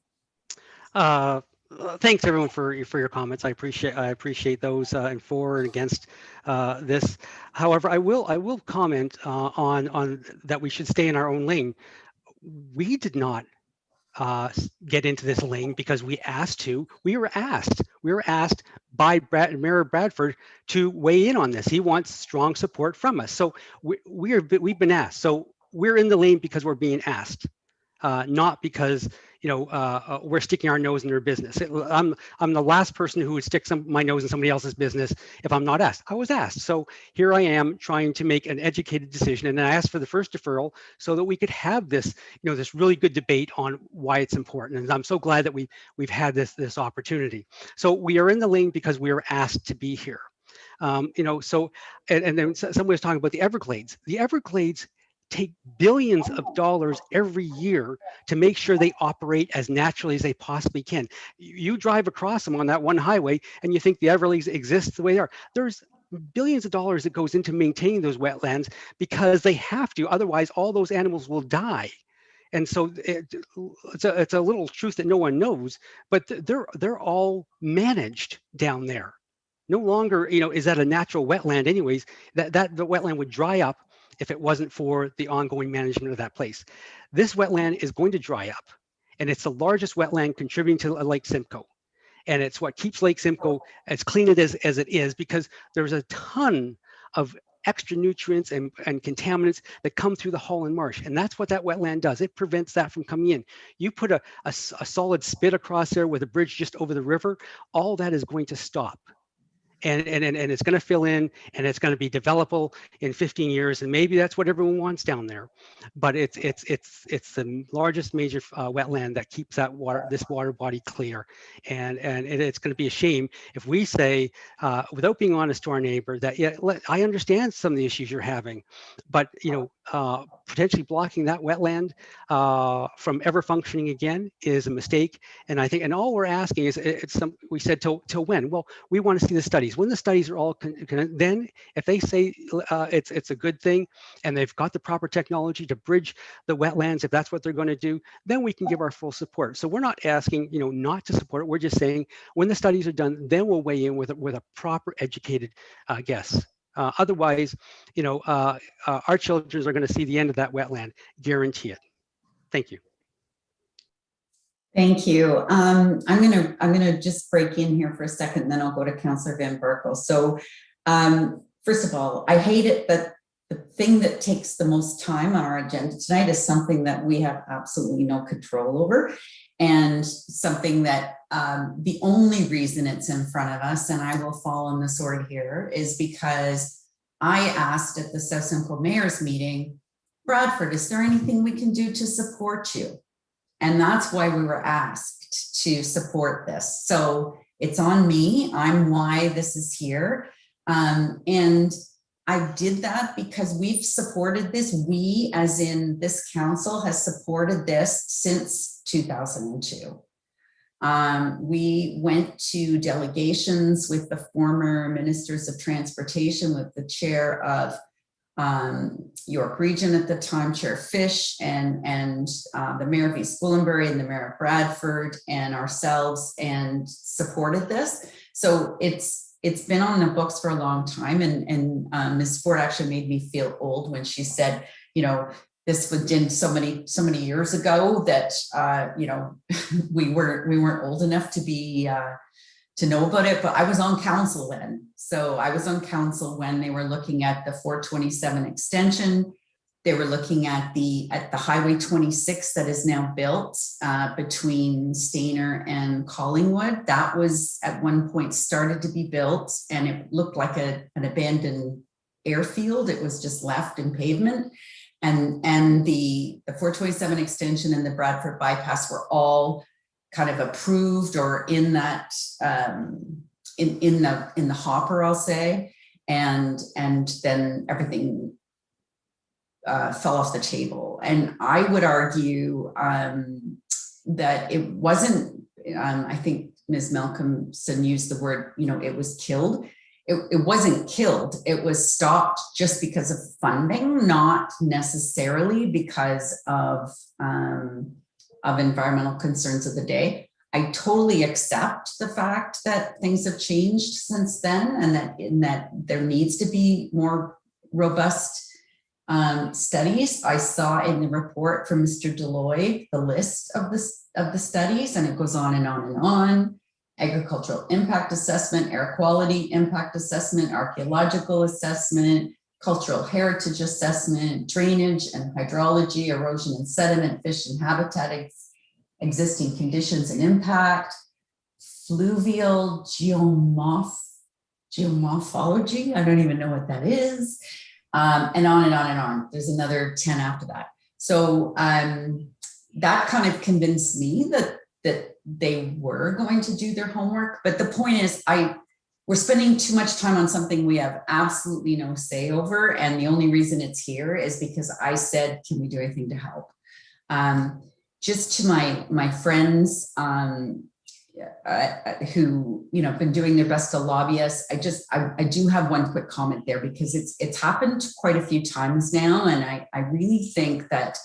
Thanks everyone for your comments. I appreciate those and for and against this. However, I will comment on that we should stay in our own lane. We did not get into this lane because we asked to. We were asked by Mayor Bradford to weigh in on this. He wants strong support from us. So we've been asked. So we're in the lane because we're being asked, not because we're sticking our nose in their business. I'm the last person who would stick my nose in somebody else's business if I'm not asked. I was asked. So here I am trying to make an educated decision. And I asked for the first deferral so that we could have this, this really good debate on why it's important. And I'm so glad that we've had this opportunity. So we are in the lane because we were asked to be here. And then somebody was talking about the Everglades. The Everglades take billions of dollars every year to make sure they operate as naturally as they possibly can. You drive across them on that one highway and you think the Everglades exist the way they are. There's billions of dollars that goes into maintaining those wetlands because they have to, otherwise all those animals will die. And so it's a little truth that no one knows, but they're all managed down there. No longer, is that a natural wetland anyways, that the wetland would dry up if it wasn't for the ongoing management of that place. This wetland is going to dry up, and it's the largest wetland contributing to Lake Simcoe. And it's what keeps Lake Simcoe as clean as it is, because there's a ton of extra nutrients and contaminants that come through the Holland Marsh. And that's what that wetland does. It prevents that from coming in. You put a solid spit across there with a bridge just over the river, all that is going to stop. And it's going to fill in, and it's going to be developable in 15 years, and maybe that's what everyone wants down there. But it's the largest major wetland that keeps this water body clear, and it's going to be a shame if we say, without being honest to our neighbor, that I understand some of the issues you're having, but potentially blocking that wetland from ever functioning again is a mistake. And I think, and all we're asking is, we said till when? Well, we want to see the studies. When the studies are all, then if they say it's a good thing and they've got the proper technology to bridge the wetlands, if that's what they're going to do, then we can give our full support. So we're not asking, not to support it. We're just saying when the studies are done, then we'll weigh in with a proper educated guess. Otherwise, our children are going to see the end of that wetland, guarantee it. Thank you. Thank you. I'm gonna just break in here for a second, then I'll go to Councillor Van Berkel. So first of all, I hate it that the thing that takes the most time on our agenda tonight is something that we have absolutely no control over, and something that the only reason it's in front of us, and I will fall on the sword here, is because I asked at the South Simcoe Mayor's meeting, Bradford, is there anything we can do to support you? And that's why we were asked to support this. So it's on me. I'm why this is here. And I did that because we've supported this. We, as in this council, has supported this since 2002. We went to delegations with the former ministers of transportation, with the chair of York Region at the time, Chair Fish, and the mayor of East Gwillimbury and the mayor of Bradford and ourselves, and supported this. So it's been on the books for a long time, and Ms. Ford actually made me feel old when she said, this was done so many years ago that we weren't old enough to be to know about it, but I was on council then. So I was on council when they were looking at the 427 extension. They were looking at the Highway 26 that is now built between Stayner and Collingwood. That was at one point started to be built, and it looked like an abandoned airfield. It was just left in pavement. And the 427 extension and the Bradford bypass were all kind of approved or in that in the hopper, I'll say, and then everything fell off the table. And I would argue that it wasn't. I think Ms. Malcolmson used the word, it was killed. It wasn't killed. It was stopped just because of funding, not necessarily because of environmental concerns of the day. I totally accept the fact that things have changed since then, and that there needs to be more robust studies. I saw in the report from Mr. Deloy the list of the studies, and it goes on and on and on. Agricultural impact assessment, air quality impact assessment, archaeological assessment, cultural heritage assessment, drainage and hydrology, erosion and sediment, fish and habitat existing conditions and impact, fluvial geomorphology, I don't even know what that is, and on and on and on. There's another 10 after that. So that kind of convinced me that they were going to do their homework. But the point is, we're spending too much time on something we have absolutely no say over. And the only reason it's here is because I said, can we do anything to help? Just to my friends who, been doing their best to lobby us, I do have one quick comment there, because it's happened quite a few times now. And I really think that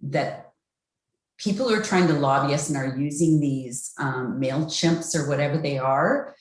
that people who are trying to lobby us and are using these MailChimps or whatever they are,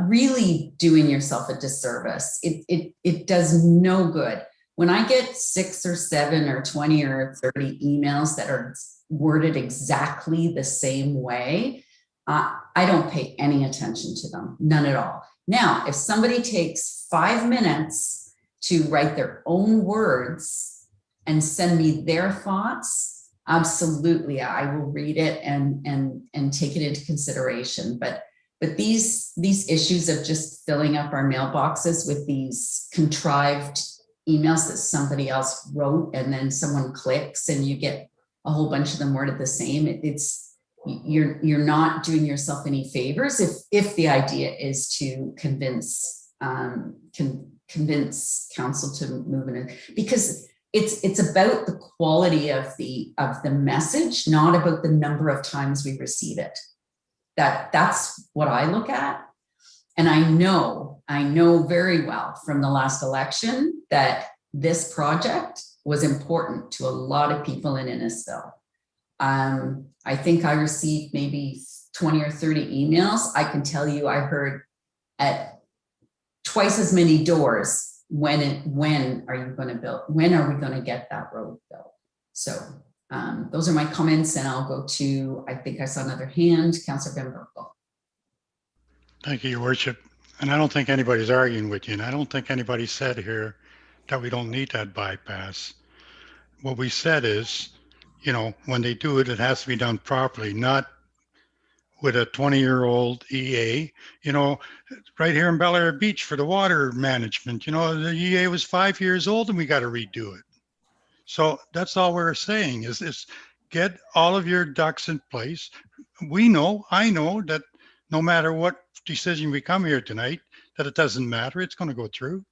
really doing yourself a disservice. It does no good. When I get 6 or 7 or 20 or 30 emails that are worded exactly the same way, I don't pay any attention to them, none at all. Now, if somebody takes 5 minutes to write their own words and send me their thoughts, absolutely, I will read it and take it into consideration. But these issues of just filling up our mailboxes with these contrived emails that somebody else wrote, and then someone clicks and you get a whole bunch of them worded the same, you're not doing yourself any favors if the idea is to convince convince council to move in it, because it's about the quality of the message, not about the number of times we receive it. That's what I look at. And I know very well from the last election that this project was important to a lot of people in Innisfil. I think I received maybe 20 or 30 emails. I can tell you I heard at twice as many doors, when are you going to build? When are we going to get that road built? So those are my comments, and I'll go to, I think I saw another hand, Councillor Van Berkel. Thank you, Your Worship. And I don't think anybody's arguing with you. And I don't think anybody said here that we don't need that bypass. What we said is, you know, when they do it, it has to be done properly, not with a 20-year-old EA. You know, right here in Bel Air Beach for the water management, you know, the EA was 5 years old and we got to redo it. So that's all we're saying is get all of your ducks in place. I know that no matter what decision we come here tonight, that it doesn't matter, it's going to go through.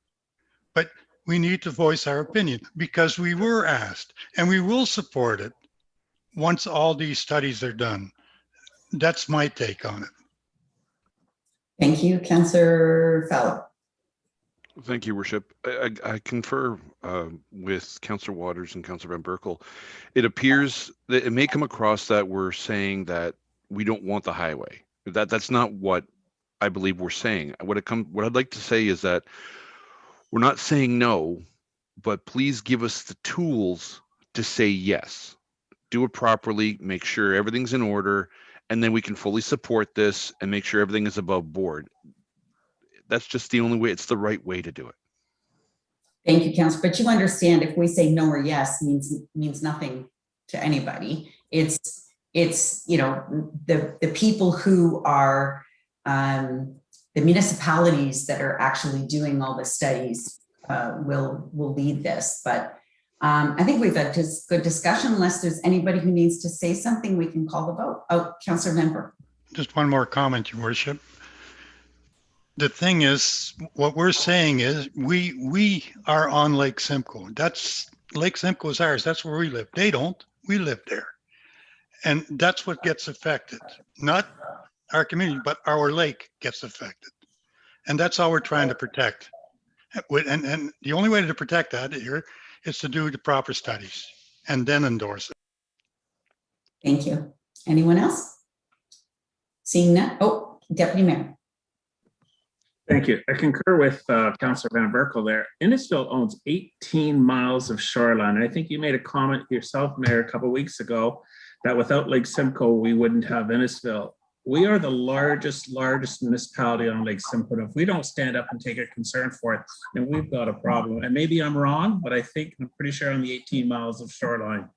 But we need to voice our opinion because we were asked, and we will support it once all these studies are done. That's my take on it. Thank you, Councillor Fowler. Thank you, Worship. I confer with Councillor Waters and Councillor Van Berkel. It appears that it may come across that we're saying that we don't want the highway. That's not what I believe we're saying. What I'd like to say is that we're not saying no, but please give us the tools to say yes. Do it properly, make sure everything's in order, and then we can fully support this and make sure everything is above board. That's just the only way, it's the right way to do it. Thank you, Councillor. But you understand if we say no or yes means nothing to anybody. It's you know, the people who are the municipalities that are actually doing all the studies will lead this. But I think we've had this good discussion. Unless there's anybody who needs to say something, we can call the vote. Oh, Councillor Member. Just one more comment, Your Worship. The thing is, what we're saying is we are on Lake Simcoe. That's Lake Simcoe is ours. That's where we live. They don't. We live there. And that's what gets affected. Not our community, but our lake gets affected. And that's all we're trying to protect. And the only way to protect that here is to do the proper studies and then endorse it. Thank you. Anyone else? Seeing that? Oh, Deputy Mayor. Thank you. I concur with Councillor Van Berkel there. Innisfil owns 18 miles of shoreline. I think you made a comment yourself, Mayor, a couple of weeks ago that without Lake Simcoe, we wouldn't have Innisfil. We are the largest municipality on Lake Simcoe. If we don't stand up and take a concern for it, then we've got a problem. And maybe I'm wrong, but I'm pretty sure on the 18 miles of shoreline.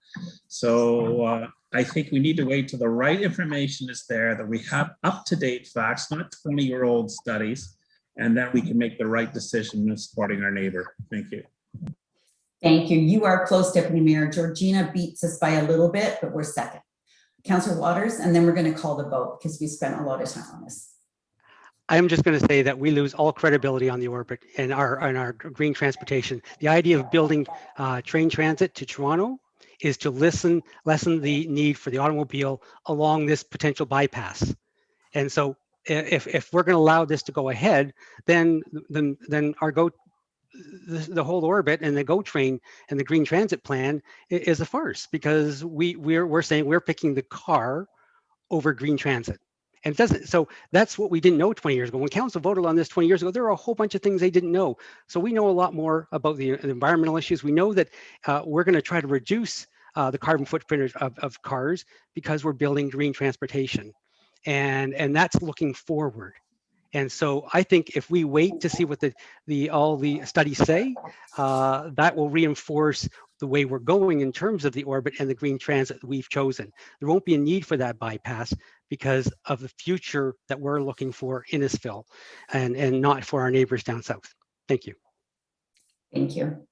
So I think we need to wait till the right information is there, that we have up-to-date facts, not 20-year-old studies, and then we can make the right decision in supporting our neighbor. Thank you. Thank you. You are close, Deputy Mayor. Georgina beats us by a little bit, but we're second. Councillor Waters, and then we're going to call the vote because we spent a lot of time on this. I'm just going to say that we lose all credibility on the orbit and our green transportation. The idea of building train transit to Toronto is to lessen the need for the automobile along this potential bypass. And so if we're going to allow this to go ahead, then our the whole orbit and the GO train and the green transit plan is a farce, because we're saying we're picking the car over green transit. And it doesn't, so that's what we didn't know 20 years ago. When council voted on this 20 years ago, there were a whole bunch of things they didn't know. So we know a lot more about the environmental issues. We know that we're going to try to reduce the carbon footprint of cars because we're building green transportation. And that's looking forward. And so I think if we wait to see what all the studies say, that will reinforce the way we're going in terms of the orbit and the green transit that we've chosen. There won't be a need for that bypass because of the future that we're looking for in Innisfil and not for our neighbors down south. Thank you. Thank you.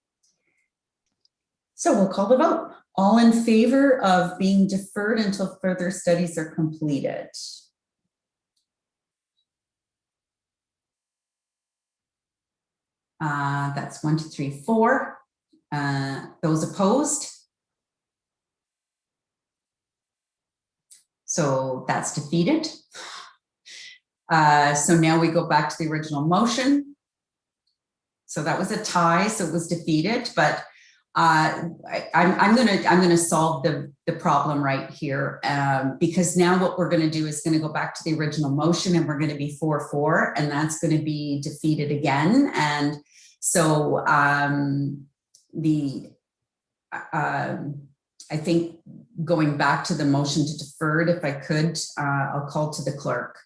So we'll call the vote. All in favor of being deferred until further studies are completed? That's 1, 2, 3, 4. Those opposed? So that's defeated. So now we go back to the original motion. So that was a tie, so it was defeated, but I'm gonna solve the problem right here, because now what we're gonna do is gonna go back to the original motion, and we're gonna be 4-4, and that's gonna be defeated again. And so I think going back to the motion to deferred, if I could, I'll call to the clerk.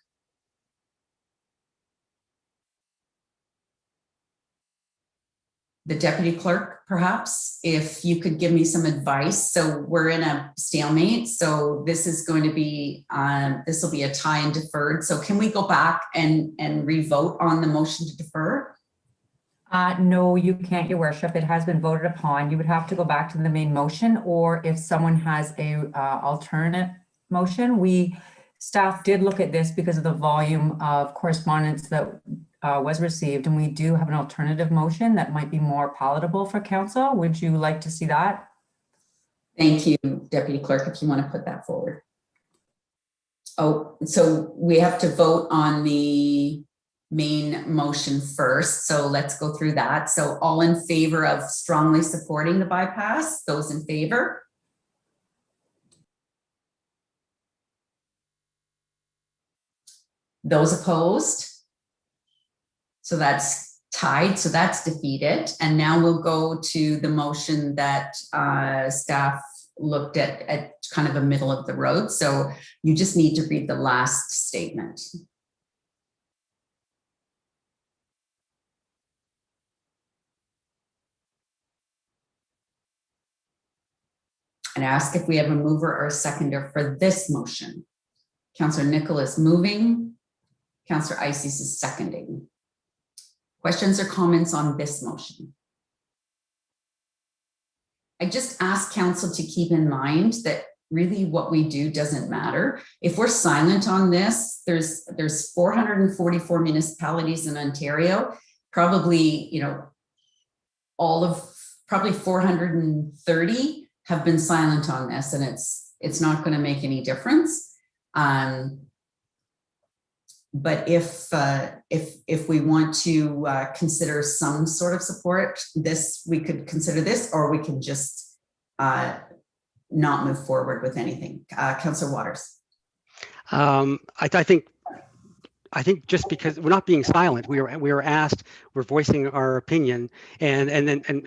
The deputy clerk, perhaps, if you could give me some advice. So we're in a stalemate. So this is going to be, this will be a tie and deferred. So can we go back and re-vote on the motion to defer? No, you can't, Your Worship. It has been voted upon. You would have to go back to the main motion, or if someone has a alternate motion. Staff did look at this because of the volume of correspondence that was received, and we do have an alternative motion that might be more palatable for council. Would you like to see that? Thank you, Deputy Clerk, if you want to put that forward. Oh, so we have to vote on the main motion first. So let's go through that. So all in favor of strongly supporting the bypass, those in favor? Those opposed? So that's tied, so that's defeated. And now we'll go to the motion that staff looked at kind of a middle of the road. So you just need to read the last statement. And ask if we have a mover or a seconder for this motion. Councillor Nicholas moving, Councillor Ices is seconding. Questions or comments on this motion? I just ask council to keep in mind that really what we do doesn't matter. If we're silent on this, there's 444 municipalities in Ontario, probably, you know, probably 430 have been silent on this, and it's not going to make any difference. But if we want to consider some sort of support, we could consider this, or we can just not move forward with anything. Councillor Waters. I think just because we're not being silent, we were asked, we're voicing our opinion, and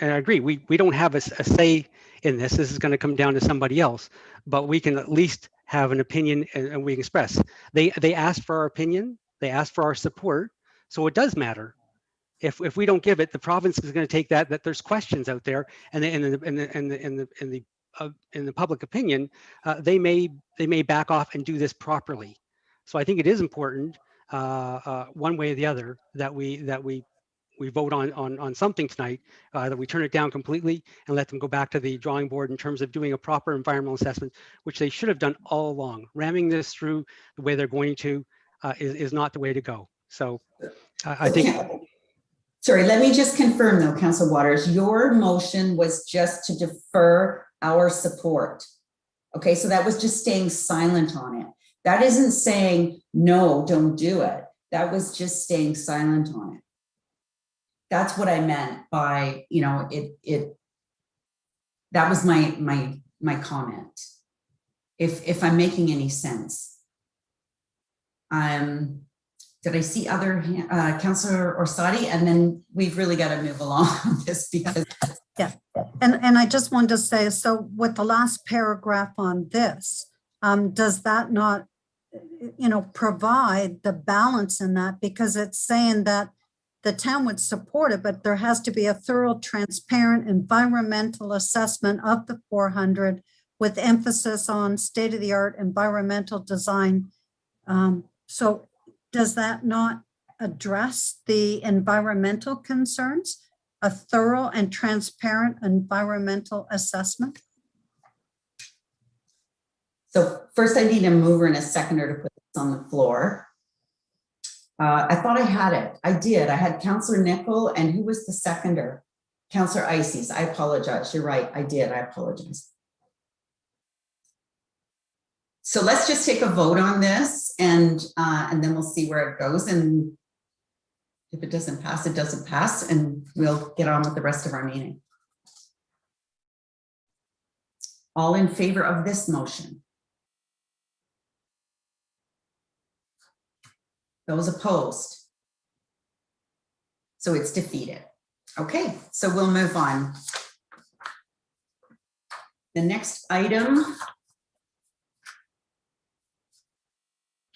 I agree. We don't have a say in this. This is going to come down to somebody else, but we can at least have an opinion and we express. They asked for our opinion, they asked for our support, so it does matter. If we don't give it, the province is going to take that there's questions out there, and in the public opinion, they may back off and do this properly. So I think it is important, one way or the other, that we vote on something tonight, that we turn it down completely and let them go back to the drawing board in terms of doing a proper environmental assessment, which they should have done all along. Ramming this through the way they're going to is not the way to go. So I think. Sorry, let me just confirm though, Councillor Waters, your motion was just to defer our support. Okay, so that was just staying silent on it. That isn't saying, no, don't do it. That was just staying silent on it. That's what I meant by, you know, that was my comment. If I'm making any sense. Did I see other, Councillor Orsatti? And then we've really got to move along on this because. Yeah, and I just wanted to say, so with the last paragraph on this, does that not, you know, provide the balance in that? Because it's saying that the town would support it, but there has to be a thorough, transparent environmental assessment of the 400 with emphasis on state-of-the-art environmental design. So does that not address the environmental concerns? A thorough and transparent environmental assessment? So first I need a mover and a seconder to put this on the floor. I thought I had it. I did. I had Councillor Nickel, and who was the seconder? Councillor Ices. I apologize. You're right. I did. I apologize. So let's just take a vote on this, and then we'll see where it goes. And if it doesn't pass, it doesn't pass, and we'll get on with the rest of our meeting. All in favor of this motion? Those opposed? So it's defeated. Okay, so we'll move on. The next item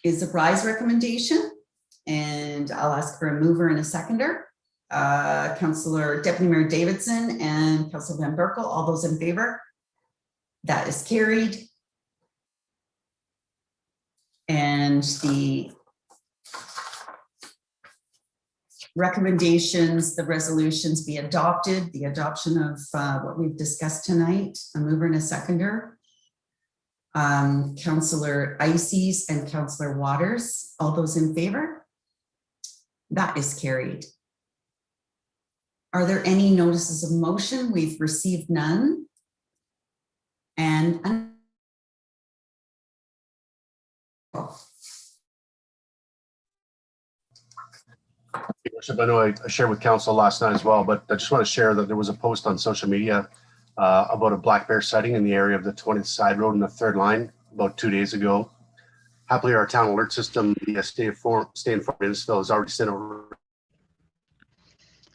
is a rise recommendation, and I'll ask for a mover and a seconder. Councillor Deputy Mayor Davidson and Councillor Van Berkel, all those in favor? That is carried. And the recommendations, the resolutions be adopted, the adoption of what we've discussed tonight, a mover and a seconder. Councillor Ices and Councillor Waters, all those in favor? That is carried. Are there any notices of motion? We've received none. And Worship, I know I shared with council last night as well, but I just want to share that there was a post on social media about a black bear sighting in the area of the 20th Side Road in the third line about 2 days ago. Happily, our town alert system, the Stay Informed Innisfil, has already sent over,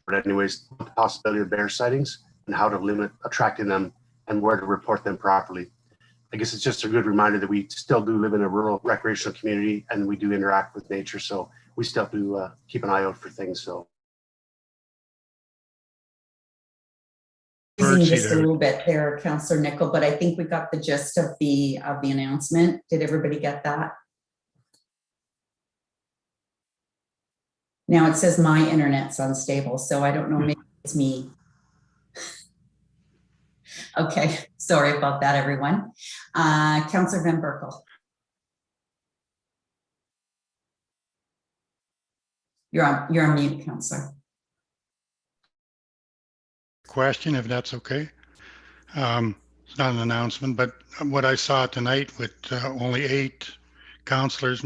but anyways, the possibility of bear sightings and how to limit attracting them and where to report them properly. I guess it's just a good reminder that we still do live in a rural recreational community and we do interact with nature. So we still have to keep an eye out for things. So just a little bit there, Councillor Nickel, but I think we got the gist of the announcement. Did everybody get that? Now it says my internet's unstable, so I don't know, maybe it's me. Okay, sorry about that, everyone. Councillor Van Berkel. You're on mute, Councillor. Question, if that's okay. It's not an announcement, but what I saw tonight with only 8 councillors,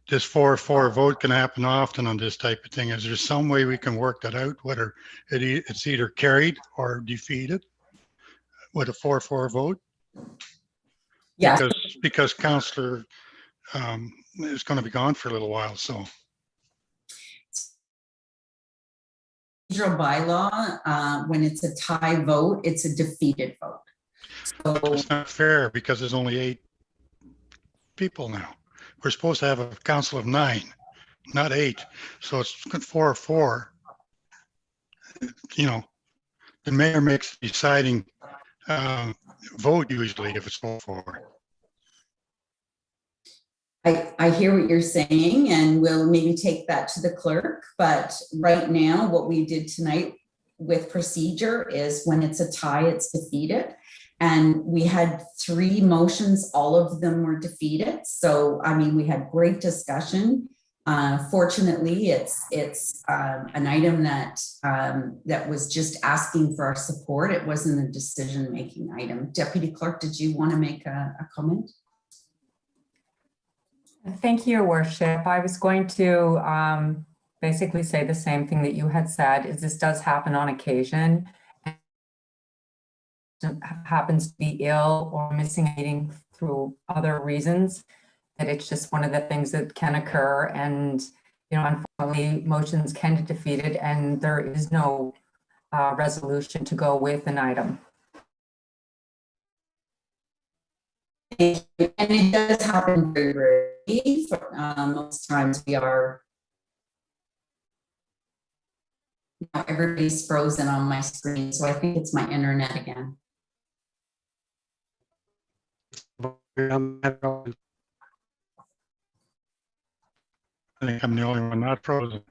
this 4-4 vote can happen often on this type of thing. Is there some way we can work that out, whether it's either carried or defeated with a 4-4 vote? Yeah. Because councillor is going to be gone for a little while, so. Bylaw, when it's a tie vote, it's a defeated vote. So it's not fair because there's only 8 people now. We're supposed to have a council of 9, not 8. So it's 4-4. You know, the mayor makes the deciding vote usually if it's 4-4. I hear what you're saying, and we'll maybe take that to the clerk. But right now, what we did tonight with procedure is when it's a tie, it's defeated. And we had 3 motions, all of them were defeated. So, I mean, we had great discussion. Fortunately, it's an item that was just asking for our support. It wasn't a decision-making item. Deputy Clerk, did you want to make a comment? Thank you, Your Worship. I was going to basically say the same thing that you had said, is this does happen on occasion. Happens to be ill or missing a meeting through other reasons, that it's just one of the things that can occur. And, you know, unfortunately, motions can get defeated and there is no resolution to go with an item. And it does happen very rarely. Most times we are. Now everybody's frozen on my screen, so I think it's my internet again. I think I'm the only one not frozen.